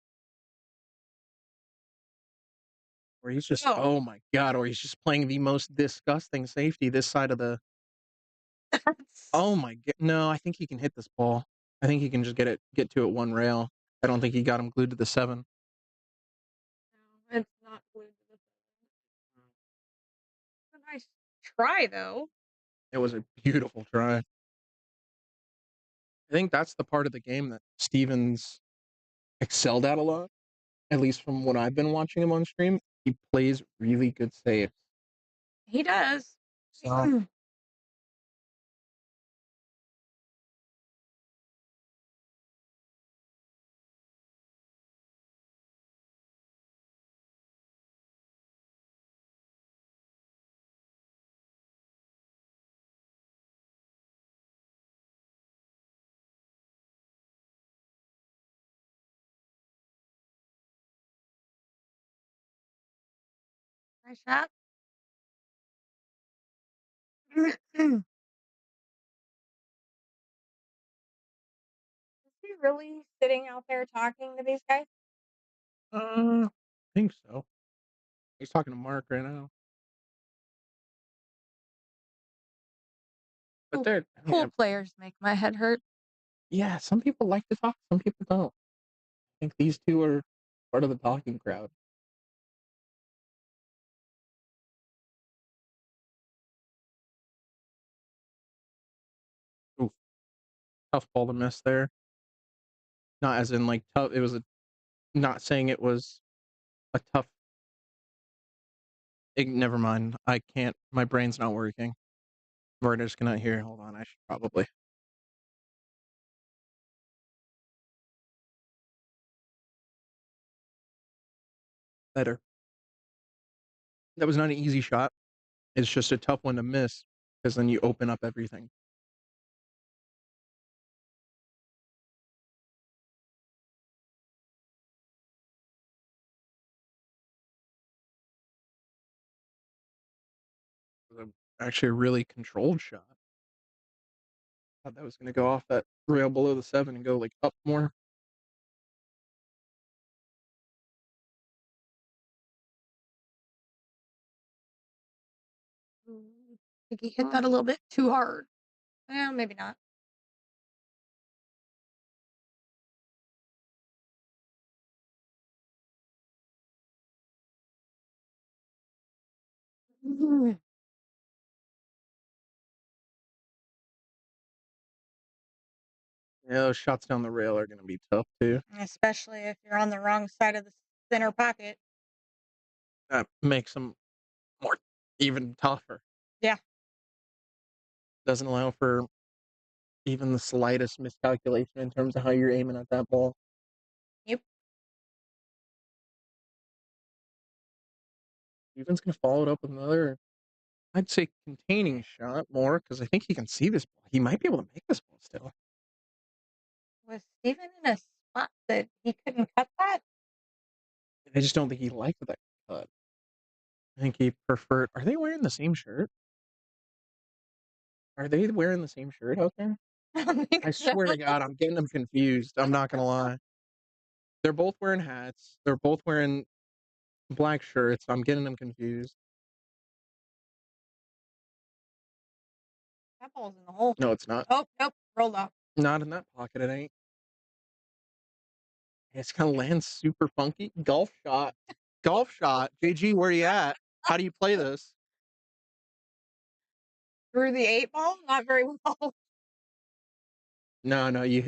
Or he's just, Oh, oh my God, or he's just playing the most disgusting safety this side of the. Oh my God. No, I think he can hit this ball. I think he can just get to it one rail. I don't think he got him glued to the 7. no, it's not glued to the It's a nice try, though. It was a beautiful try. I think that's the part of the game that Stevens excelled at a lot, at least from what I've been watching him on stream. He plays really good saves. He does. So Nice shot. Is he really sitting out there talking to these guys? I think so. He's talking to Mark right now. But they're Pool players make my head hurt. yeah, some people like to talk, some people don't. I think these two are part of the talking crowd. Oof, tough ball to miss there. Not as in like tough. It was a not saying it was a tough. Never mind. I can't. My brain's not working. We're just gonna hear. Hold on. I should probably better. That was not an easy shot. It's just a tough one to miss because then you open up everything. It was actually a really controlled shot. Thought that was gonna go off that rail below the 7 and go like up more. I think he hit that a little bit too hard. Yeah, maybe not. Yeah, those shots down the rail are gonna be tough too. Especially if you're on the wrong side of the center pocket. That makes them more even tougher. Yeah. Doesn't allow for even the slightest miscalculation in terms of how you're aiming at that ball. Yep. Steven's gonna follow it up with another, I'd say, containing shot more because I think he can see this ball. He might be able to make this ball still. Was Steven in a spot that he couldn't cut that? I just don't think he liked that cut. I think he preferred. Are they wearing the same shirt? Are they wearing the same shirt out there? I don't think I so. swear to God, I'm getting them confused. I'm not gonna lie. They're both wearing hats. They're both wearing black shirts. I'm getting them confused. That ball's in the hole. No, it's not. Oh, nope. Rolled off. Not in that pocket. It ain't. It's gonna land super funky. Golf shot. Golf shot. JG, where you at? How do you play this? Through the 8 ball? Not very well. No, no. You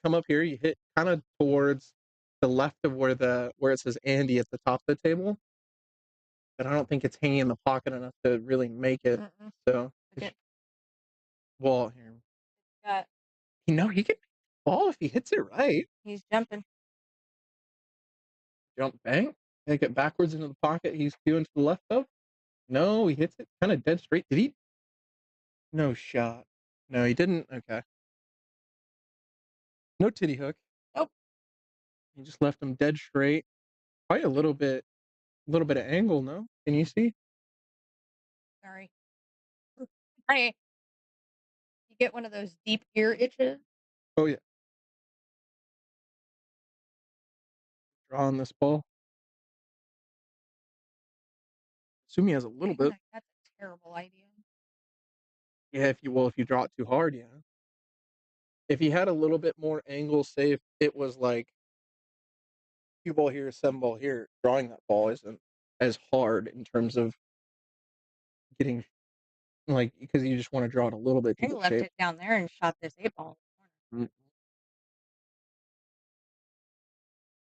come up here. You hit kind of towards the left of where it says Andy at the top of the table. But I don't think it's hanging in the pocket enough to really make it. Mm-mm. So, Okay. well, here. Got. He could fall if he hits it right. He's jumping. Jump bang. Take it backwards into the pocket he's doing to the left of. No, he hits it kind of dead straight. Did he? No shot. No, he didn't. Okay. No titty hook. Nope. He just left him dead straight. Probably a little bit of angle. No, can you see? Sorry. I You get one of those deep ear itches. Oh yeah. Drawing this ball. Assume he has a little Dang, bit. that's a terrible idea. Yeah, if you draw it too hard, yeah. If he had a little bit more angle, say if it was like cue ball here, seven ball here, drawing that ball isn't as hard in terms of getting like because you just want to draw it a little bit to I get left shape. it down there and shot this 8 ball in the corner. Mm.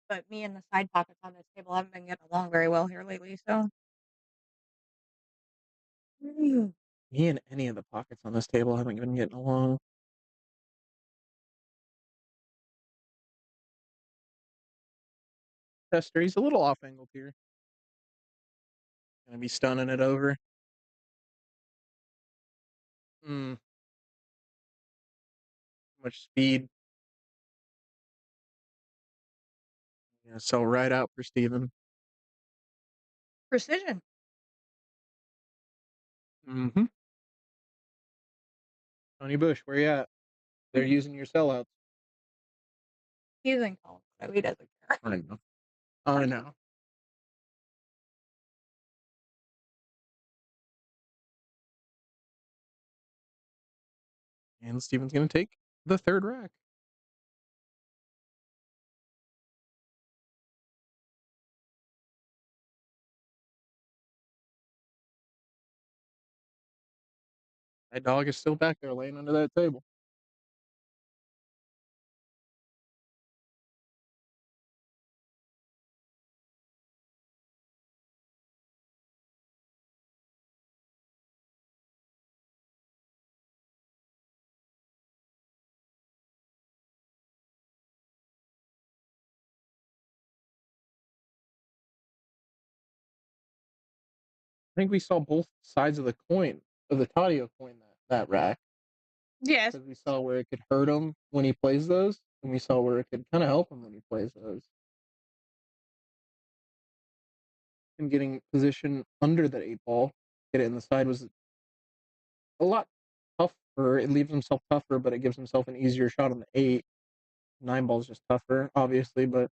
But me and the side pockets on this table haven't been getting along very well here lately, so Mm. Me and any of the pockets on this table haven't been getting along. Tester, he's a little off angled here. Gonna be stunning it over. Mm, much speed. Yeah, so right out for Steven. precision. Mm-hmm. Tony Bush, where you at? They're using your sellouts. He's in college, so he doesn't care. I know. I know. And Steven's gonna take the third rack. That dog is still back there laying under that table. I think we saw both sides of the coin, of the Tadio coin, that rack. Yes. Because we saw where it could hurt him when he plays those, and we saw where it could kind of help him when he plays those. And getting position under that 8 ball, get it in the side was a lot tougher. It leaves himself tougher, but it gives himself an easier shot on the 8. 9 ball's just tougher, obviously, but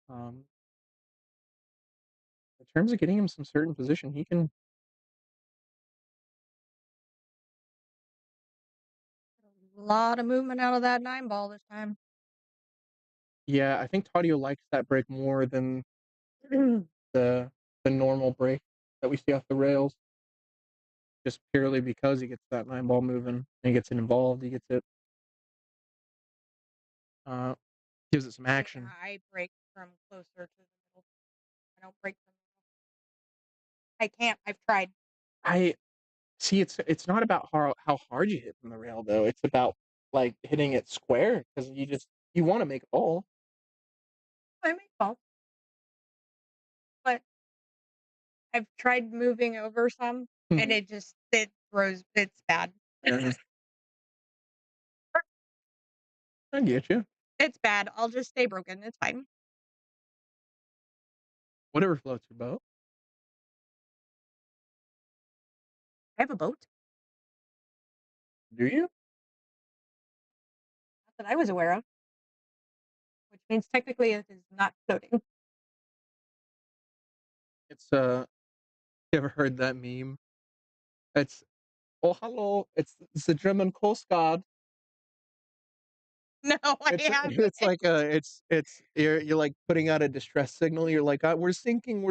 um, in terms of getting him some certain position, he can. A lot of movement out of that 9 ball this time. Yeah, I think Tadio likes that break more than the the normal break that we see off the rails, just purely because he gets that 9 ball moving and he gets it involved. He gets it, uh, gives it some action. I break from closer to the middle. I don't break from I can't. I've tried. I see. It's not about how hard you hit from the rail though. It's about like hitting it square because you want to make a ball. I make balls, but I've tried moving over some, and Mhm. it grows. It's bad. Yeah, I get you. It's bad. I'll just stay broken. It's fine. Whatever floats your boat. I have a boat. Do you? Not that I was aware of, which means technically it is not floating. It's You ever heard that meme? It's oh hello, it's the German Coast Guard. No, I haven't. It's like you're like putting out a distress signal. You're like, we're sinking,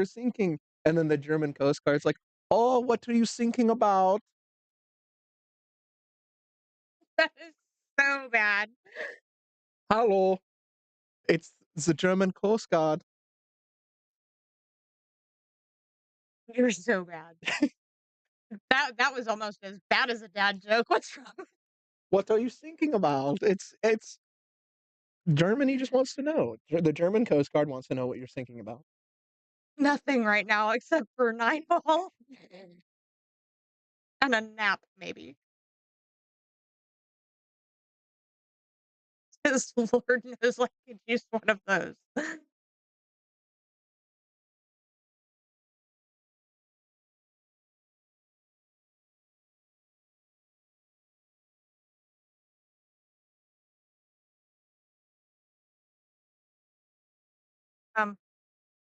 and then the German Coast Guard's like, oh, what are you sinking about? That is so bad. Hello, it's the German Coast Guard. You're so bad. That was almost as bad as a dad joke. What's wrong? What are you thinking about? It's Germany just wants to know. The German Coast Guard wants to know what you're thinking about. Nothing right now except for 9 ball and a nap, maybe. 'Cause Lord knows I could use one of those. Um,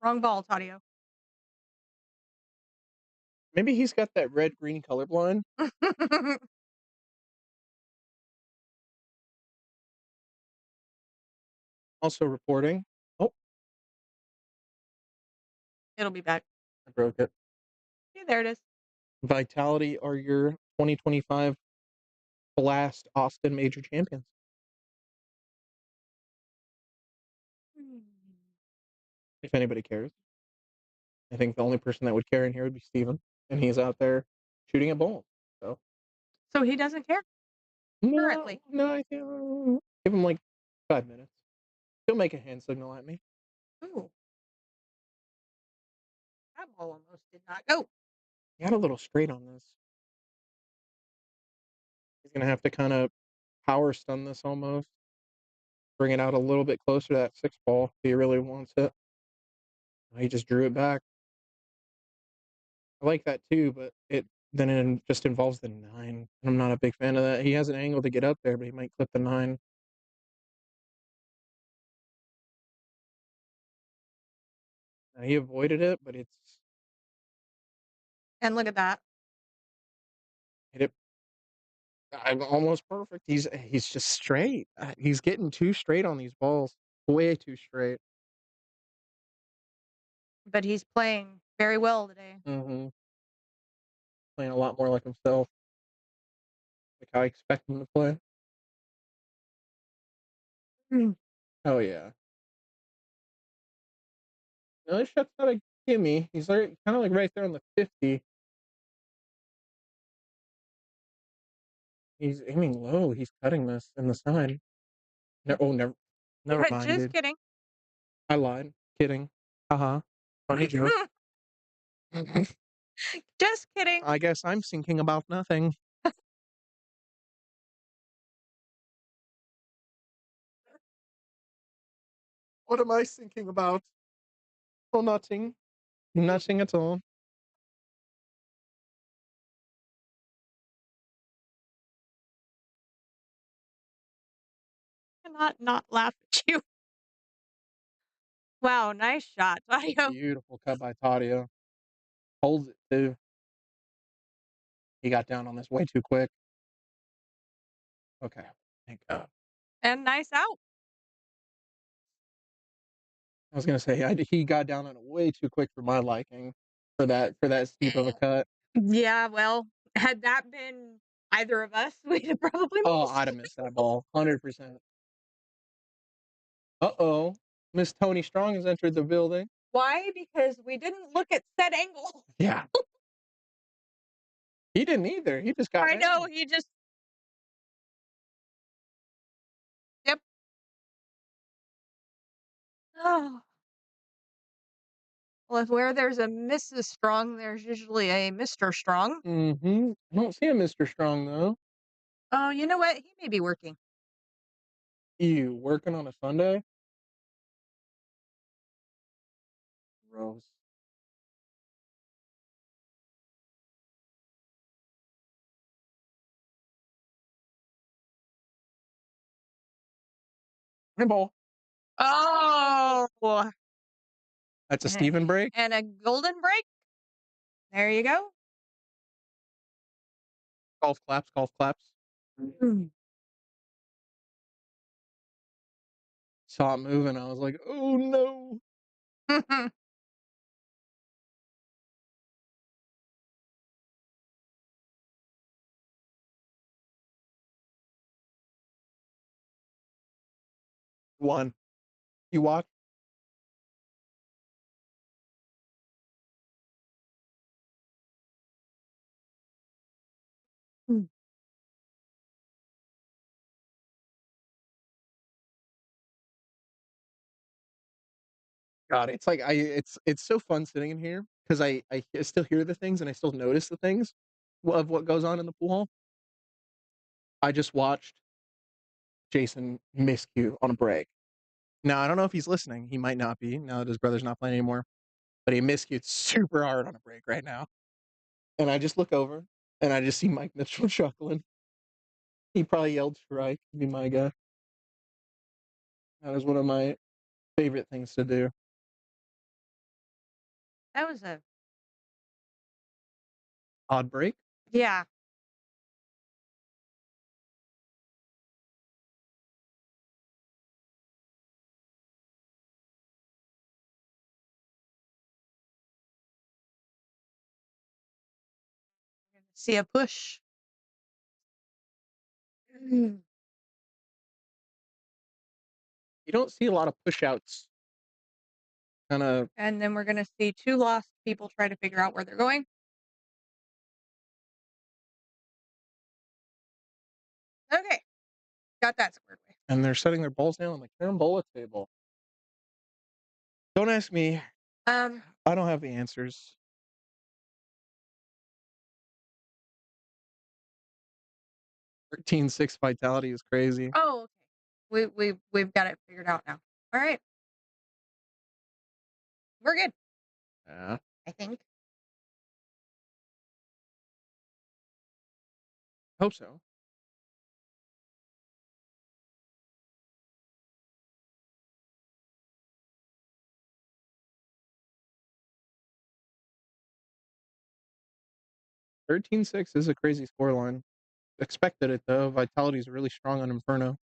Wrong ball, Tadio. Maybe he's got that red-green colorblind. Also reporting. Oh, It'll be back. I broke it. Yeah, there it is. Vitality are your 2025 Blast Austin Major champions. Hmm. If anybody cares. I think the only person that would care in here would be Steven, and he's out there shooting at balls. So So he doesn't care no, currently. no, I think give him like 5 minutes. He'll make a hand signal at me. Ooh, that ball almost did not go. He had a little straight on this. He's gonna have to kind of power stun this almost. Bring it out a little bit closer to that 6 ball if he really wants it. He just drew it back. I like that too, but it just involves the 9. I'm not a big fan of that. He has an angle to get up there, but he might clip the 9. He avoided it, but it's And look at that. hit it. I'm almost perfect. He's just straight. He's getting too straight on these balls. Way too straight. But he's playing very well today. Mm-hmm. Playing a lot more like himself, like how I expect him to play. Mm. Oh yeah. No, this shot's not a gimme. He's like kind of like right there on the 50. He's aiming low. He's cutting this in the side. No, oh, never mind, Just dude. kidding. I lied. Kidding. Uh-huh. Funny joke. Just kidding. I guess I'm thinking about nothing. What am I thinking about? Oh, nothing. Nothing at all. Cannot not laugh at you. Wow, nice shot, Tadio. Beautiful cut by Tadio. Holds it too. He got down on this way too quick. Okay. Thank God. And nice out. I was gonna say he got down on it way too quick for my liking for that steep of a cut. Yeah, well, had that been either of us, we'd have probably Oh, I'd missed. have missed that ball. 100%. Uh-oh. Miss Tony Strong has entered the building. Why? Because we didn't look at set angle. Yeah. He didn't either. He just got I know, mad. he just yep. Oh. Well, if where there's a Mrs. Strong, there's usually a Mr. Strong. Mm-hmm. I don't see a Mr. Strong though. Oh, you know what? He may be working. You working on a Sunday? Gross. Hey, ball. Oh, That's a Steven break. and a golden break. There you go. Golf claps, golf claps. Mm. Saw it moving. I was like, oh no. 1. You walk. God, it's like it's so fun sitting in here because I still hear the things and I still notice the things of what goes on in the pool hall. I just watched Jason miscue on a break. Now I don't know if he's listening. He might not be now that his brother's not playing anymore. But he miscued super hard on a break right now. And I just look over and I just see Mike Mitchell chuckling. He probably yelled strike, to be my guess. That is one of my favorite things to do. That was a Odd break. yeah. We're gonna see a push. Mm. You don't see a lot of push outs. Kind of, And then we're gonna see two lost people try to figure out where they're going. Okay, got that squared away. and they're setting their balls down on the carambola table. Don't ask me. Um. I don't have the answers. 13-6 vitality is crazy. Oh, okay. We've got it figured out now. All right, we're good. Yeah. I think. Hope so. "13-6 is a crazy scoreline. Expected it though. Vitality is really strong on Inferno.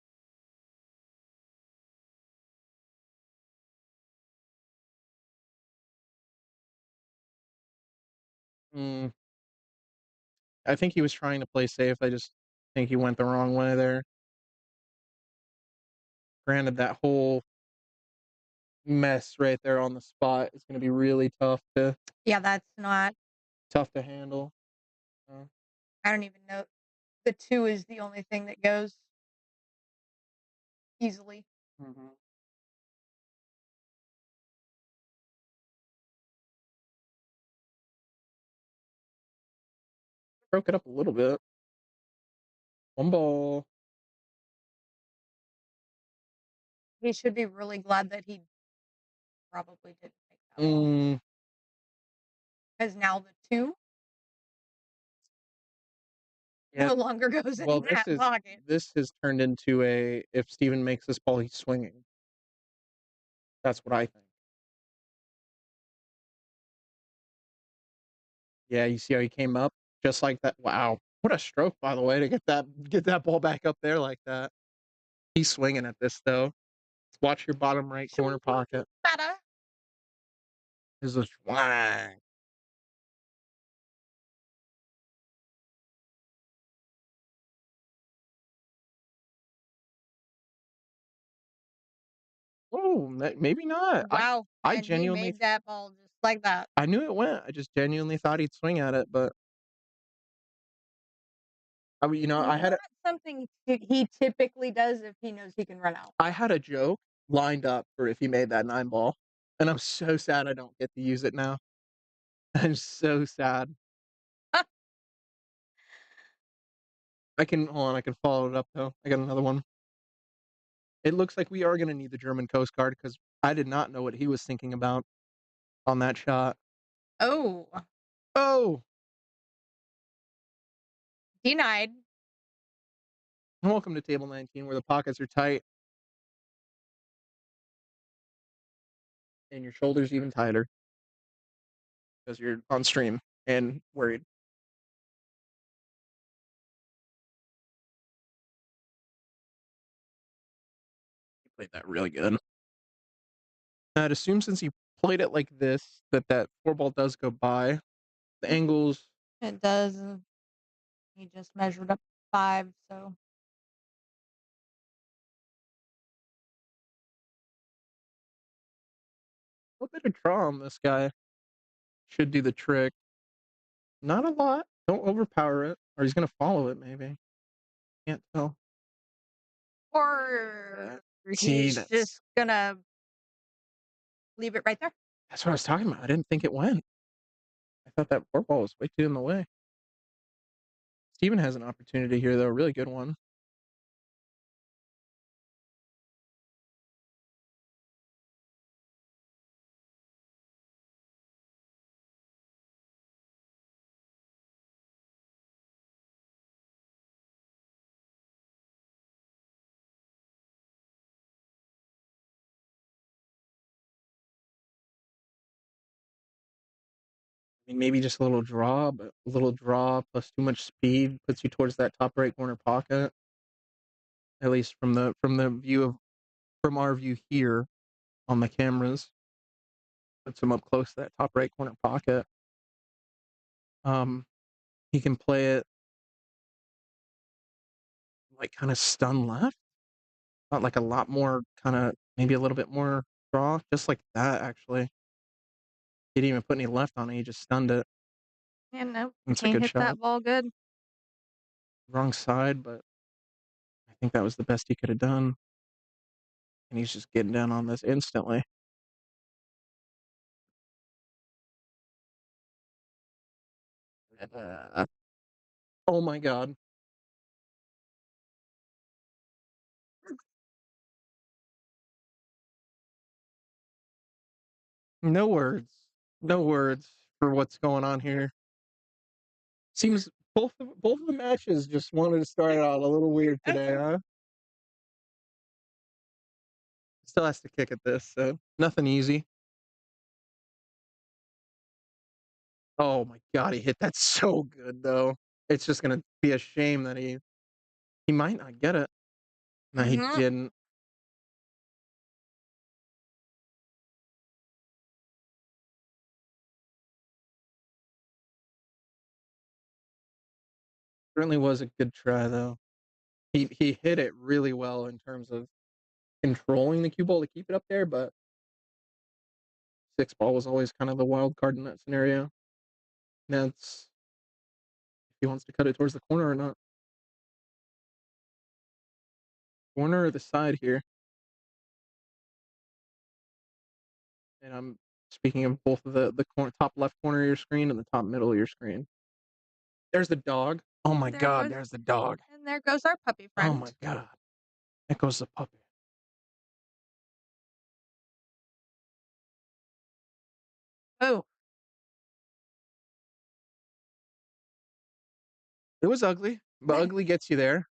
Mm, I think he was trying to play safe. I just think he went the wrong way there. Granted, that whole mess right there on the spot is going to be really Yeah, that's not. tough to handle. Uh, I don't even know. The two is the only thing that goes easily. mhm. Broke it up a little bit. One ball. He should be really glad that he probably didn't make that ball Mm, because now the two yeah. no longer goes Well, in that pocket. this has turned into a if Steven makes this ball, he's swinging. That's what I think. Yeah, you see how he came up just like that. Wow, what a stroke by the way to get that ball back up there like that. He's swinging at this though. Watch your bottom right corner pocket. Better. Is a swang. Oh, maybe not. Wow. I And he genuinely made that ball just like that. I knew it went. I just genuinely thought he'd swing at it, but I mean, Not something he typically does if he knows he can run out. I had a joke lined up for if he made that 9 ball, and I'm so sad I don't get to use it now. I'm so sad. I can hold on, I can follow it up though. I got another one. It looks like we are gonna need the German Coast Guard because I did not know what he was thinking about on that shot. Oh, Oh, denied. and welcome to table 19 where the pockets are tight and your shoulders even tighter because you're on stream and worried. He played that really good. I'd assume since he played it like this, that 4 ball does go by. The angles, It does. He just measured up 5, so a little bit of draw on this guy should do the trick. Not a lot. Don't overpower it, or he's gonna follow it. Maybe can't tell. or See, he's that's just gonna Leave it right there. That's what I was talking about. I didn't think it went. I thought that 4 ball was way too in the way. Steven has an opportunity here, though, a really good one. I mean, maybe just a little draw, but a little draw plus too much speed puts you towards that top right corner pocket. At least from the view of from our view here on the cameras, puts him up close to that top right corner pocket. Um, he can play it like kind of stun left, not like a lot more kind of maybe a little bit more draw, just like that actually. He didn't even put any left on it. He just stunned it. Yeah, no, It's a can't good hit shot. that ball good. Wrong side, but I think that was the best he could have done. And he's just getting down on this instantly. Oh my god. No words. No words for what's going on here. Seems both of the matches just wanted to start out a little weird today, huh? Still has to kick at this, so nothing easy. Oh my god, he hit that so good though. It's just gonna be a shame that he might not get it. No, he Mhm. didn't. Certainly was a good try though. He hit it really well in terms of controlling the cue ball to keep it up there, but 6 ball was always kind of the wild card in that scenario. That's if he wants to cut it towards the corner or not. Corner or the side here. And I'm speaking of both of the top left corner of your screen and the top middle of your screen. There's the dog. Oh my There god, goes there's the dog. and there goes our puppy Oh friend. my god. There goes the puppy. Oh. It was ugly, but ugly gets you there.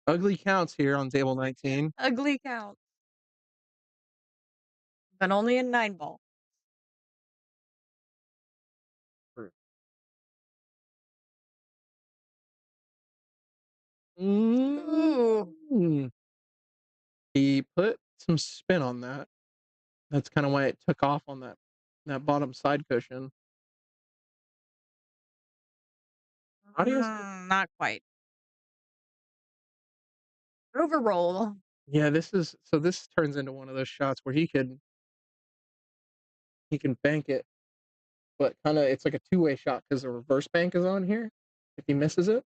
Ugly counts here on table 19. Ugly counts. But only in 9 ball. Ooh. Mm. He put some spin on that. That's kind of why it took off on that bottom side cushion. Audio's Not quite. Overroll. yeah, this turns into one of those shots where he can bank it, but kind of it's like a two-way shot because the reverse bank is on here. If he misses it,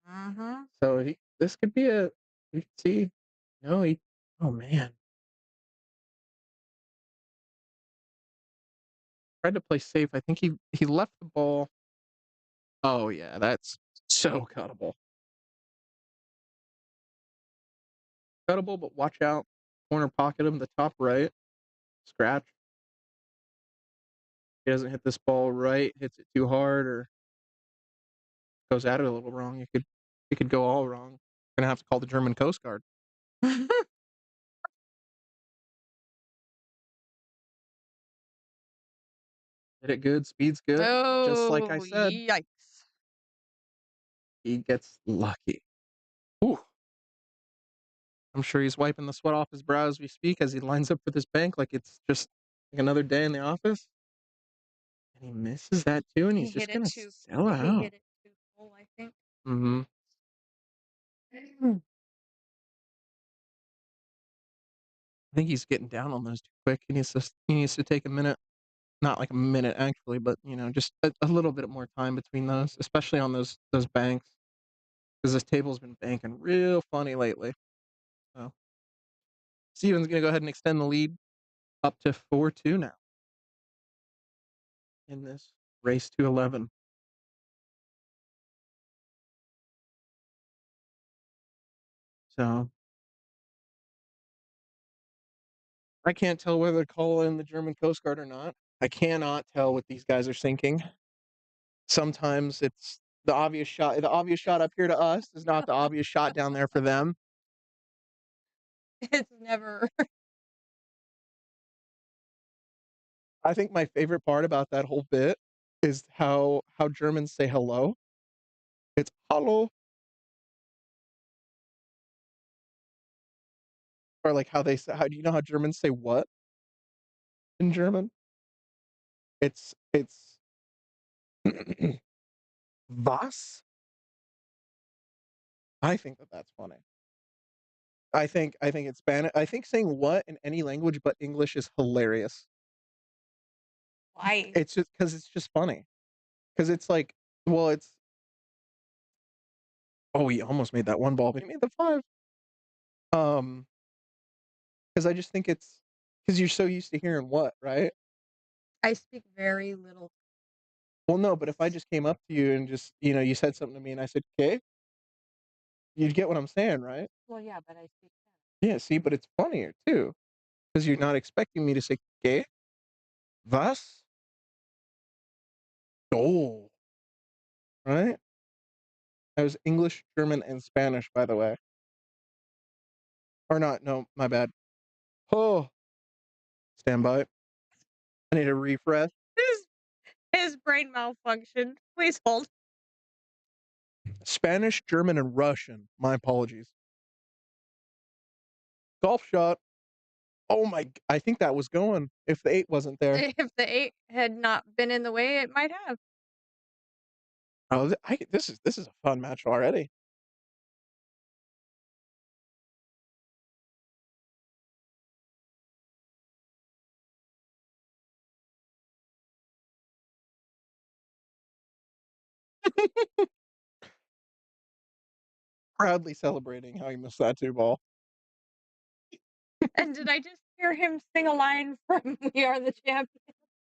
Mhm. so this could be a you can see. No, he. Oh man, tried to play safe. I think he left the ball. Oh yeah, that's so cuttable. Cuttable, but watch out. Corner pocket him, the top right. Scratch. He doesn't hit this ball right, hits it too hard, or goes at it a little wrong. It could go all wrong. Gonna have to call the German Coast Guard. Hit it good, speed's good. Just like I Oh, said, yikes. he gets lucky. Ooh. I'm sure he's wiping the sweat off his brow as we speak as he lines up for this bank like it's just like another day in the office. And he misses that too, and He he's hit just it gonna too sell he out. hit it too full, I think. Mm-hmm. I think he's getting down on those too quick. He needs to take a minute, not like a minute actually, but just a little bit more time between those, especially on those banks, because this table's been banking real funny lately. So Steven's gonna go ahead and extend the lead Up to 4-2 now in this race to 11. So I can't tell whether to call in the German Coast Guard or not. I cannot tell what these guys are sinking. Sometimes it's the obvious shot. The obvious shot up here to us is not the obvious shot down there for them. It's never. I think my favorite part about that whole bit is how Germans say hello. It's hallo, or like how they say. How do you know how Germans say what in German? It's was. I think that that's funny. I think it's Spanish. I think saying what in any language but English is hilarious. Why? It's just because it's just funny. Because it's like, well, it's oh, he almost made that one ball, but he made the five. Um, because I just think it's because you're so used to hearing what, right? I speak very little. Well, no, but if I just came up to you and just you said something to me and I said okay, you'd get what I'm saying, right? Well, yeah, but I speak Yeah, see, but it's funnier too because you're not expecting me to say okay, was, oh, right? I was English, German, and Spanish, by the way. Or not? No, my bad. Oh, stand by. I need a refresh. his brain malfunctioned. Please hold. Spanish, German, and Russian. My apologies. Golf shot. Oh my! I think that was going. If the 8 wasn't there. If the 8 had not been in the way, it might have. Oh, this is a fun match already. Proudly celebrating how he missed that 2 ball. And did I just hear him sing a line from We Are the Champions?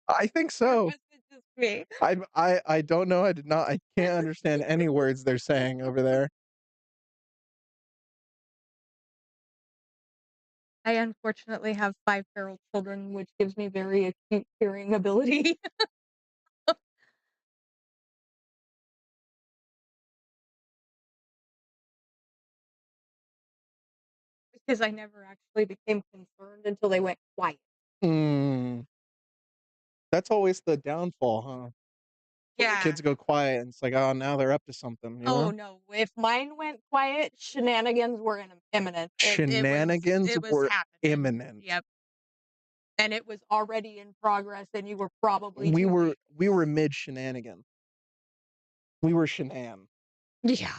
I think Or so. was it just me? I don't know. I did not. I can't understand any words they're saying over there. I unfortunately have 5 feral children, which gives me very acute hearing ability. Because I never actually became concerned until they went quiet. Mm, that's always the downfall, huh? When the Yeah. kids go quiet and it's like, oh, now they're up to something, you Oh know? no! If mine went quiet, shenanigans were imminent. It was Shenanigans it was were happening. imminent. Yep, and it was already in progress, and you were probably We too were late. we were mid shenanigan. We were shenan. Yeah,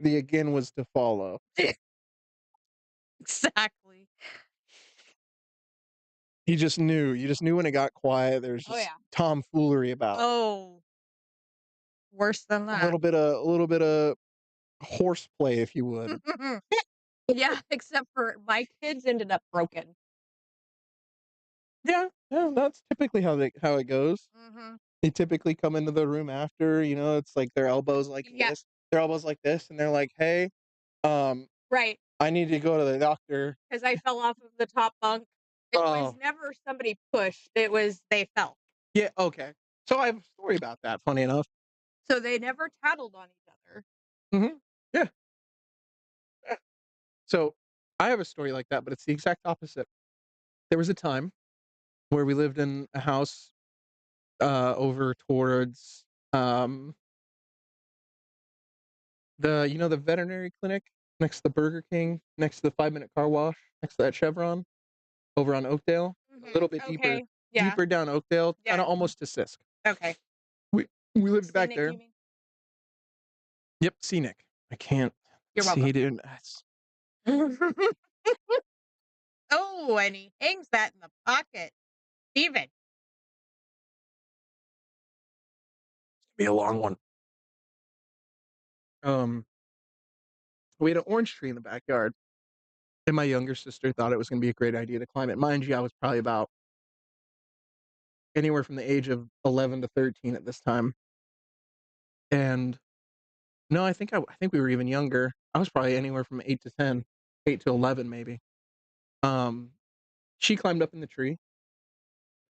The again was to follow. exactly. You just knew. You just knew when it got quiet. There was Oh just yeah. tomfoolery about. Oh, worse than A that. little bit of horseplay, if you would. Yeah, except for my kids ended up broken. Yeah, yeah, that's typically how it goes. Hmm. They typically come into the room after, it's like their elbows like Yeah, this. Their elbows like this, and they're like, "Hey, um, right. I need to go to the doctor." Because I fell off of the top bunk. It was Oh, never somebody pushed. It was they fell. yeah, okay. So I have a story about that. Funny enough. So they never tattled on each other. Yeah, yeah. So I have a story like that, but it's the exact opposite. There was a time where we lived in a house over towards the veterinary clinic next to the Burger King, next to the 5 minute car wash, next to that Chevron over on Oakdale, a little bit deeper Okay. Yeah. deeper down Oakdale, kind Yeah. of almost to Sisk. Okay. We lived back Scenic, there. you mean? Yep, scenic. I can't You're see, welcome. dude. That's Oh, and he hangs that in the pocket. Steven. be a long one. Um, we had an orange tree in the backyard, and my younger sister thought it was gonna be a great idea to climb it. Mind you, I was probably about anywhere from the age of 11 to 13 at this time, and no, I think we were even younger. I was probably anywhere from 8 to 10, 8 to 11 maybe. Um, she climbed up in the tree,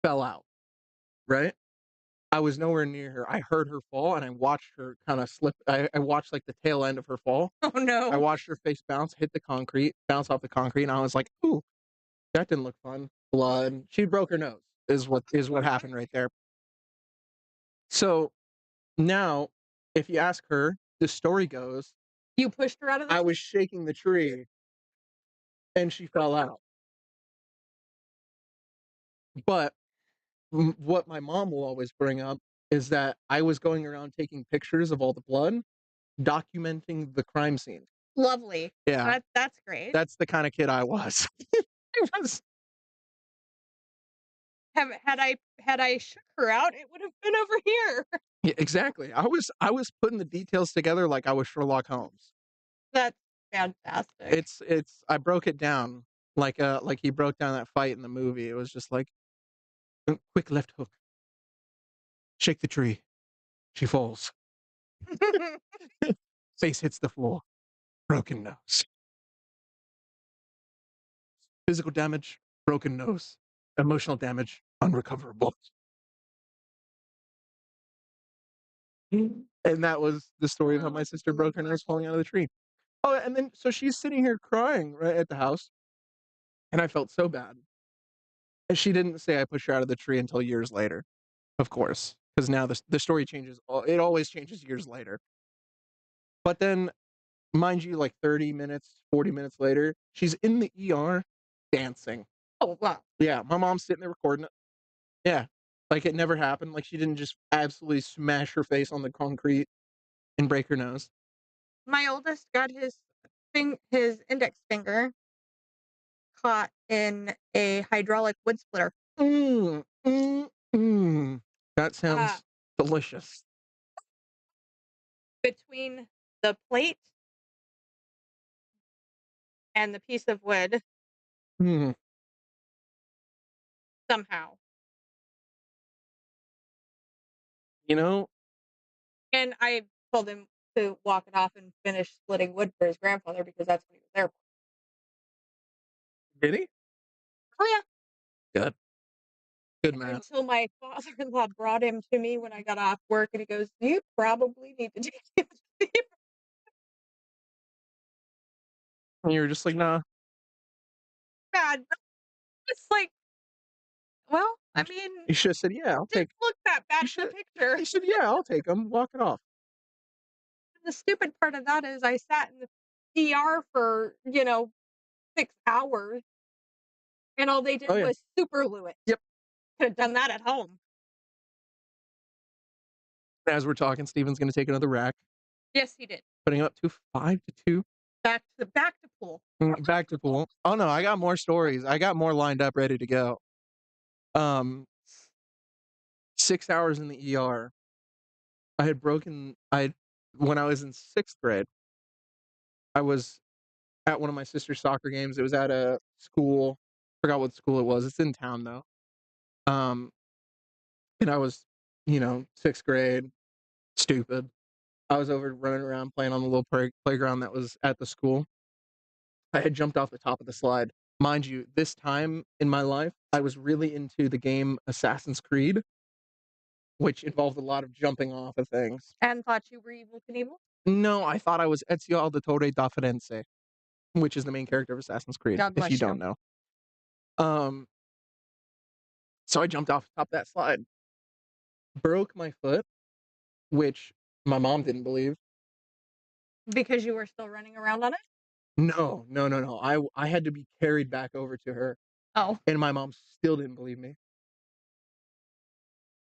fell out, right? I was nowhere near her. I heard her fall, and I watched her kinda slip. I watched, like, the tail end of her fall. Oh, I no. watched her face bounce, hit the concrete, bounce off the concrete, and I was like, "Ooh, that didn't look fun." Blood. She broke her nose is what happened right there. So, now, if you ask her, the story goes, You pushed her out of the I tree? was shaking the tree, and she fell out. But what my mom will always bring up is that I was going around taking pictures of all the blood, documenting the crime scene. Lovely. Yeah, That's great. that's the kinda kid I was. I was Had I shook her out, it would have been over here. Yeah, exactly. I was putting the details together like I was Sherlock Holmes. That's fantastic. It's I broke it down like he broke down that fight in the movie. It was just like, quick left hook, shake the tree, she falls, face hits the floor, broken nose, physical damage, broken nose, emotional damage, unrecoverable." And that was the story of how my sister broke her nose falling out of the tree. Oh, and then so she's sitting here crying right at the house, and I felt so bad. And she didn't say I pushed her out of the tree until years later, of course, because now the story changes. It always changes years later. But then, mind you, like 30 minutes, 40 minutes later, she's in the ER dancing. Oh, wow. Yeah, my mom's sitting there recording it. Yeah, like it never happened. Like she didn't just absolutely smash her face on the concrete and break her nose. My oldest got his index finger caught in a hydraulic wood splitter. Mm, mm, mm. That Uh, sounds delicious. between the plate and the piece of wood Mm. somehow. You know, And I told him to walk it off and finish splitting wood for his grandfather because that's what he was there for. did he? Oh, yeah. Good. Good man. Until my father-in-law brought him to me when I got off work, and he goes, "You probably need to take him to the And you were just like, nah. bad." It's like, well, I You mean, you should have said, yeah, I'll didn't take. look that bad You in the should. picture. You said, yeah, I'll take him. Walk it off. The stupid part of that is I sat in the ER for, 6 hours, and all they Oh did yeah. was super glue it. Yep. Could have done that at home. As we're talking, Steven's gonna take another rack, Yes, he did. putting it up to 5-2. Back to pool. Back to pool. Oh no, I got more stories. I got more lined up, ready to go. Um, 6 hours in the ER. I when I was in sixth grade. I was at one of my sister's soccer games. It was at a school. Forgot what school it was. It's in town though. Um, and I was, sixth grade, stupid. I was over running around playing on the little playground that was at the school. I had jumped off the top of the slide. Mind you, this time in my life, I was really into the game Assassin's Creed, which involved a lot of jumping off of things. And thought you were Evel Knievel? No, I thought I was Ezio Auditore da Firenze, which is the main character of Assassin's Creed, God if you bless you. don't know. Um, so I jumped off the top of that slide, broke my foot, which my mom didn't believe. Because you were still running around on it? No, no, no, no. I had to be carried back over to her, Oh. and my mom still didn't believe me.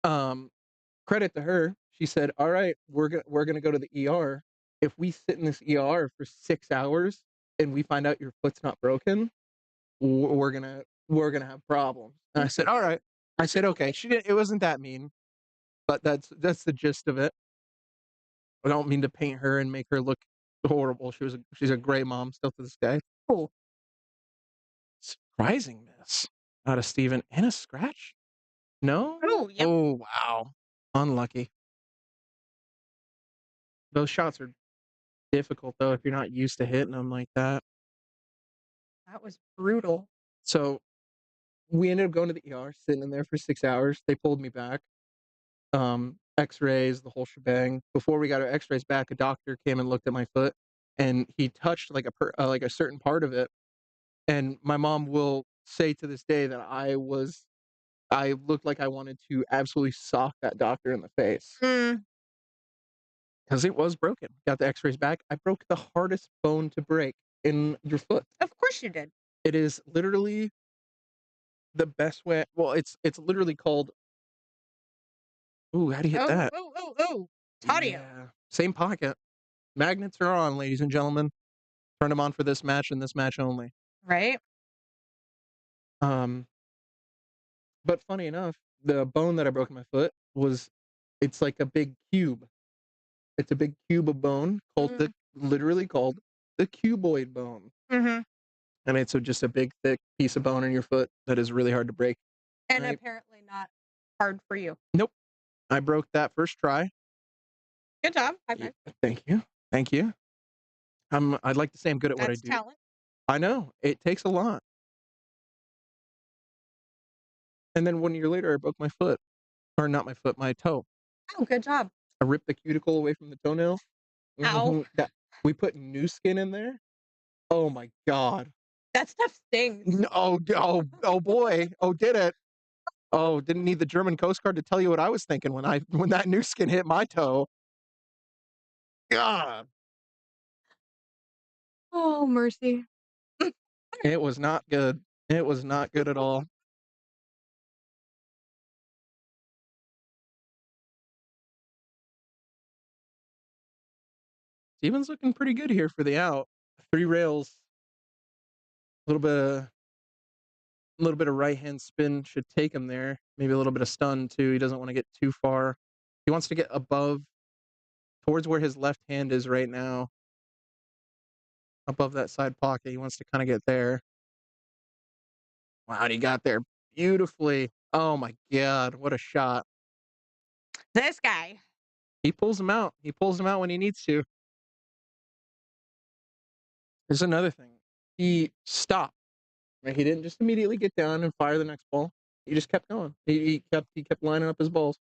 Um, Credit to her, she said, "All right, we're gonna go to the ER. If we sit in this ER for 6 hours and we find out your foot's not broken, we're gonna have problems." And I said, "All right." I said, "Okay." She didn't. It wasn't that mean, but that's the gist of it. I don't mean to paint her and make her look horrible. She's a great mom still to this day. Cool. Surprising miss out of Steven and a scratch? No? Oh, yep. Oh, wow. Unlucky. Those shots are difficult, though, if you're not used to hitting them like that. That was brutal. So, we ended up going to the ER, sitting in there for 6 hours. They pulled me back. X-rays, the whole shebang. Before we got our X-rays back, a doctor came and looked at my foot, and he touched, like, a certain part of it, and my mom will say to this day that I looked like I wanted to absolutely sock that doctor in the face. Mm, 'Cause it was broken. Got the X-rays back. I broke the hardest bone to break in your foot. of course you did. It is literally the best way well, it's literally called ooh, how do you hit Oh, that? oh, oh, oh. Tadio. Yeah. Same pocket. Magnets are on, ladies and gentlemen. Turn them on for this match and this match only. Right? Um, but funny enough, the bone that I broke in my foot was it's like a big cube. It's a big cube of bone called the Mm, literally called the cuboid bone. mhm. And it's just a big, thick piece of bone in your foot that is really hard to break. And I apparently not hard for you. nope, I broke that first try. Good job. High Ye five. thank you, thank you. I'd like to say I'm good at what I That's do. talent. I know, it takes a lot. And then 1 year later, I broke my foot, or not my foot, my toe. Oh, good job. I ripped the cuticle away from the toenail. Ow. That we put new skin in there. Oh my god. That stuff stings. No, oh boy. Oh, did it? Oh, didn't need the German Coast Guard to tell you what I was thinking when that new skin hit my toe. God. Oh, mercy. It was not good. It was not good at all. Steven's looking pretty good here for the out. 3 rails, a little bit of right hand spin should take him there. Maybe a little bit of stun too. He doesn't want to get too far. He wants to get above towards where his left hand is right now, above that side pocket. He wants to kind of get there. Wow, and he got there beautifully. Oh my god, what a shot. This guy. He pulls him out. He pulls him out when he needs to. There's another thing. He stopped. Right? He didn't just immediately get down and fire the next ball. He just kept going. He kept lining up his balls.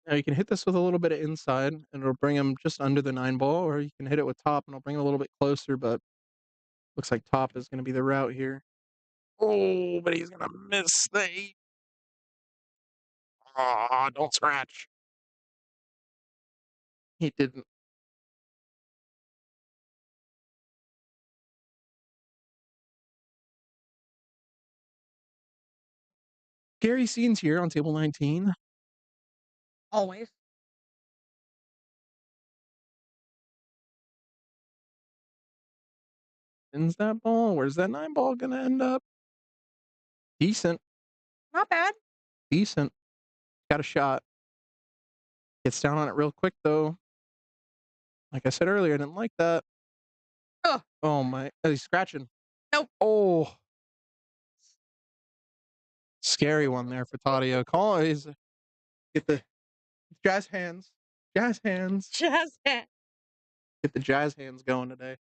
Now you can hit this with a little bit of inside, and it'll bring him just under the 9 ball, or you can hit it with top, and it'll bring him a little bit closer, but looks like top is gonna be the route here. Oh, but he's gonna miss the 8. Aw, don't scratch. He didn't. Scary scenes here on table 19. Always. Spins that ball. Where's that 9 ball gonna end up? Decent, Not bad. decent. Got a shot. Gets down on it real quick, though. Like I said earlier, I didn't like that. Oh, Oh my he's scratching. nope. Oh, scary one there for Tadio. Call he's get the jazz hands. Jazz hands. Just it. Get the jazz hands going today.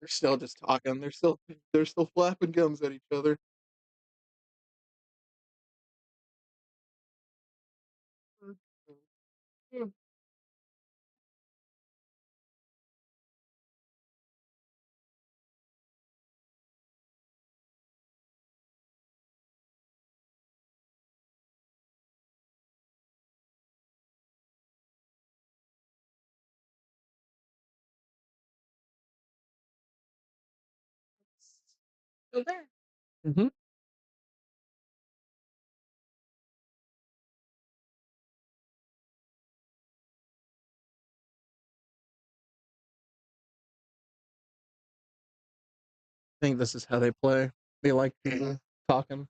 They're still just talking. They're still flapping gums at each other. Still there. Mhm. think this is how they play. They like talking.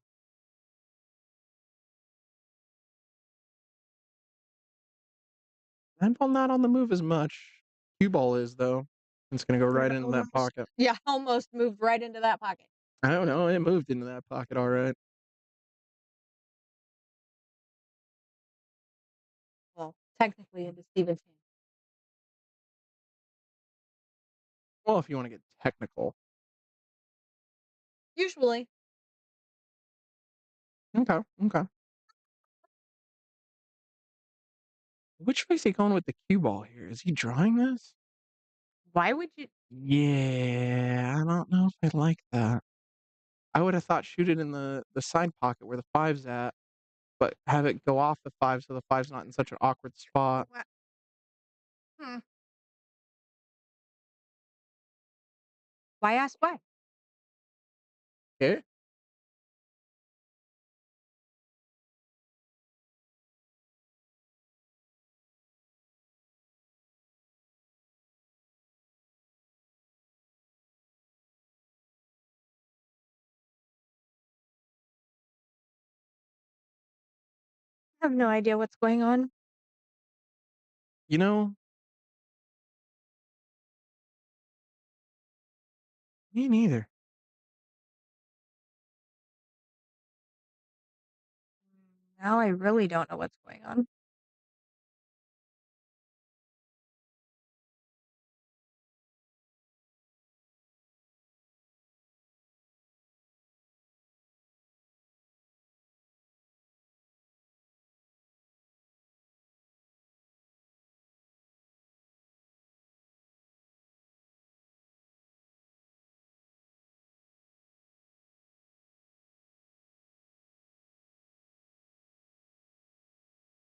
Nine ball not on the move as much. Cue ball is though. It's gonna go right into that Almost, pocket. yeah, almost moved right into that pocket. I don't know. It moved into that pocket all right. Well, technically into Steven's hand. Well, if you want to get technical. Usually. Okay. Okay. Which way is he going with the cue ball here? Is he drawing this? Why would you? Yeah, I don't know if I like that. I would have thought shoot it in the side pocket where the five's at, but have it go off the five so the five's not in such an awkward spot. What? Hmm. Why ask why? Okay. I have no idea what's going on. You know, me neither. Now I really don't know what's going on.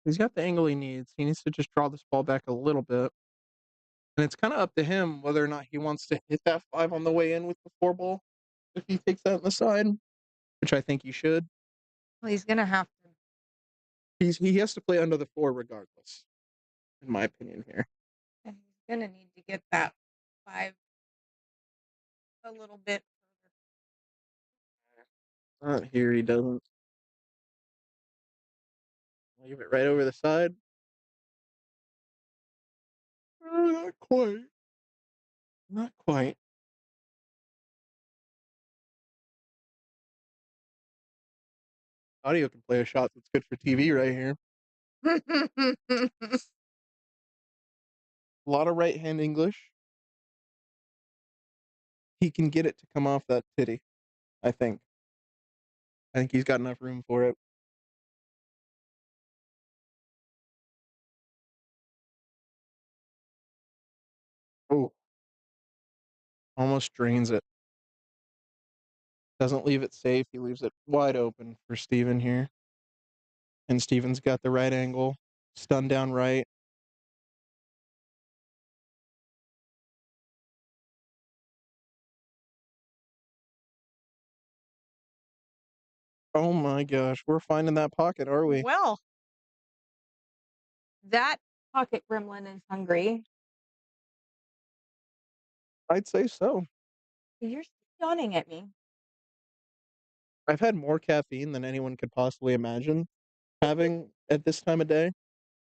He's got the angle he needs. He needs to just draw this ball back a little bit. And it's kind of up to him whether or not he wants to hit that five on the way in with the four ball. If he takes that in the side, which I think he should. Well, he's gonna have to. He has to play under the four regardless, in my opinion here. And he's gonna need to get that five a little bit Not here, he doesn't. Leave it right over the side. Not quite. Not quite. Audio can play a shot that's good for TV right here. further. A lot of right hand English. He can get it to come off that titty, I think. I think he's got enough room for it. Oh, almost drains it. Doesn't leave it safe. He leaves it wide open for Steven here. And Steven's got the right angle. Stun down right. Oh my gosh. We're finding that pocket, are we? Well, that pocket gremlin is hungry. I'd say so. You're yawning at me. I've had more caffeine than anyone could possibly imagine having at this time of day,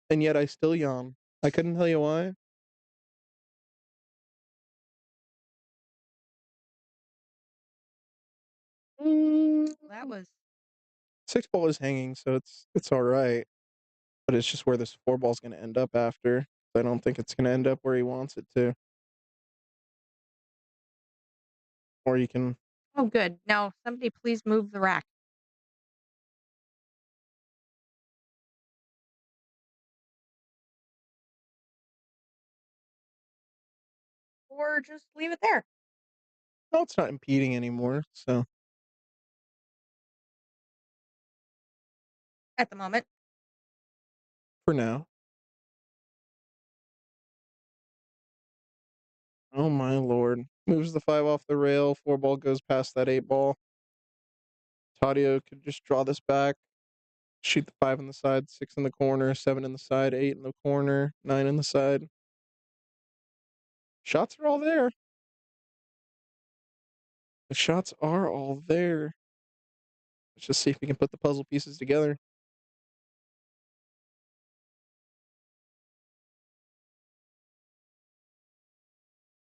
and yet I still yawn. I couldn't tell you why. That was Six ball is hanging, so it's all right. But it's just where this four ball's going to end up after. I don't think it's going to end up where he wants it to. Or you can. oh good. Now somebody please move the rack. Or just leave it there. No, it's not impeding anymore. So At the moment. for now. Oh my lord. Moves the five off the rail. Four ball goes past that eight ball. Tadio could just draw this back. Shoot the five in the side, six in the corner, seven in the side, eight in the corner, nine in the side. Shots are all there. The shots are all there. Let's just see if we can put the puzzle pieces together.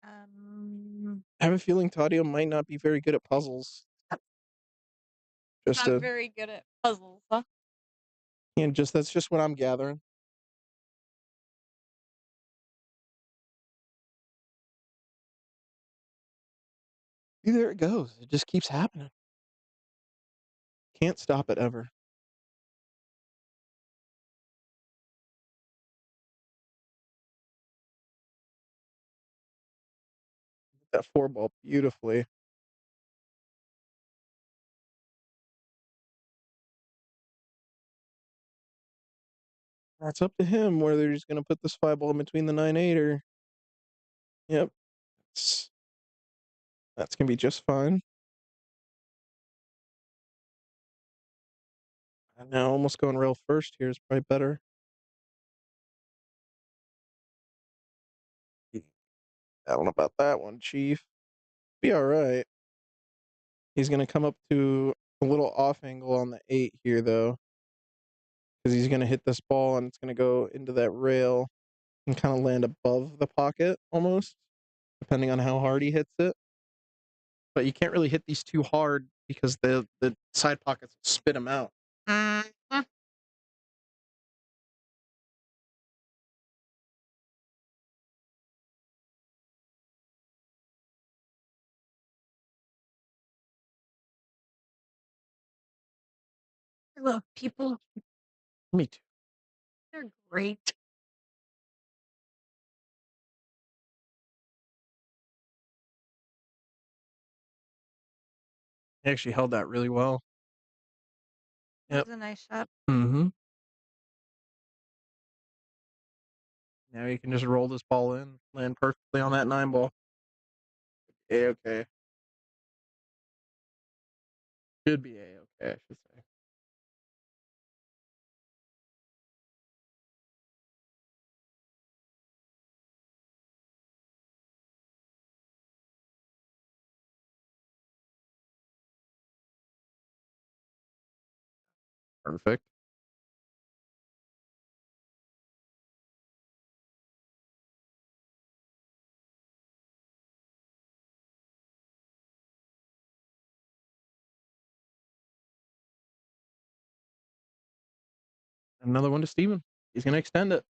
I have a feeling Tadio might not be very good at puzzles. Just Not a, very good at puzzles, huh? and just that's just what I'm gathering. There it goes. It just keeps happening. Can't stop it ever. That four ball beautifully. That's up to him whether he's going to put this five ball in between the 9-8 or. Yep. That's going to be just fine. And now almost going rail first here is probably better. I don't know about that one, Chief. Be all right. He's going to come up to a little off angle on the 8 here, though, because he's going to hit this ball and it's going to go into that rail and kind of land above the pocket almost, depending on how hard he hits it. But you can't really hit these too hard because the side pockets spit him out. I love people. Me too. They're great. He actually held that really well. That Yep. was a nice shot. Mm-hmm. Now you can just roll this ball in, land perfectly on that 9 ball. A-okay. Should be A-okay, I should say. Perfect. Another one to Steven. He's going to extend it.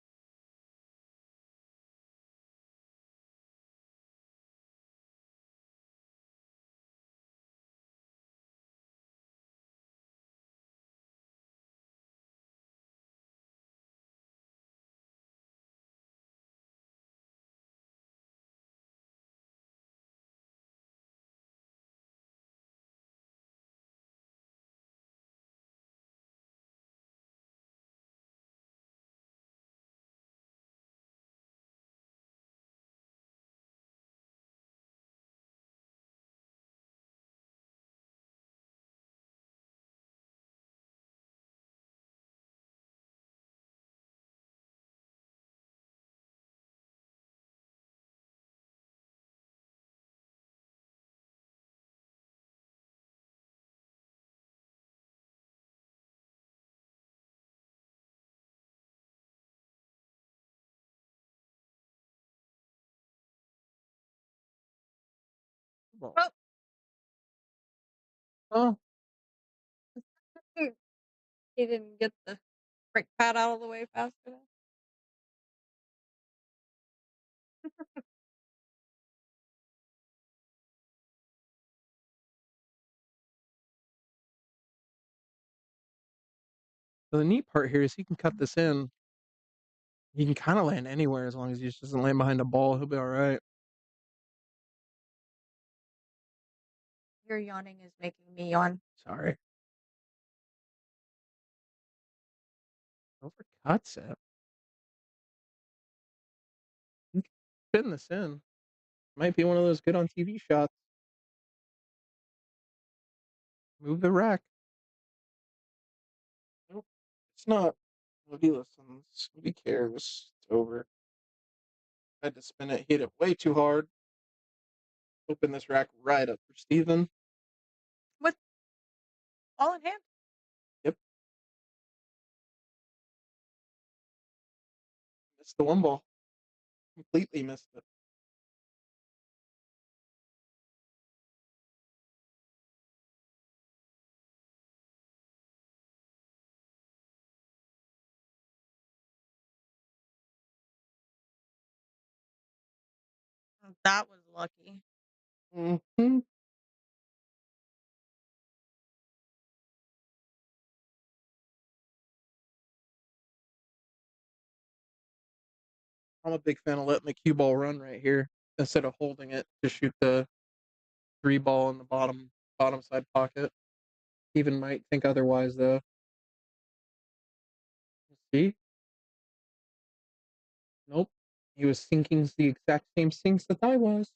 Well, Oh, oh, he didn't get the brake pad out of the way fast enough. so the neat part here is he can cut this in. He can kind of land anywhere as long as he just doesn't land behind a ball. He'll be all right. Your yawning is making me yawn. Sorry. Over cuts it. He can spin this in. Might be one of those good on TV shots. Move the rack. Nope. It's not. Nobody listens. Nobody cares. It's over. Had to spin it. Hit it way too hard. Open this rack right up for Steven. All in hand. Yep. Missed the one ball. Completely missed it. That was lucky. Mm-hmm. I'm a big fan of letting the cue ball run right here instead of holding it to shoot the three ball in the bottom side pocket. Even might think otherwise though. See? Nope. He was sinking the exact same sinks that I was.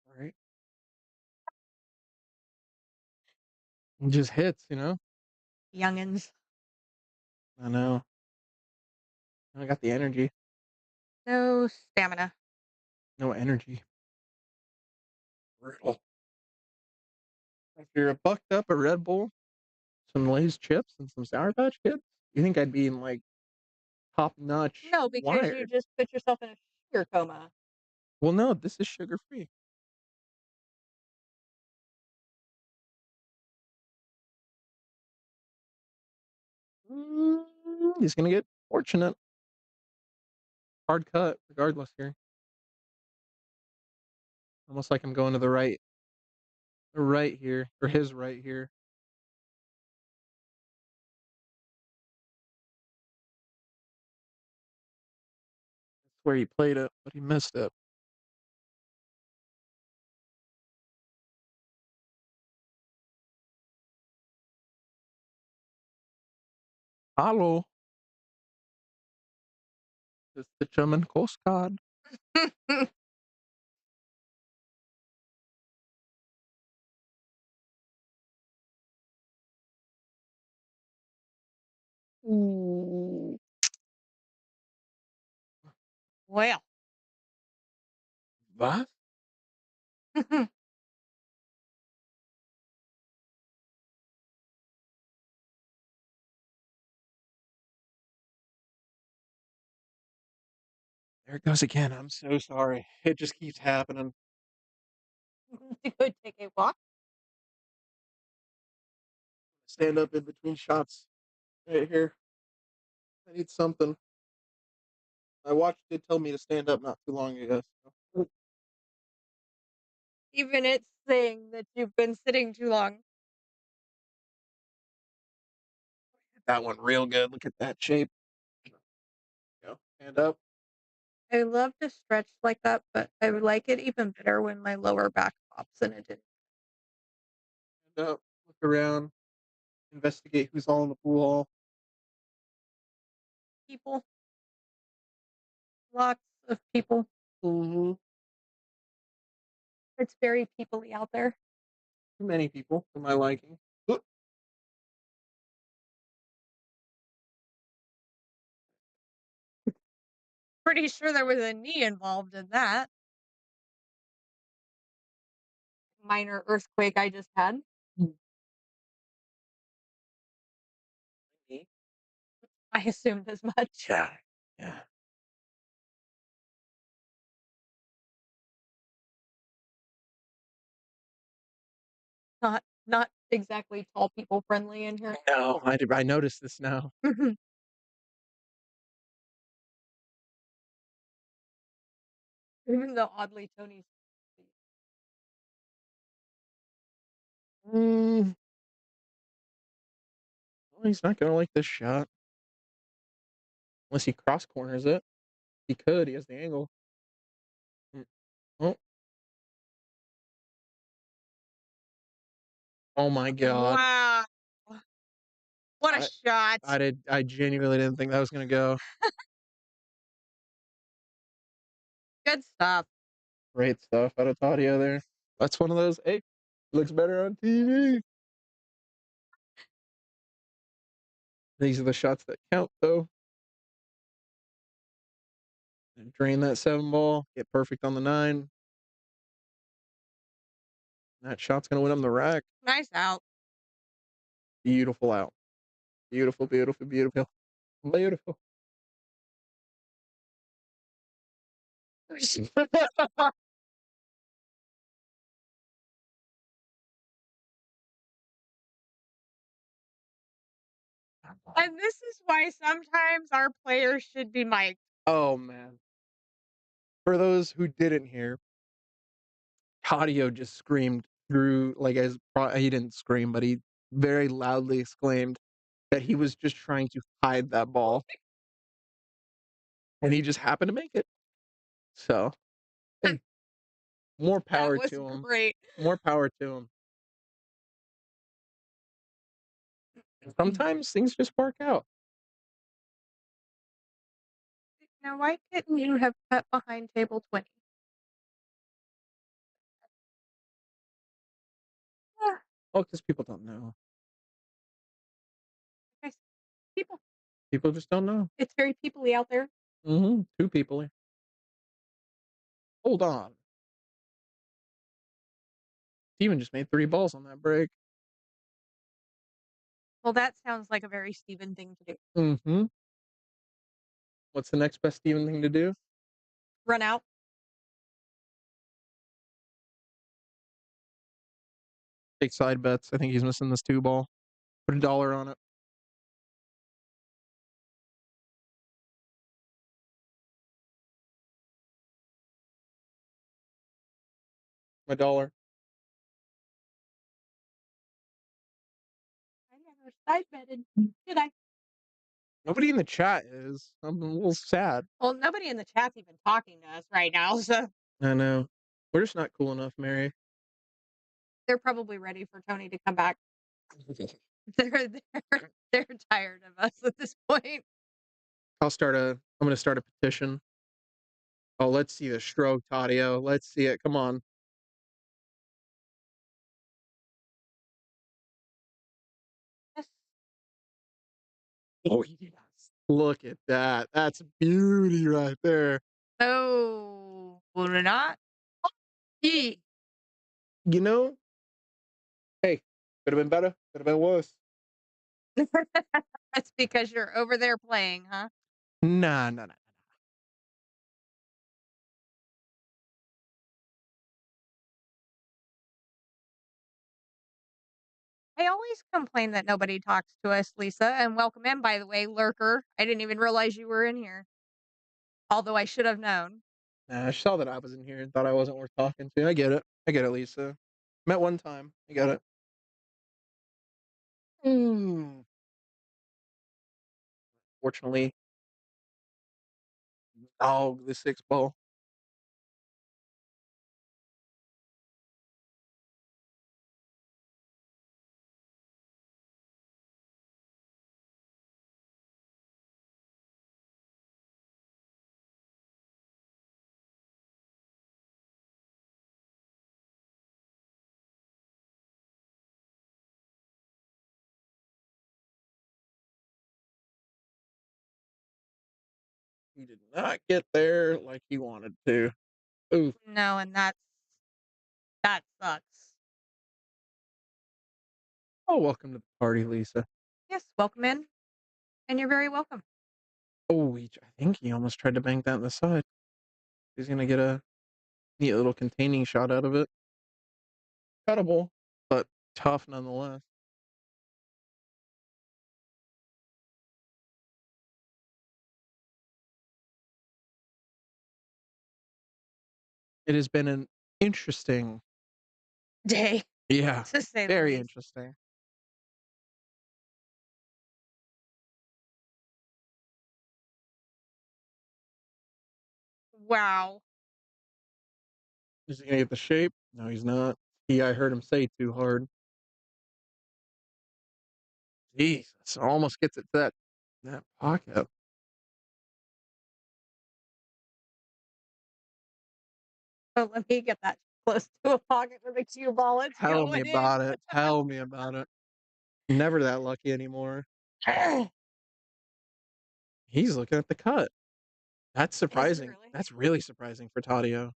All right. It just hits, you know? Youngins. I know. I got the energy. No stamina. No energy. Brutal. After a bucked up a Red Bull, some Lay's chips, and some Sour Patch Kids, you think I'd be in like top notch No, because you wired? just put yourself in a sugar coma. Well, no, this is sugar free. He's gonna get fortunate. Hard cut, regardless here. Almost like I'm going to the right here, or his right here. That's where he played it, but he missed it. Hallo, das ist the German Coast Guard. Ooh. Well. Was? There it goes again. I'm so sorry. It just keeps happening. To go take a walk. Stand up in between shots right here. I need something. My watch did tell me to stand up not too long ago. So. Even it's saying that you've been sitting too long. That one real good. Look at that shape. Go. Stand up. I love to stretch like that, but I would like it even better when my lower back pops and it didn't. Stand up. Look around. Investigate who's all in the pool hall. People, lots of people. Mm-hmm. It's very peoply out there. Too many people for my liking. Oop. Pretty sure there was a knee involved in that minor earthquake I just had. Me? I assumed as much. Yeah. Yeah. Not exactly tall people friendly in here. No, I noticed this now. Even though oddly Tony's Mm, well, he's not gonna like this shot unless he cross corners it. He could. He has the angle. Mm. Oh, oh my god! wow. What a I shot. I genuinely didn't think that was gonna go. Good stuff. Great stuff out of Tadio there. That's one of those. Hey, Looks better on TV. These are the shots that count, though. And drain that 7 ball. Get perfect on the 9. That shot's gonna win him the rack. Nice out. Beautiful out. Beautiful, beautiful, beautiful, beautiful. And this is why sometimes our players should be mic'd. Oh man. For those who didn't hear, Tadio just screamed through he didn't scream, but he very loudly exclaimed that he was just trying to hide that ball. And he just happened to make it. So, hey, more That power was to him. great. More power to him. Sometimes things just work out. Now, why couldn't you have cut behind table 20? Ah, Oh, because people don't know. guys, people. People just don't know. It's very people-y out there. 2 people. Hold on. Steven just made 3 balls on that break. Well, that sounds like a very Steven thing to do. Mm-hmm. What's the next best Steven thing to do? Run out. Take side bets. I think he's missing this 2 ball. Put $1 on it. My dollar. I never side betted, did I? Nobody in the chat is. I'm a little sad. Well, nobody in the chat's even talking to us right now, so I know. We're just not cool enough, Mary. they're probably ready for Tony to come back. They're tired of us at this point. I'm gonna start a petition. Oh, let's see the stroke, Tadio. Let's see it. Come on. Yes. Oh yes. Look at that. That's beauty right there. Oh, will it not? E. You know, hey, could have been better, could have been worse. That's because you're over there playing, huh? Nah, nah, nah. I always complain that nobody talks to us, Lisa, and welcome in, by the way, lurker. I didn't even realize you were in here. Although I should have known. Nah, I saw that I was in here and thought I wasn't worth talking to. I get it. I get it, Lisa. Met one time. I get it. Hmm. Fortunately, oh, the 6 ball. He did not get there like he wanted to. Ooh. No, and that sucks. Oh, welcome to the party, Lisa. Yes, welcome in, and you're very welcome. Oh, I think he almost tried to bank that in the side. He's gonna get a neat little containing shot out of it. Cuttable, but tough nonetheless. It has been an interesting, Day, yeah, to say the very least. interesting. Wow. Is he gonna get the shape? No, he's not. I heard him say too hard. Jesus, almost gets it to that pocket. So let me get that close to a pocket with a cue ball. It's Tell me going about in. it. Tell me about it. Never that lucky anymore. He's looking at the cut. That's Is he surprising. really? That's really surprising for Tadio.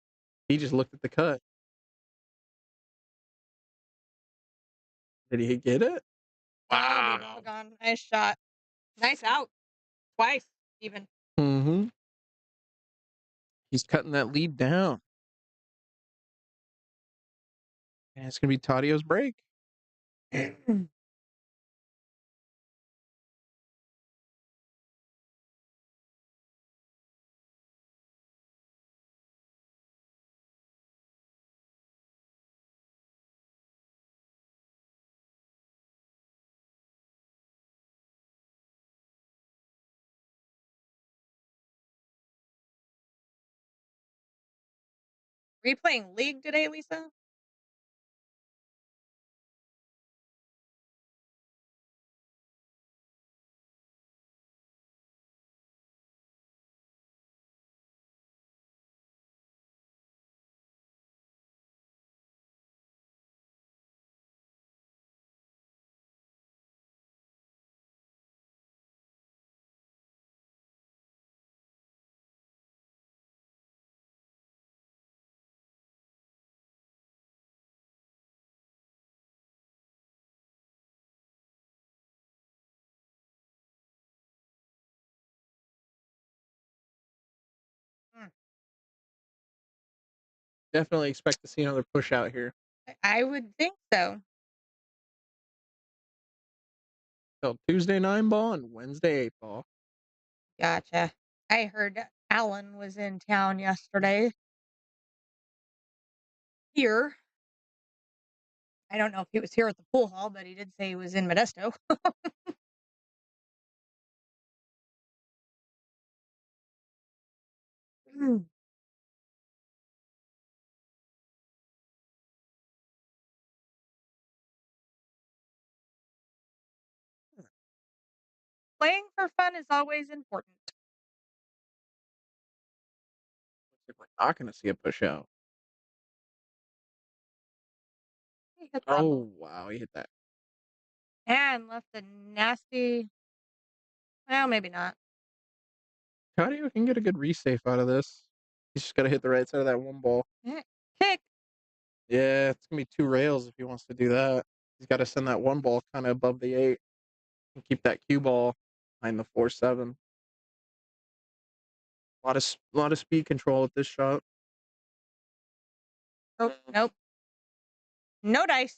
He just looked at the cut. Did he get it? I'll be Wow. doggone. Nice shot. Nice out. Twice, even. Mm-hmm. He's cutting that lead down. And it's gonna be Tadio's break. Were you playing League today, Lisa? Hmm. Definitely expect to see another push out here. I would think so. So Tuesday 9 ball and Wednesday 8 ball. Gotcha. I heard Alan was in town yesterday. Here. I don't know if he was here at the pool hall, but he did say he was in Modesto. Mm. Playing for fun is always important. Looks like we're not gonna see a push out. He hit the Oh ball wow, he hit that. and left a nasty. Well, maybe not. Tadio can get a good resafe out of this. He's just gotta hit the right side of that 1 ball. Kick. Yeah, it's gonna be 2 rails if he wants to do that. He's got to send that 1 ball kind of above the 8 and keep that cue ball behind the 4-7. A lot of speed control with this shot. Oh, nope. No dice.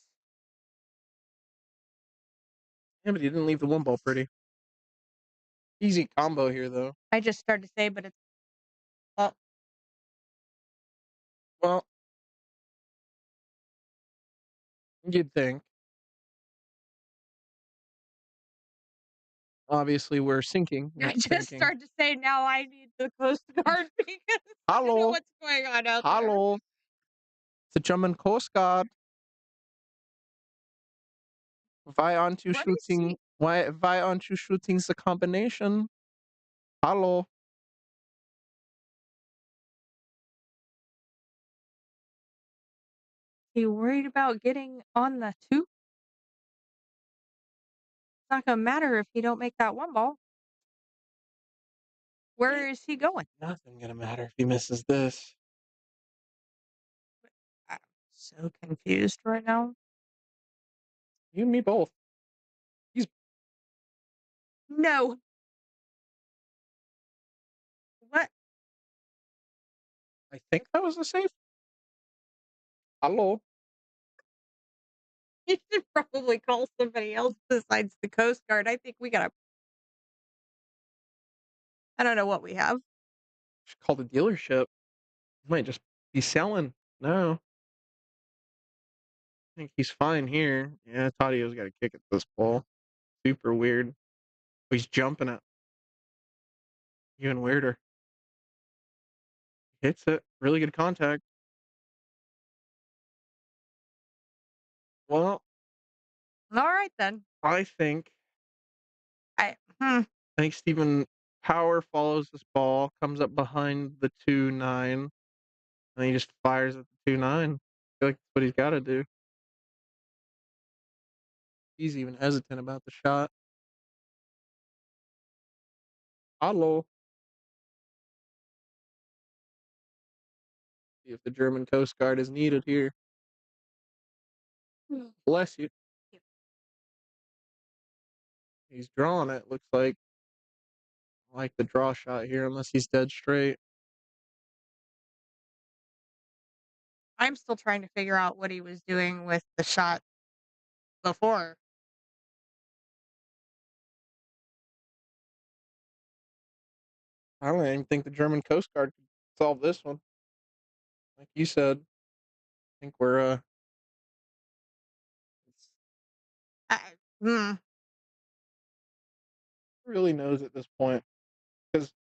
Yeah, but he didn't leave the 1 ball pretty. Easy combo here though. I just started to say, but it's well, Well, you'd think. Obviously, we're sinking, I not just sinking. started to say now I need the Coast Guard because I don't know Hello, what's going on out there. hello. The German Coast Guard. What is he? Why aren't you shooting the combination? Hello. He worried about getting on the two? It's not gonna matter if he don't make that one ball. Where is he going? Nothing gonna matter if he misses this. I'm so confused right now. You and me both. He's. No. What? I think that was a safe. Hello. You should probably call somebody else besides the Coast Guard. I think we gotta. I don't know what we have. Should call the dealership. Might just be selling. No, I think he's fine here. Yeah, Tadio's got to kick at this ball. Super weird. He's jumping it. Even weirder. Hits it. Really good contact. Well, All right then. I think I hmm. I think Stephen Power follows this ball, comes up behind the 2-9, and he just fires at the 2-9. feel like that's what he's gotta do. He's even hesitant about the shot. Hello. See if the German Coast Guard is needed here. Bless you. He's drawing it, looks like. I like the draw shot here, unless he's dead straight. I'm still trying to figure out what he was doing with the shot before. I don't even think the German Coast Guard could solve this one. Like you said, I think we're it's I, hmm. really knows at this point because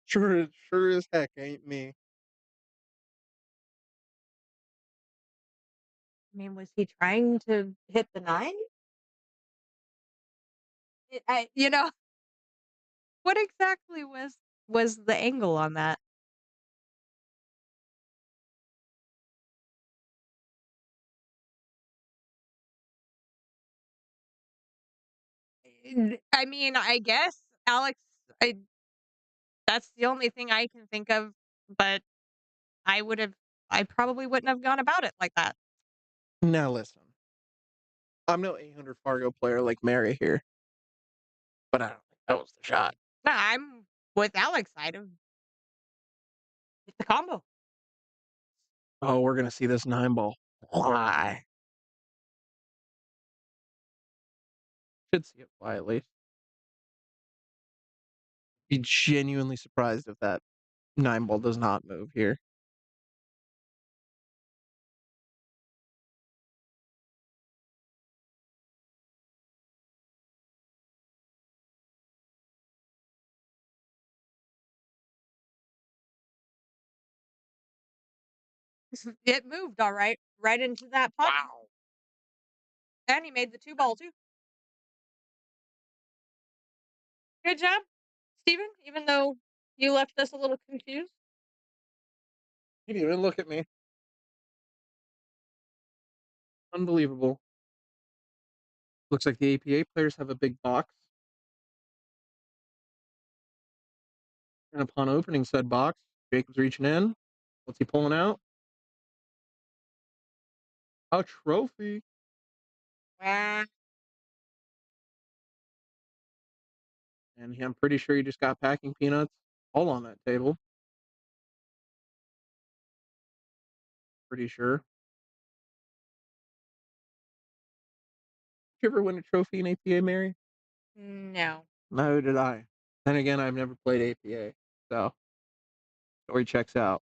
sure as heck ain't me. I mean, was he trying to hit the nine? You know, what exactly was the angle on that? I mean, I guess Alex. I That's the only thing I can think of, but I would have. I probably wouldn't have gone about it like that. Now listen, I'm no 800 Fargo player like Mary here, but I don't think that was the shot. No, I'm with Alex. I'd have hit the combo. Oh, we're gonna see this 9 ball. Why? Should see it fly at least. Be genuinely surprised if that 9 ball does not move here. It moved all right, right into that putt, Wow. and he made the two ball too. Good job, Steven, even though you left us a little confused. He didn't even look at me. Unbelievable. Looks like the APA players have a big box. And upon opening said box, Jacob's reaching in. What's he pulling out? A trophy. Wah. And I'm pretty sure he just got packing peanuts all on that table. Pretty sure. Did you ever win a trophy in APA, Mary? No. No, did I. Then again, I've never played APA. So, story checks out.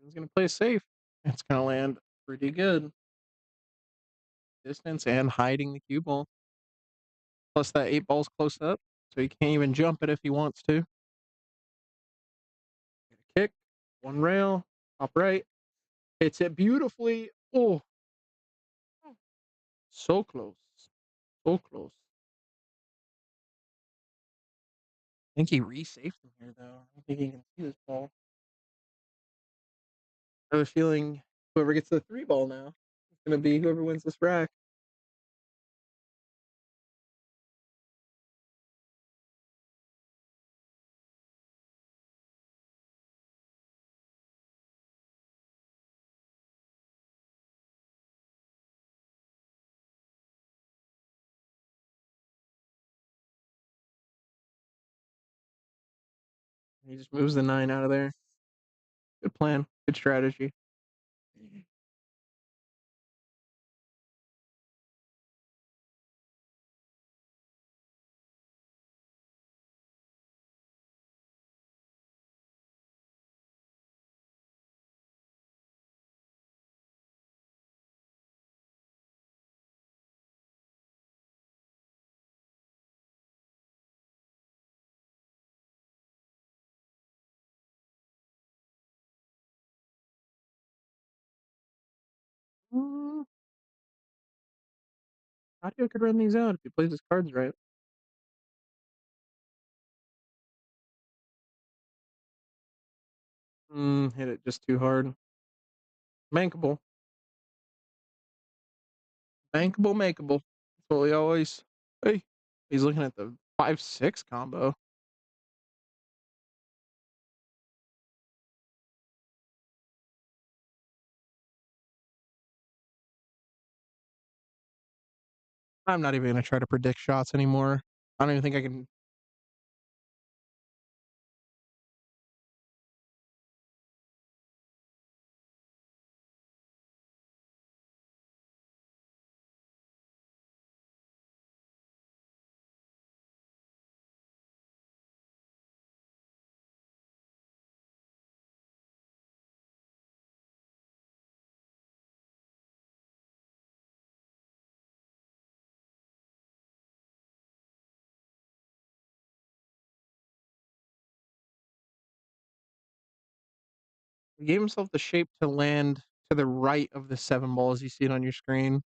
He's going to play safe. It's going to land pretty good. Distance and hiding the cue ball. Plus, that 8 ball's close up. So he can't even jump it if he wants to. Kick. One rail. Top right. Hits it beautifully. Oh, so close. So close. I think he resafed him here, though. I don't think he can see this ball. I have a feeling whoever gets the 3 ball now is going to be whoever wins this rack. He just moves the 9 out of there. Good plan. Good strategy. Mm, Tadio could run these out if he plays his cards right. Hit it just too hard. Bankable. Bankable, makeable. That's what we always. Hey, he's looking at the 5-6 combo. I'm not even going to try to predict shots anymore. I don't even think I can. He gave himself the shape to land to the right of the 7 ball as you see it on your screen.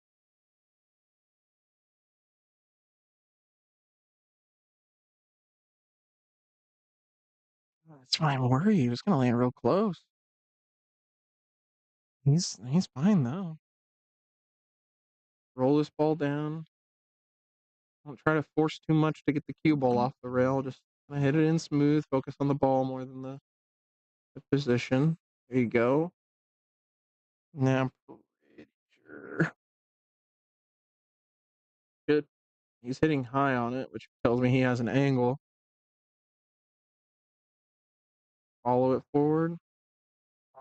That's why I'm worried. He was going to land real close. He's fine though. Roll this ball down. Don't try to force too much to get the cue ball off the rail. Just hit it in smooth. Focus on the ball more than the position. There you go. Now I'm pretty sure. Good. He's hitting high on it, which tells me he has an angle. Follow it forward.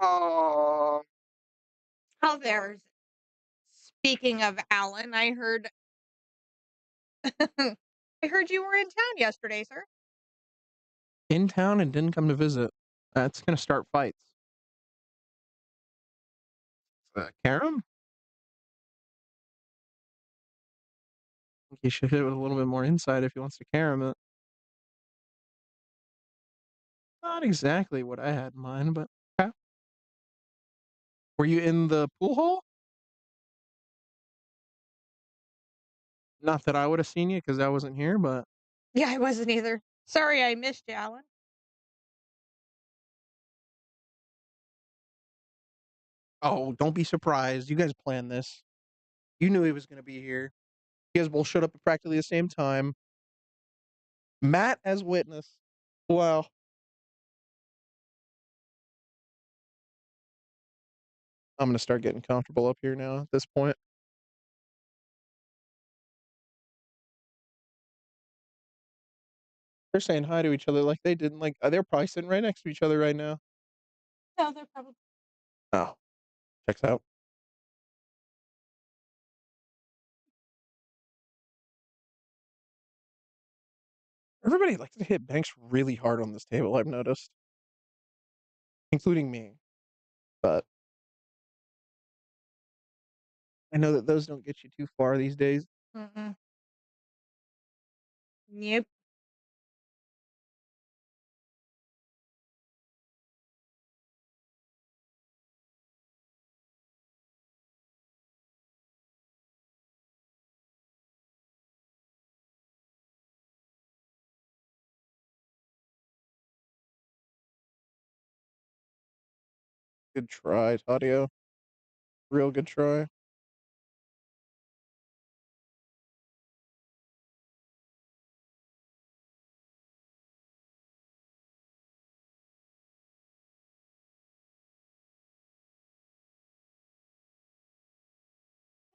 Oh, how there's. Speaking of Alan, I heard I heard you were in town yesterday, sir. In town and didn't come to visit. That's gonna start fights. Karam? I think he should hit it with a little bit more insight if he wants to Karam it. Not exactly what I had in mind, but okay. Were you in the pool hall? Not that I would have seen you because I wasn't here, but Yeah, I wasn't either. Sorry I missed you, Alan. oh, don't be surprised. You guys planned this. You knew he was gonna be here. You guys both showed up at practically the same time. Matt as witness. Wow. I'm gonna start getting comfortable up here now at this point. They're saying hi to each other like they didn't like they're probably sitting right next to each other right now. No, they're probably. Oh, checks out. Everybody likes to hit banks really hard on this table, I've noticed, including me. But I know that those don't get you too far these days. Mm-mm. Yep. Good try, Tadio. Real good try.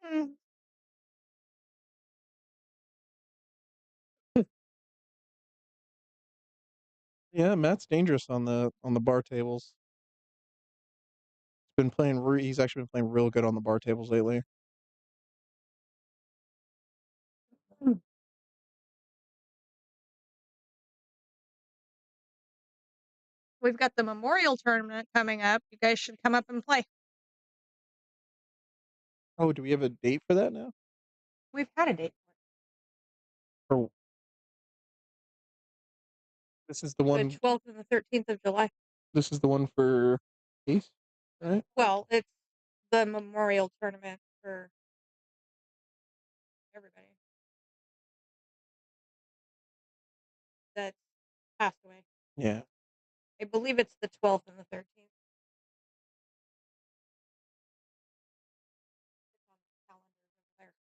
Mm. Yeah, Matt's dangerous on the bar tables. He's been playing. He's actually been playing real good on the bar tables lately. Mm. We've got the Memorial Tournament coming up. You guys should come up and play. Oh, do we have a date for that now? We've had a date Or this is the for it. one. The 12th and the 13th of July. This is the one for Ace, right? Well, it's the Memorial Tournament for everybody that's passed away. Yeah. I believe it's the 12th and the 13th. It's on the calendars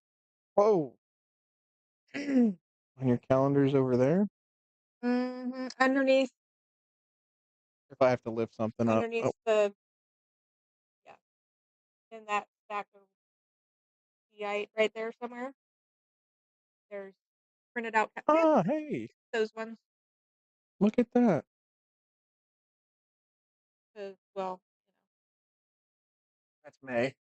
Whoa. over there. On your calendars over there. Underneath, If I have to lift something up. underneath Oh. the, yeah, in that stack of right there somewhere. There's printed out. Yeah, Ah, hey. those ones. Look at that. Well, That's May.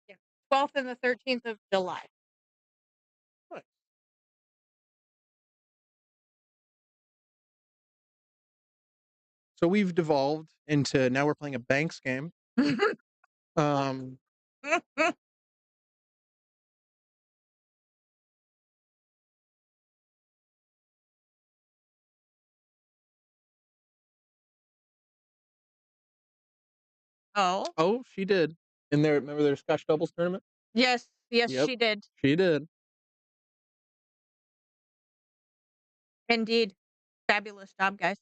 yeah, 12th and the 13th of July. Nice. So we've devolved into now we're playing a Banks game. Um, Oh, oh, she did. In there, remember their Scotch doubles tournament? yes, yes, Yep, she did. she did. Indeed. Fabulous job, guys.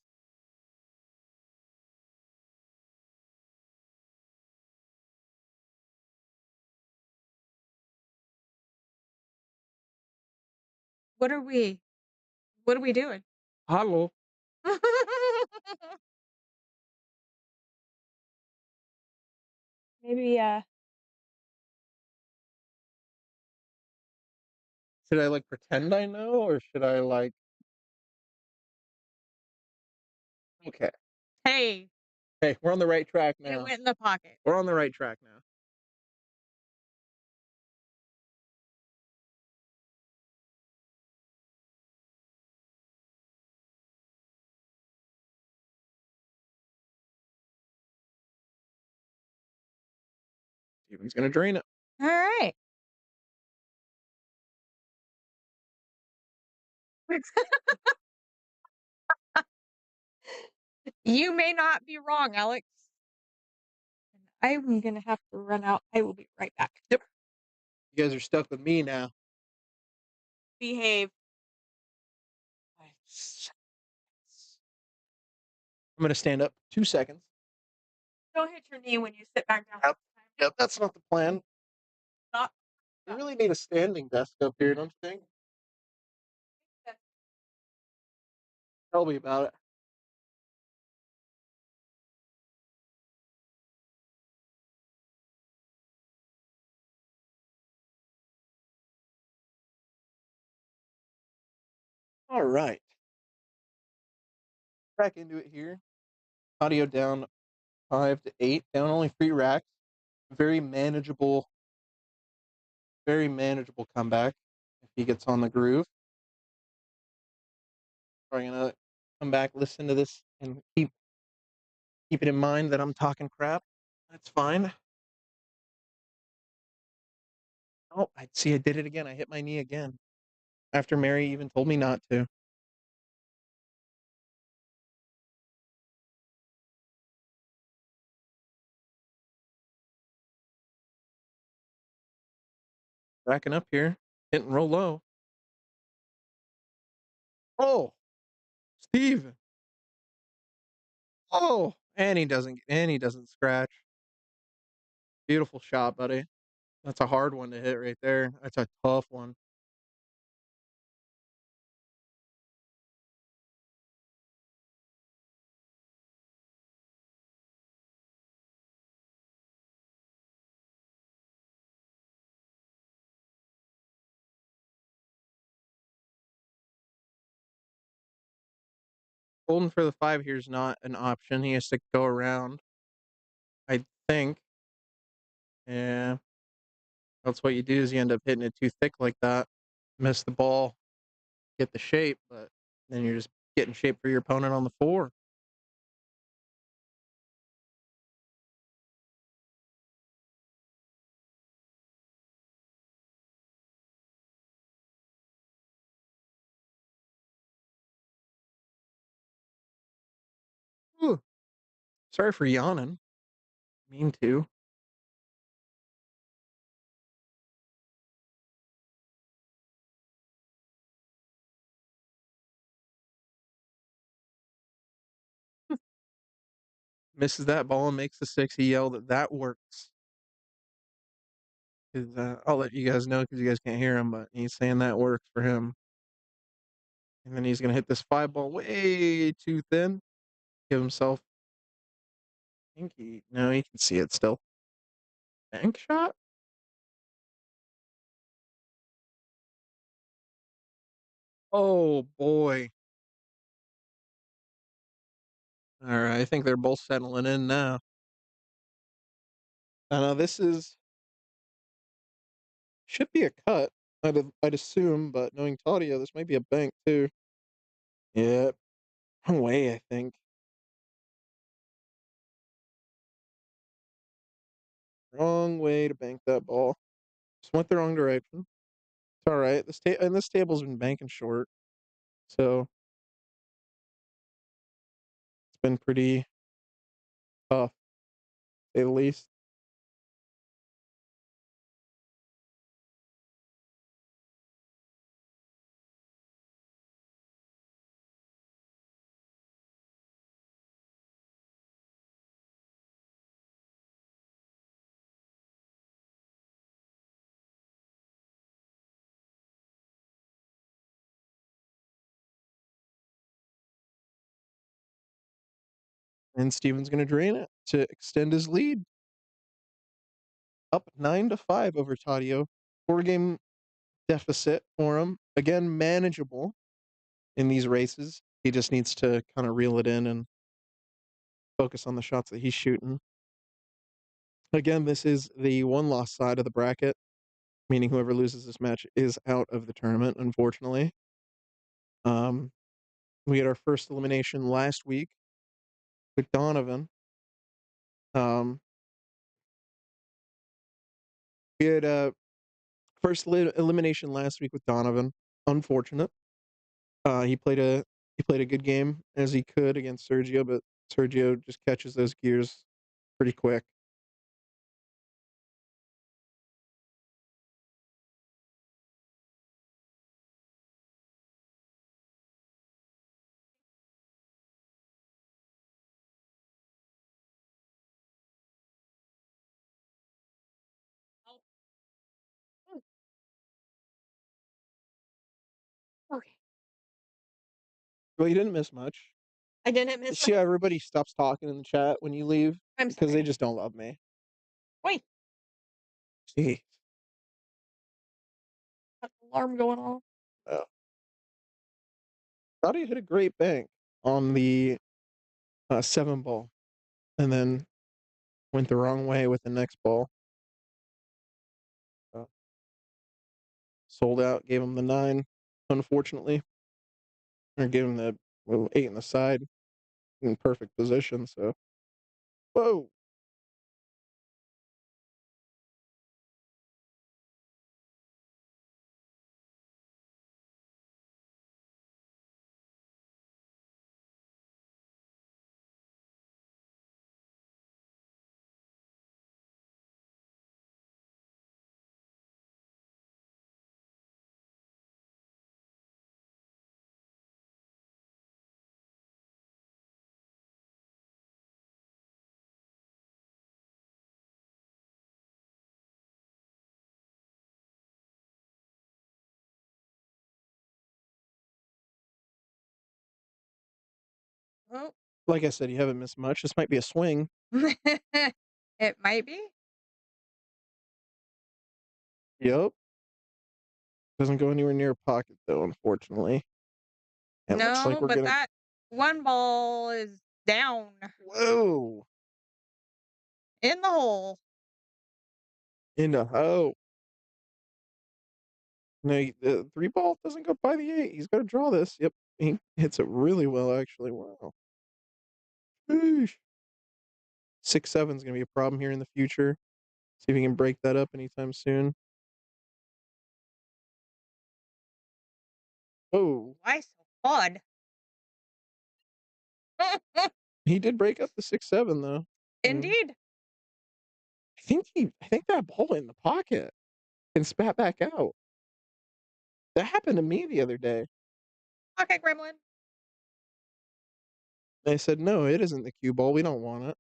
What are we? What are we doing? Hello. Maybe, Should I like pretend I know, or should I like? Okay. hey, Hey, we're on the right track it now. went in the pocket. We're on the right track now. Steven's gonna drain it. All right. You may not be wrong, Alex. I'm gonna have to run out. I will be right back. Yep. You guys are stuck with me now. Behave. I'm gonna stand up 2 seconds. Don't hit your knee when you sit back down. Yep. Yep. That's not the plan. Not. We really need a standing desk up here, don't you think? Tell me about it. All right. Back into it here. Audio down 5 to 8. Down only 3 racks. Very manageable comeback if he gets on the groove. Probably gonna come back, listen to this, and keep it in mind that I'm talking crap. That's fine. Oh, I see. I did it again. I hit my knee again after Mary even told me not to. Backing up here, hitting roll low. Oh, Steve. Oh, and he doesn't scratch. Beautiful shot, buddy. That's a hard one to hit right there. That's a tough one. Holding for the 5 here is not an option. He has to go around, I think. Yeah. That's what you do is you end up hitting it too thick like that. Miss the ball, get the shape, but then you're just getting shape for your opponent on the 4. Ooh, sorry for yawning. Mean to. Misses that ball and makes the 6. He yelled that works. 'Cause, I'll let you guys know because you guys can't hear him, but he's saying that works for him. And then he's gonna hit this 5 ball way too thin. Give himself. I think he no, he can see it still. Bank shot? Oh boy. All right, I think they're both settling in now. This is should be a cut. I'd assume, but knowing Tadio, this might be a bank too. Yeah, wrong way, I think. Wrong way to bank that ball. Just went the wrong direction. It's all right. This table's been banking short, so it's been pretty tough, to say the least. And Steven's gonna drain it to extend his lead. Up 9-5 over Tadio. 4-game deficit for him. Again, manageable in these races. He just needs to kind of reel it in and focus on the shots that he's shooting. Again, this is the one-loss side of the bracket, meaning whoever loses this match is out of the tournament, unfortunately. We had our first elimination last week with Donovan. We had a first elimination last week with Donovan. Unfortunate. He played a good game as he could against Sergio, but Sergio just catches those gears pretty quick. Oh, okay. Well, you didn't miss much. I didn't miss See how everybody stops talking in the chat when you leave I'm because they sorry. just don't love me. Wait, See, got the alarm going off. oh. Thought he hit a great bank on the 7 ball, and then went the wrong way with the next ball. Uh, Sold out, gave him the 9, unfortunately, or gave him the 8 in the side in perfect position. So, whoa. Oh, Like I said, you haven't missed much. This might be a swing. it might be. Yep. Doesn't go anywhere near pocket though, unfortunately. And looks like No, we're but gonna. that One ball is down Whoa. in the hole. In the hole. No, the 3 ball doesn't go by the 8. He's got to draw this. Yep. He hits it really well, actually. Wow. Sheesh. 6-7 is going to be a problem here in the future. See if he can break that up anytime soon. Oh, Why so odd? he did break up the 6-7 though. And Indeed. I think that ball went in the pocket and spat back out. That happened to me the other day. Okay, Gremlin. They said, no, it isn't the cue ball. We don't want it.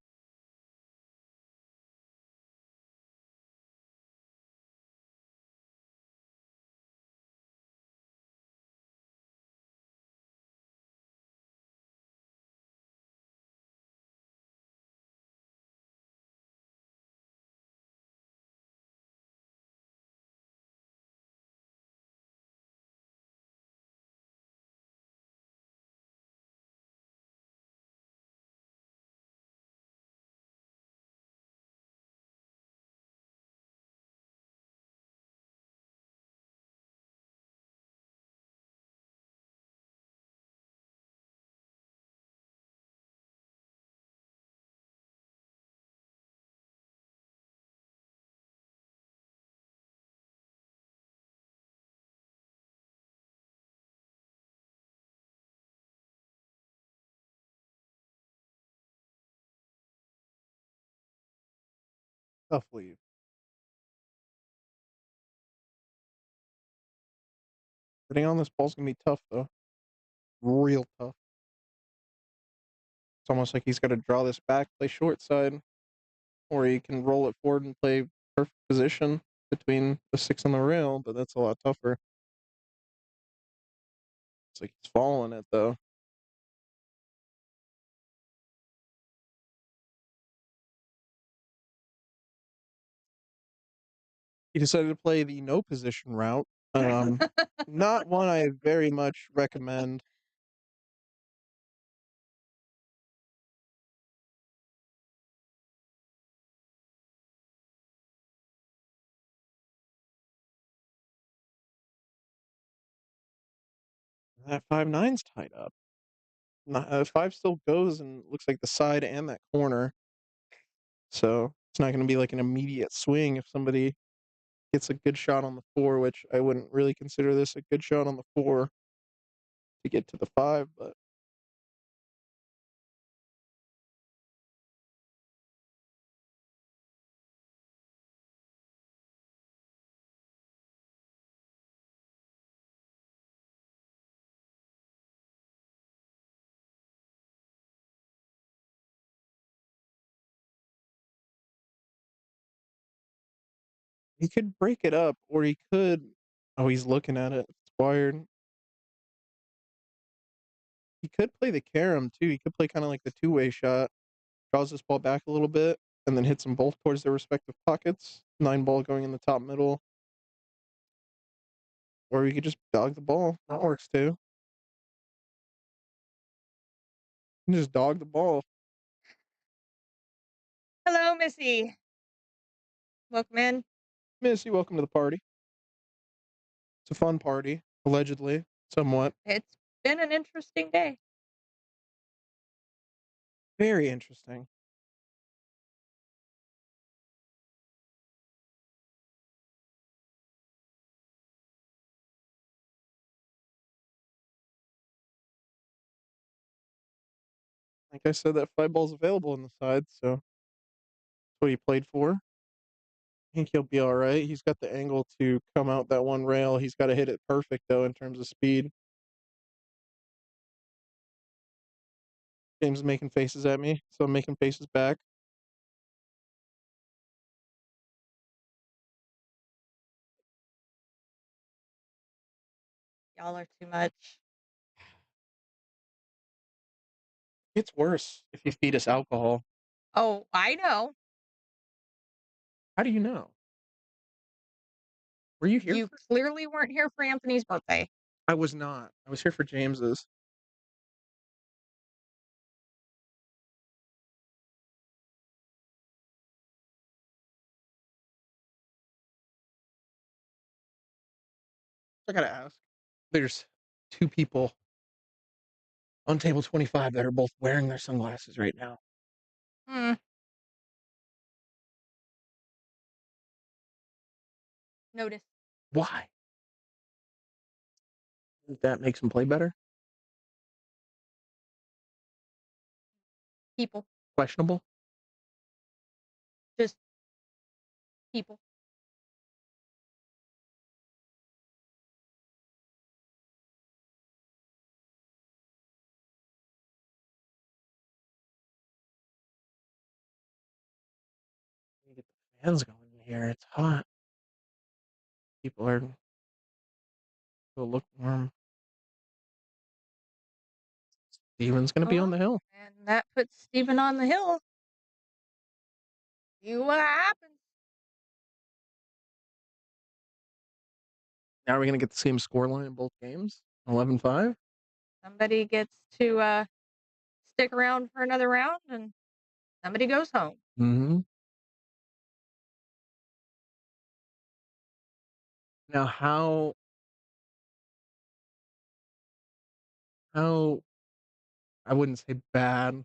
Tough leave. Hitting on this ball's going to be tough, though. Real tough. It's almost like he's got to draw this back, play short side, or he can roll it forward and play perfect position between the 6 and the rail, but that's a lot tougher. It's like he's following it, though. He decided to play the no position route. Not one I very much recommend. That 5-9's tied up. 5 still goes and looks like the side and that corner. So it's not going to be like an immediate swing if somebody gets a good shot on the 4, which I wouldn't really consider this a good shot on the 4 to get to the 5, but he could break it up or he could. Oh, he's looking at it. It's wired. He could play the carom too. He could play kind of like the two-way shot, draws this ball back a little bit, and then hits them both towards their respective pockets. 9 ball going in the top middle. Or we could just dog the ball. That works too. You can just dog the ball. Hello, Missy. Welcome in. Missy, welcome to the party. It's a fun party, allegedly, somewhat. It's been an interesting day. Very interesting. Like I said, that 5 ball's available on the side, so that's what he played for. I think he'll be all right. He's got the angle to come out that one rail. He's got to hit it perfect, though, in terms of speed. James is making faces at me, so I'm making faces back. Y'all are too much. It's worse if you feed us alcohol. Oh, I know. How do you know? Were you here You for? clearly weren't here for Anthony's birthday. I was not. I was here for James's. I gotta ask. There's two people on table 25 that are both wearing their sunglasses right now. Hmm. Notice. Why? Think that makes them play better? People. Questionable? Just people. You get the fans going in here. It's hot. People are go look warm. Steven's gonna be on Oh, the hill. and that puts Steven on the hill. See what happens. Now are we gonna get the same scoreline in both games? 11-5? Somebody gets to stick around for another round, and somebody goes home. Mm-hmm. Now how I wouldn't say bad,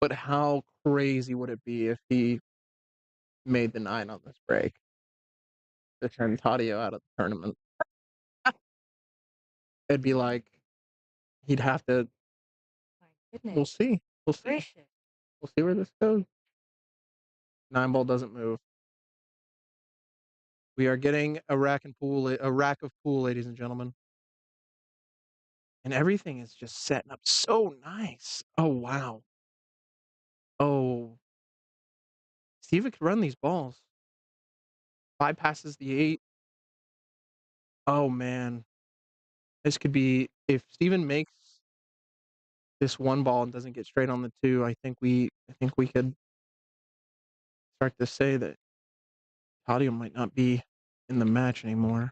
but how crazy would it be if he made the 9 on this break to turn Tadio out of the tournament? It'd be like he'd have to. My goodness We'll see. We'll see. gracious. We'll see where this goes. 9 ball doesn't move. We are getting a rack of pool, ladies and gentlemen. And everything is just setting up so nice. Oh wow. Oh, Steven could run these balls. Bypasses the 8. Oh man. This could be if Steven makes this one ball and doesn't get straight on the 2, I think we could start to say that Tadio might not be in the match anymore.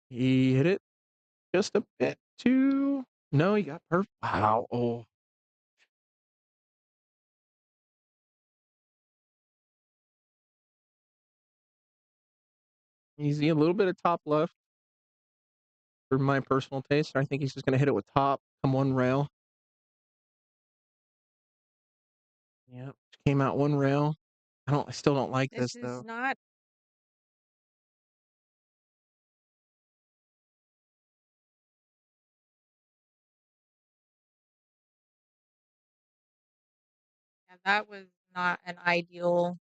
He hit it just a bit too. No, he got perfect. Wow. Oh, easy. A little bit of top left for my personal taste. I think he's just going to hit it with top, come one rail. Yeah, came out one rail. I still don't like This this is though. not. Yeah, that was not an ideal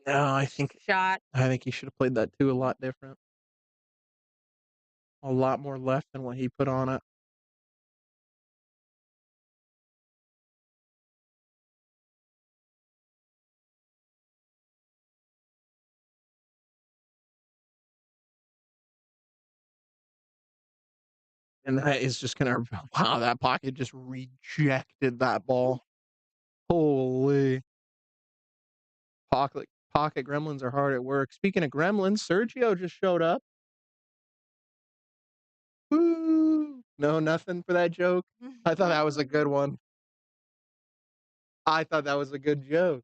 No, shot. I think he should have played that too a lot different. A lot more left than what he put on it. And that is just gonna wow, that pocket just rejected that ball. Holy pocket gremlins are hard at work. Speaking of gremlins, Sergio just showed up. Woo! No, nothing for that joke. I thought that was a good one. I thought that was a good joke.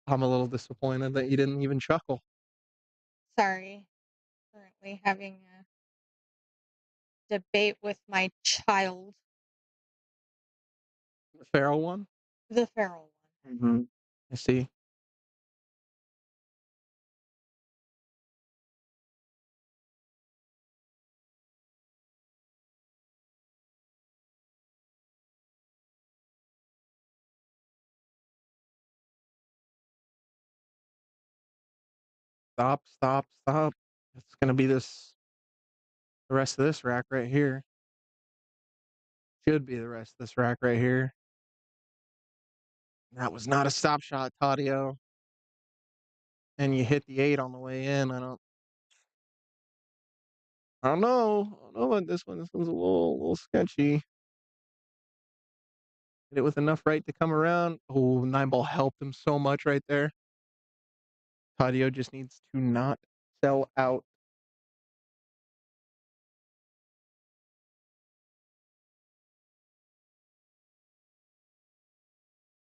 I'm a little disappointed that you didn't even chuckle. Sorry. Currently having a debate with my child. The feral one? The feral one. Mm-hmm. I see. Stop, stop, stop. It's gonna be the rest of this rack right here. Should be the rest of this rack right here. That was not a stop shot, Tadio. And you hit the 8 on the way in. I don't know. I don't know about this one. This one's a little sketchy. Hit it with enough right to come around. Oh, 9 ball helped him so much right there. Tadio just needs to not sell out.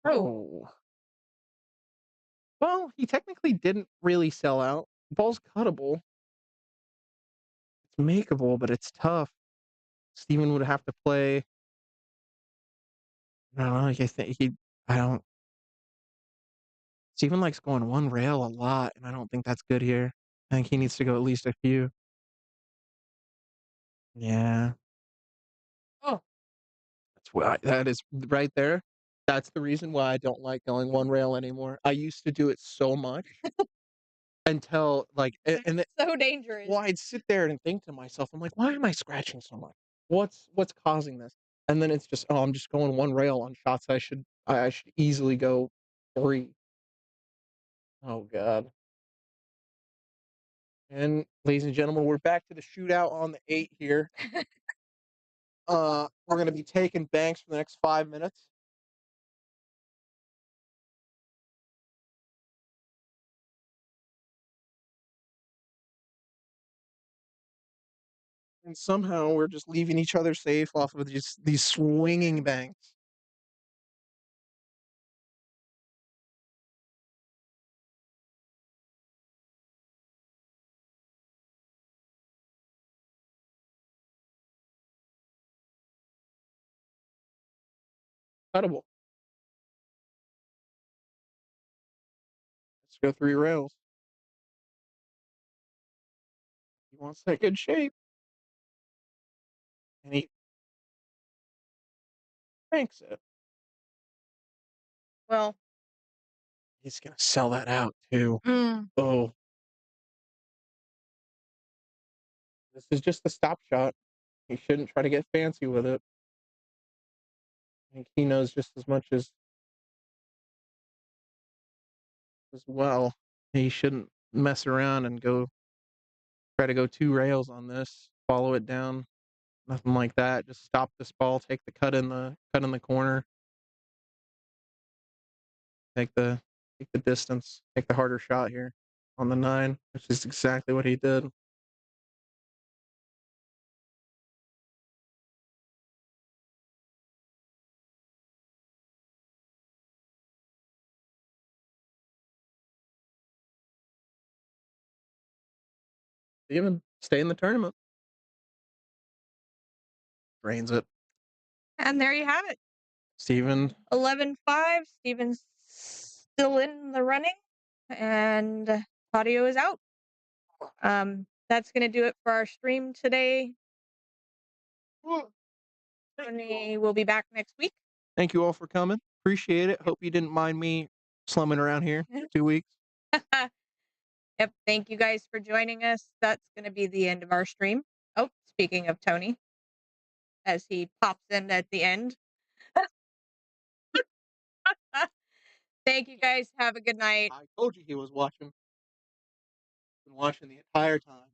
Oh. Oh. Well, he technically didn't really sell out. The ball's cuttable. It's makeable, but it's tough. Steven would have to play. I don't know. I think he. I don't. Steven likes going one rail a lot, and I don't think that's good here. I think he needs to go at least a few. Yeah, Oh, that's why that is right there. That's the reason why I don't like going one rail anymore. I used to do it so much until like, and that's so dangerous. well, I'd sit there and think to myself, I'm like, why am I scratching so much? What's causing this? And then it's just, oh, I'm just going one rail on shots I should easily go three. Oh God. And ladies and gentlemen, we're back to the shootout on the 8 here. We're gonna be taking banks for the next 5 minutes. And somehow we're just leaving each other safe off of these swinging banks. Incredible. Let's go 3 rails. He wants that good shape. And he banks it. Well, He's gonna sell that out too. mm, Oh, this is just a stop shot. He shouldn't try to get fancy with it. I think he knows just as much as well. He shouldn't mess around and try to go 2 rails on this. Follow it down. Nothing like that. Just stop this ball. Take the cut in the corner. Take the take the distance. Take the harder shot here on the 9, which is exactly what he did. Even stay in the tournament. Drains it. and there you have it. Steven. 11-5. Steven's still in the running, and Tadio is out. That's gonna do it for our stream today. Tony will be back next week. Thank you all for coming. Appreciate it. Hope you didn't mind me slumming around here 2 weeks. Yep. Thank you guys for joining us. That's gonna be the end of our stream. Oh, speaking of Tony, as he pops in at the end. Thank you guys. Have a good night. I told you he was watching. Been watching the entire time.